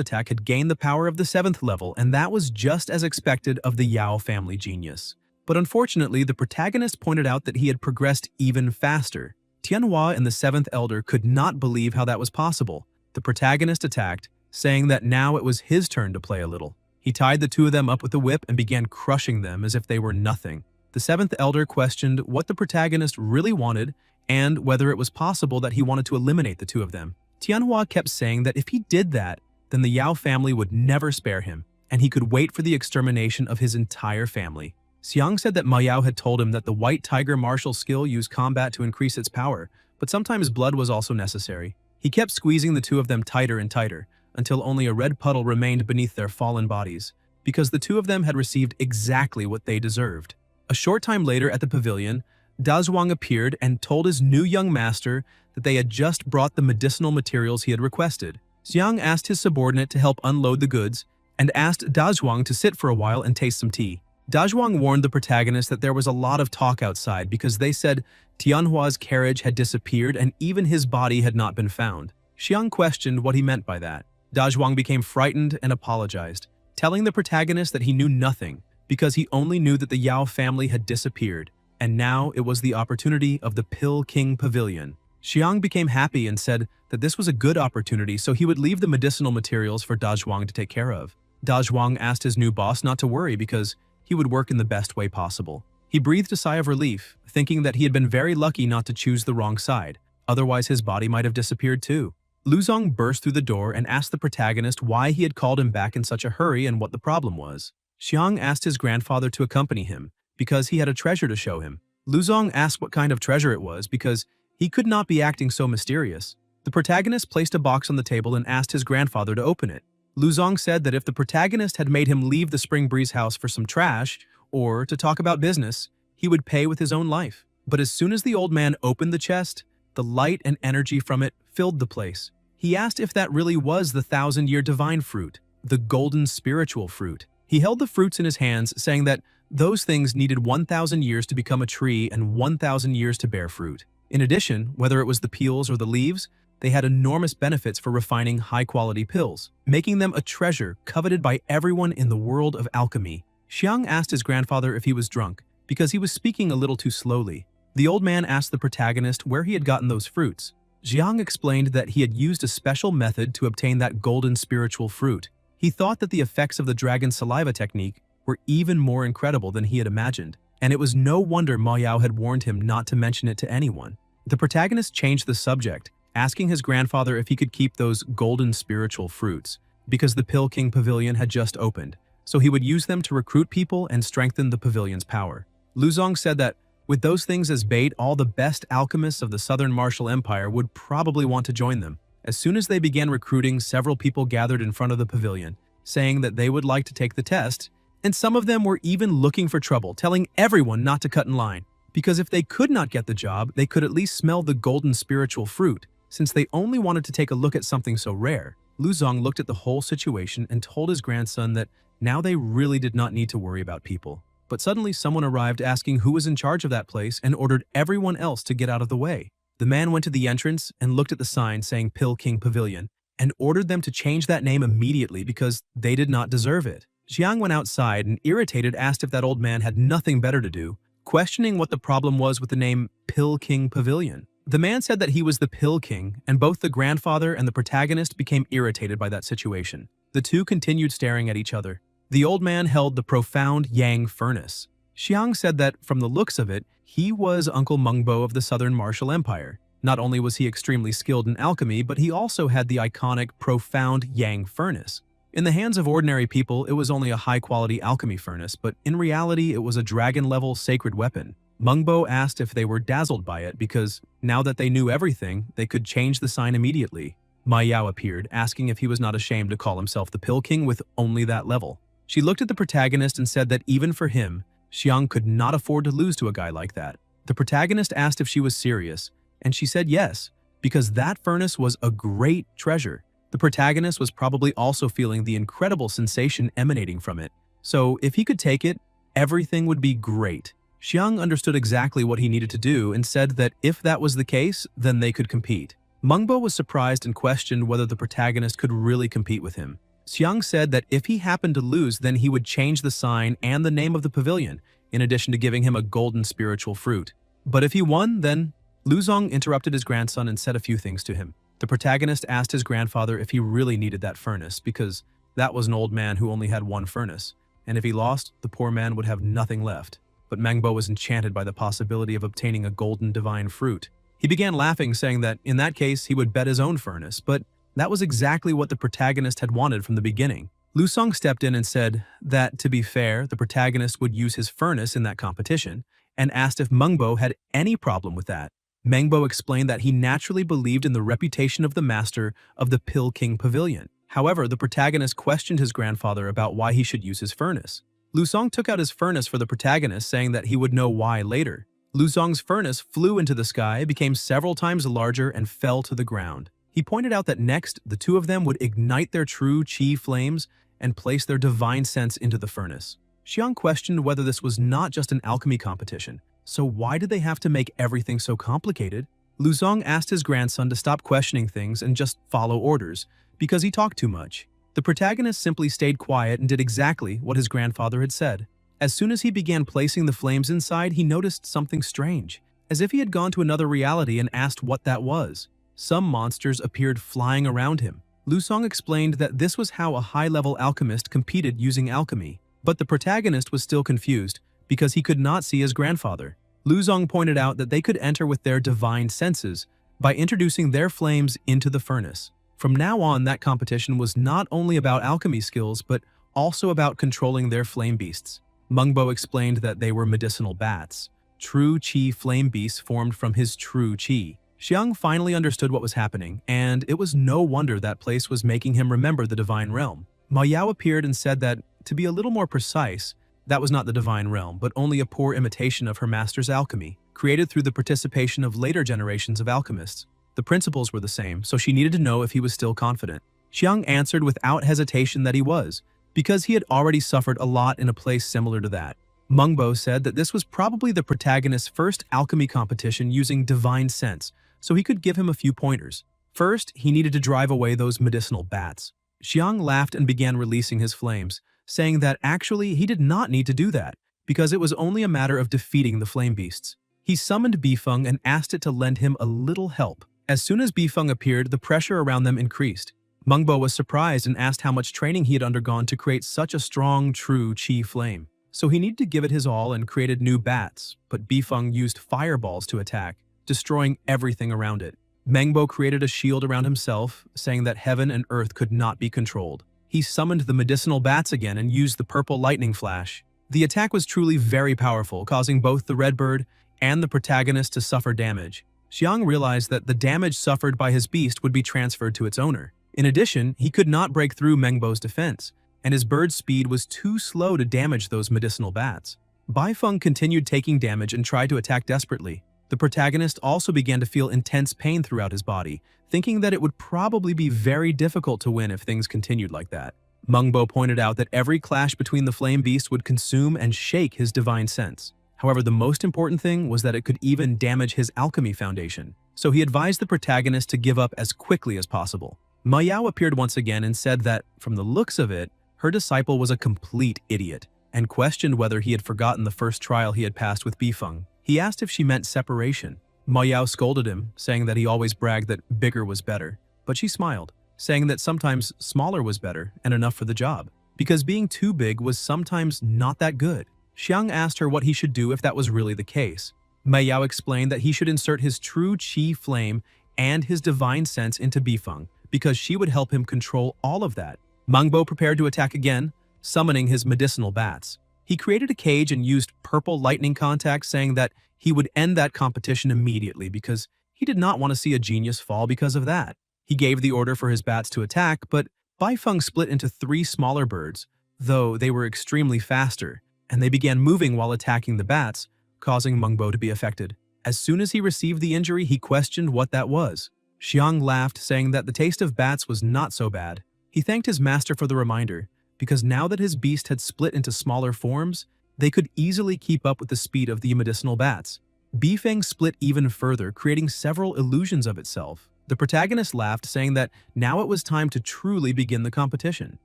attack had gained the power of the 7th level, and that was just as expected of the Yao family genius. But unfortunately, the protagonist pointed out that he had progressed even faster. Tianhua and the 7th elder could not believe how that was possible. The protagonist attacked, saying that now it was his turn to play a little. He tied the two of them up with a whip and began crushing them as if they were nothing. The 7th elder questioned what the protagonist really wanted and whether it was possible that he wanted to eliminate the two of them. Tianhua kept saying that if he did that, then the Yao family would never spare him, and he could wait for the extermination of his entire family. Xiang said that Ma Yao had told him that the White Tiger martial skill used combat to increase its power, but sometimes blood was also necessary. He kept squeezing the two of them tighter and tighter, until only a red puddle remained beneath their fallen bodies, because the two of them had received exactly what they deserved. A short time later at the pavilion, Dazhuang appeared and told his new young master that they had just brought the medicinal materials he had requested. Xiang asked his subordinate to help unload the goods and asked Dazhuang to sit for a while and taste some tea. Dazhuang warned the protagonist that there was a lot of talk outside because they said Tianhua's carriage had disappeared and even his body had not been found. Xiang questioned what he meant by that. Dazhuang became frightened and apologized, telling the protagonist that he knew nothing because he only knew that the Yao family had disappeared, and now it was the opportunity of the Pill King Pavilion. Xiang became happy and said that this was a good opportunity, so he would leave the medicinal materials for Dazhuang to take care of. Dazhuang asked his new boss not to worry because he would work in the best way possible. He breathed a sigh of relief, thinking that he had been very lucky not to choose the wrong side, otherwise his body might have disappeared too. Luzong burst through the door and asked the protagonist why he had called him back in such a hurry and what the problem was. Xiang asked his grandfather to accompany him because he had a treasure to show him. Luzong asked what kind of treasure it was because he could not be acting so mysterious. The protagonist placed a box on the table and asked his grandfather to open it. Luzong said that if the protagonist had made him leave the Spring Breeze house for some trash or to talk about business, he would pay with his own life. But as soon as the old man opened the chest, the light and energy from it filled the place. He asked if that really was the 1,000-year divine fruit, the golden spiritual fruit. He held the fruits in his hands, saying that those things needed 1,000 years to become a tree and 1,000 years to bear fruit. In addition, whether it was the peels or the leaves, they had enormous benefits for refining high-quality pills, making them a treasure coveted by everyone in the world of alchemy. Xiang asked his grandfather if he was drunk, because he was speaking a little too slowly. The old man asked the protagonist where he had gotten those fruits. Xiang explained that he had used a special method to obtain that golden spiritual fruit. He thought that the effects of the dragon saliva technique were even more incredible than he had imagined, and it was no wonder Ma Yao had warned him not to mention it to anyone. The protagonist changed the subject, asking his grandfather if he could keep those golden spiritual fruits, because the Pill King Pavilion had just opened, so he would use them to recruit people and strengthen the pavilion's power. Luzong said that with those things as bait, all the best alchemists of the Southern Martial Empire would probably want to join them. As soon as they began recruiting, several people gathered in front of the pavilion, saying that they would like to take the test, and some of them were even looking for trouble, telling everyone not to cut in line, because if they could not get the job, they could at least smell the golden spiritual fruit, since they only wanted to take a look at something so rare. Luzong looked at the whole situation and told his grandson that now they really did not need to worry about people. But suddenly someone arrived asking who was in charge of that place and ordered everyone else to get out of the way. The man went to the entrance and looked at the sign saying Pill King Pavilion and ordered them to change that name immediately because they did not deserve it. Xiang went outside and irritated asked if that old man had nothing better to do, questioning what the problem was with the name Pill King Pavilion. The man said that he was the Pill King, and both the grandfather and the protagonist became irritated by that situation. The two continued staring at each other. The old man held the profound Yang furnace. Xiang said that, from the looks of it, he was Uncle Mengbo of the Southern Martial Empire. Not only was he extremely skilled in alchemy, but he also had the iconic profound Yang furnace. In the hands of ordinary people, it was only a high-quality alchemy furnace, but in reality, it was a dragon-level sacred weapon. Mengbo asked if they were dazzled by it because, now that they knew everything, they could change the sign immediately. Ma Yao appeared, asking if he was not ashamed to call himself the Pill King with only that level. She looked at the protagonist and said that even for him, Xiang could not afford to lose to a guy like that. The protagonist asked if she was serious, and she said yes, because that furnace was a great treasure. The protagonist was probably also feeling the incredible sensation emanating from it. So if he could take it, everything would be great. Xiang understood exactly what he needed to do and said that if that was the case, then they could compete. Mengbo was surprised and questioned whether the protagonist could really compete with him. Xiang said that if he happened to lose, then he would change the sign and the name of the pavilion, in addition to giving him a golden spiritual fruit. But if he won, then Luzong interrupted his grandson and said a few things to him. The protagonist asked his grandfather if he really needed that furnace, because that was an old man who only had one furnace, and if he lost, the poor man would have nothing left. But Mengbo was enchanted by the possibility of obtaining a golden divine fruit. He began laughing, saying that in that case he would bet his own furnace, but that was exactly what the protagonist had wanted from the beginning. Lu Song stepped in and said that, to be fair, the protagonist would use his furnace in that competition, and asked if Mengbo had any problem with that. Mengbo explained that he naturally believed in the reputation of the master of the Pill King Pavilion. However, the protagonist questioned his grandfather about why he should use his furnace. Lu Song took out his furnace for the protagonist, saying that he would know why later. Lu Song's furnace flew into the sky, became several times larger, and fell to the ground. He pointed out that next, the two of them would ignite their true chi flames and place their divine sense into the furnace. Xiang questioned whether this was not just an alchemy competition, so why did they have to make everything so complicated? Lu Song asked his grandson to stop questioning things and just follow orders, because he talked too much. The protagonist simply stayed quiet and did exactly what his grandfather had said. As soon as he began placing the flames inside, he noticed something strange, as if he had gone to another reality and asked what that was. Some monsters appeared flying around him. Lu Song explained that this was how a high-level alchemist competed using alchemy, but the protagonist was still confused because he could not see his grandfather. Lu Song pointed out that they could enter with their divine senses by introducing their flames into the furnace. From now on, that competition was not only about alchemy skills, but also about controlling their flame beasts. Mengbo explained that they were medicinal bats, true chi flame beasts formed from his true chi. Xiang finally understood what was happening, and it was no wonder that place was making him remember the divine realm. Ma Yao appeared and said that, to be a little more precise, that was not the divine realm, but only a poor imitation of her master's alchemy, created through the participation of later generations of alchemists. The principles were the same, so she needed to know if he was still confident. Xiang answered without hesitation that he was, because he had already suffered a lot in a place similar to that. Mengbo said that this was probably the protagonist's first alchemy competition using divine sense, so he could give him a few pointers. First, he needed to drive away those medicinal bats. Xiang laughed and began releasing his flames, saying that actually he did not need to do that, because it was only a matter of defeating the flame beasts. He summoned Bifeng and asked it to lend him a little help. As soon as Bifeng appeared, the pressure around them increased. Mengbo was surprised and asked how much training he had undergone to create such a strong, true chi flame. So he needed to give it his all and created new bats, but Bifeng used fireballs to attack, destroying everything around it. Mengbo created a shield around himself, saying that heaven and earth could not be controlled. He summoned the medicinal bats again and used the purple lightning flash. The attack was truly very powerful, causing both the red bird and the protagonist to suffer damage. Xiang realized that the damage suffered by his beast would be transferred to its owner. In addition, he could not break through Mengbo's defense, and his bird's speed was too slow to damage those medicinal bats. Bifeng continued taking damage and tried to attack desperately. The protagonist also began to feel intense pain throughout his body, thinking that it would probably be very difficult to win if things continued like that. Mengbo pointed out that every clash between the flame beasts would consume and shake his divine sense. However, the most important thing was that it could even damage his alchemy foundation, so he advised the protagonist to give up as quickly as possible. Ma Yao appeared once again and said that, from the looks of it, her disciple was a complete idiot, and questioned whether he had forgotten the first trial he had passed with Bifeng. He asked if she meant separation. Ma Yao scolded him, saying that he always bragged that bigger was better, but she smiled, saying that sometimes smaller was better and enough for the job. because being too big was sometimes not that good. Xiang asked her what he should do if that was really the case. Meiyao explained that he should insert his true qi flame and his divine sense into Bifeng, because she would help him control all of that. Mangbo prepared to attack again, summoning his medicinal bats. He created a cage and used purple lightning contact, saying that he would end that competition immediately because he did not want to see a genius fall because of that. He gave the order for his bats to attack, but Bifeng split into 3 smaller birds, though they were extremely faster, and they began moving while attacking the bats, causing Mangbo to be affected. As soon as he received the injury, he questioned what that was. Xiang laughed, saying that the taste of bats was not so bad. He thanked his master for the reminder, because now that his beast had split into smaller forms, they could easily keep up with the speed of the medicinal bats. Bifeng split even further, creating several illusions of itself. The protagonist laughed, saying that now it was time to truly begin the competition.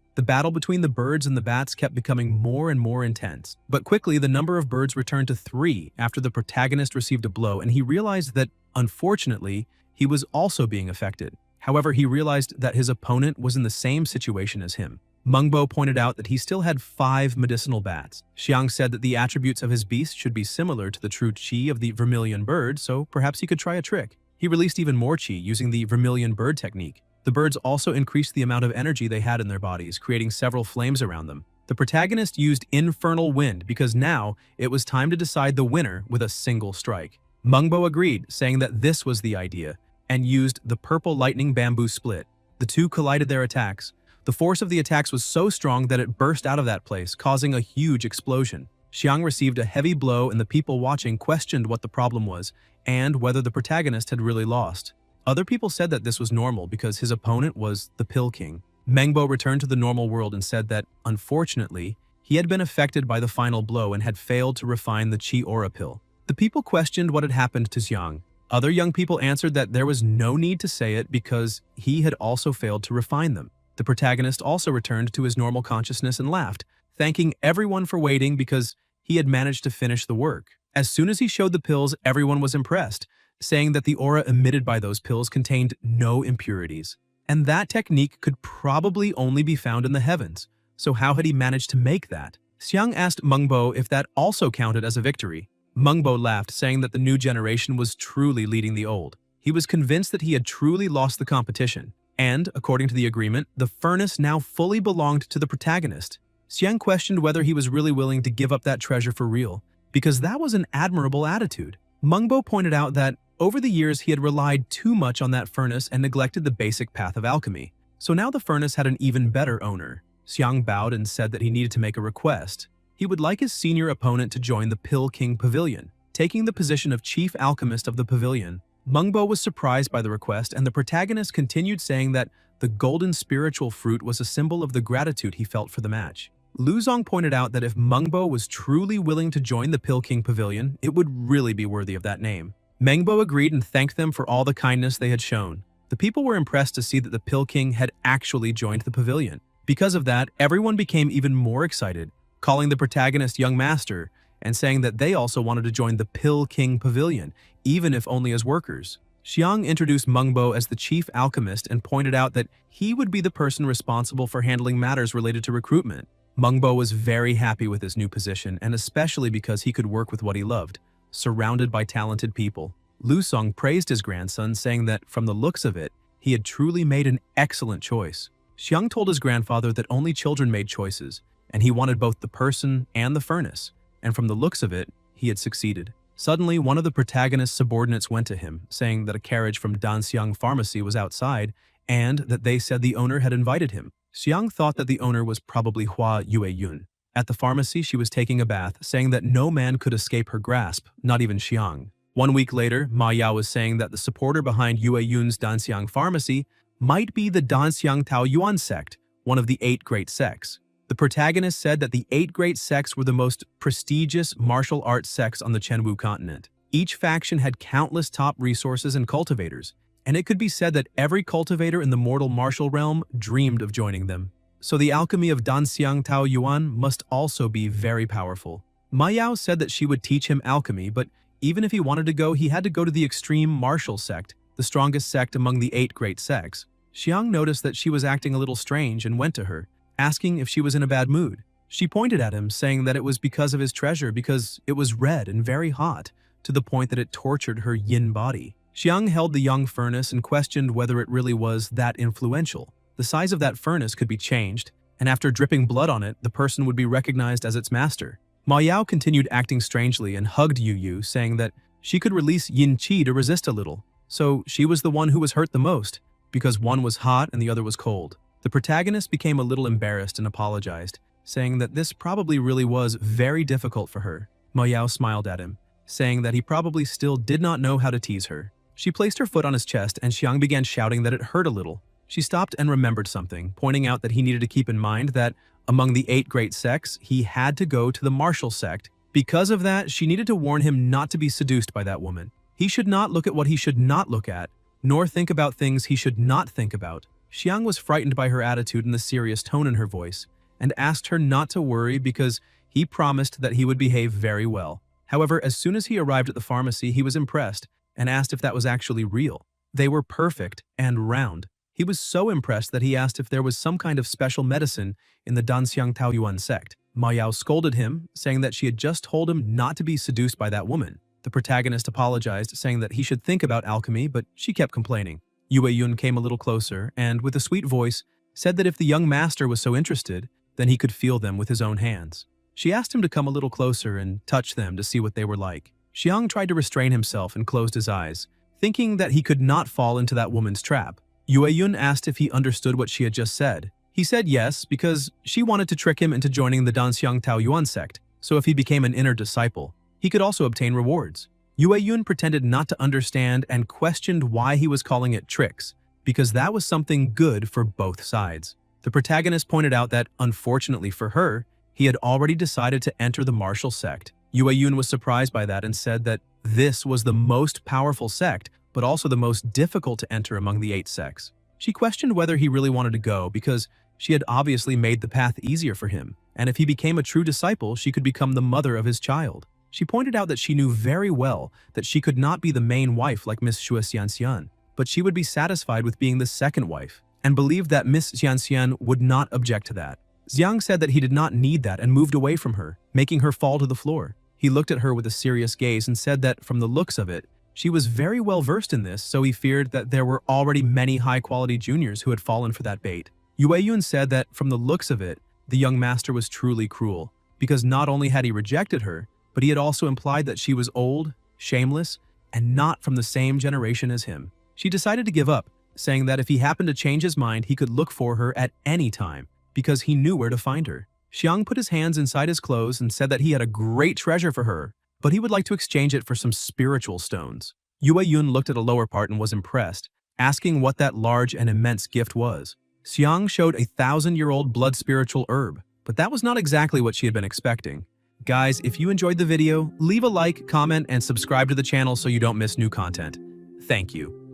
The battle between the birds and the bats kept becoming more and more intense. But quickly, the number of birds returned to 3 after the protagonist received a blow, and he realized that, unfortunately, he was also being affected. However, he realized that his opponent was in the same situation as him. Mangbo pointed out that he still had 5 medicinal bats. Xiang said that the attributes of his beast should be similar to the true qi of the vermilion bird, so perhaps he could try a trick. He released even more qi using the vermilion bird technique. The birds also increased the amount of energy they had in their bodies, creating several flames around them. The protagonist used infernal wind because now it was time to decide the winner with a single strike. Mangbo agreed, saying that this was the idea, and used the purple lightning bamboo split. The two collided their attacks. The force of the attacks was so strong that it burst out of that place, causing a huge explosion. Xiang received a heavy blow, and the people watching questioned what the problem was and whether the protagonist had really lost. Other people said that this was normal because his opponent was the Pill King. Mangbo returned to the normal world and said that, unfortunately, he had been affected by the final blow and had failed to refine the Qi Aura pill. The people questioned what had happened to Xiang. Other young people answered that there was no need to say it because he had also failed to refine them. The protagonist also returned to his normal consciousness and laughed, thanking everyone for waiting because he had managed to finish the work. As soon as he showed the pills, everyone was impressed, saying that the aura emitted by those pills contained no impurities. And that technique could probably only be found in the heavens. So how had he managed to make that? Xiang asked Mangbo if that also counted as a victory. Mangbo laughed, saying that the new generation was truly leading the old. He was convinced that he had truly lost the competition. And, according to the agreement, the furnace now fully belonged to the protagonist. Xiang questioned whether he was really willing to give up that treasure for real, because that was an admirable attitude. Mangbo pointed out that, over the years, he had relied too much on that furnace and neglected the basic path of alchemy. So now the furnace had an even better owner. Xiang bowed and said that he needed to make a request. He would like his senior opponent to join the Pill King Pavilion, taking the position of chief alchemist of the pavilion. Mangbo was surprised by the request, and the protagonist continued saying that the golden spiritual fruit was a symbol of the gratitude he felt for the match. Luzong pointed out that if Mangbo was truly willing to join the Pill King Pavilion, it would really be worthy of that name. Mangbo agreed and thanked them for all the kindness they had shown. The people were impressed to see that the Pill King had actually joined the pavilion. Because of that, everyone became even more excited, calling the protagonist Young Master and saying that they also wanted to join the Pill King Pavilion, even if only as workers. Xiang introduced Mangbo as the chief alchemist and pointed out that he would be the person responsible for handling matters related to recruitment. Mangbo was very happy with his new position, and especially because he could work with what he loved, surrounded by talented people. Luzong praised his grandson, saying that, from the looks of it, he had truly made an excellent choice. Xiang told his grandfather that only children made choices, and he wanted both the person and the furnace, and from the looks of it, he had succeeded. Suddenly, one of the protagonist's subordinates went to him, saying that a carriage from Danxiang Pharmacy was outside, and that they said the owner had invited him. Xiang thought that the owner was probably Hua Yueyun. At the pharmacy, she was taking a bath, saying that no man could escape her grasp, not even Xiang. 1 week later, Ma Yao was saying that the supporter behind Yueyun's Danxiang Pharmacy might be the Danxiang Taoyuan sect, one of the 8 great sects. The protagonist said that the 8 great sects were the most prestigious martial arts sects on the Chenwu continent. Each faction had countless top resources and cultivators, and it could be said that every cultivator in the mortal martial realm dreamed of joining them. So the alchemy of Danxiang Taoyuan must also be very powerful. Ma Yao said that she would teach him alchemy, but even if he wanted to go, he had to go to the extreme martial sect, the strongest sect among the 8 great sects. Xiang noticed that she was acting a little strange and went to her, asking if she was in a bad mood. She pointed at him, saying that it was because of his treasure because it was red and very hot, to the point that it tortured her yin body. Xiang held the young furnace and questioned whether it really was that influential. The size of that furnace could be changed, and after dripping blood on it, the person would be recognized as its master. Ma Yao continued acting strangely and hugged Yu Yu, saying that she could release yin qi to resist a little, so she was the one who was hurt the most, because one was hot and the other was cold. The protagonist became a little embarrassed and apologized, saying that this probably really was very difficult for her. Ma Yao smiled at him, saying that he probably still did not know how to tease her. She placed her foot on his chest and Xiang began shouting that it hurt a little. She stopped and remembered something, pointing out that he needed to keep in mind that among the 8 great sects, he had to go to the martial sect. Because of that, she needed to warn him not to be seduced by that woman. He should not look at what he should not look at, nor think about things he should not think about. Xiang was frightened by her attitude and the serious tone in her voice, and asked her not to worry because he promised that he would behave very well. However, as soon as he arrived at the pharmacy, he was impressed and asked if that was actually real. They were perfect and round. He was so impressed that he asked if there was some kind of special medicine in the Danxiang Taoyuan sect. Ma Yao scolded him, saying that she had just told him not to be seduced by that woman. The protagonist apologized, saying that he should think about alchemy, but she kept complaining. Yue Yun came a little closer and, with a sweet voice, said that if the young master was so interested, then he could feel them with his own hands. She asked him to come a little closer and touch them to see what they were like. Xiang tried to restrain himself and closed his eyes, thinking that he could not fall into that woman's trap. Yue Yun asked if he understood what she had just said. He said yes, because she wanted to trick him into joining the Danxiang Taoyuan sect, so if he became an inner disciple, he could also obtain rewards. Yue Yun pretended not to understand and questioned why he was calling it tricks, because that was something good for both sides. The protagonist pointed out that, unfortunately for her, he had already decided to enter the martial sect. Yue Yun was surprised by that and said that this was the most powerful sect, but also the most difficult to enter among the 8 sects. She questioned whether he really wanted to go because she had obviously made the path easier for him, and if he became a true disciple, she could become the mother of his child. She pointed out that she knew very well that she could not be the main wife like Miss Xue Xianxian, but she would be satisfied with being the second wife, and believed that Miss Xianxian would not object to that. Xiang said that he did not need that and moved away from her, making her fall to the floor. He looked at her with a serious gaze and said that, from the looks of it, she was very well versed in this, so he feared that there were already many high-quality juniors who had fallen for that bait. Yue Yun said that, from the looks of it, the young master was truly cruel, because not only had he rejected her, but he had also implied that she was old, shameless, and not from the same generation as him. She decided to give up, saying that if he happened to change his mind, he could look for her at any time, because he knew where to find her. Xiang put his hands inside his clothes and said that he had a great treasure for her, but he would like to exchange it for some spiritual stones. Yue Yun looked at a lower part and was impressed, asking what that large and immense gift was. Xiang showed a 1,000-year-old blood spiritual herb, but that was not exactly what she had been expecting. Guys, if you enjoyed the video, leave a like, comment, and subscribe to the channel so you don't miss new content. Thank you.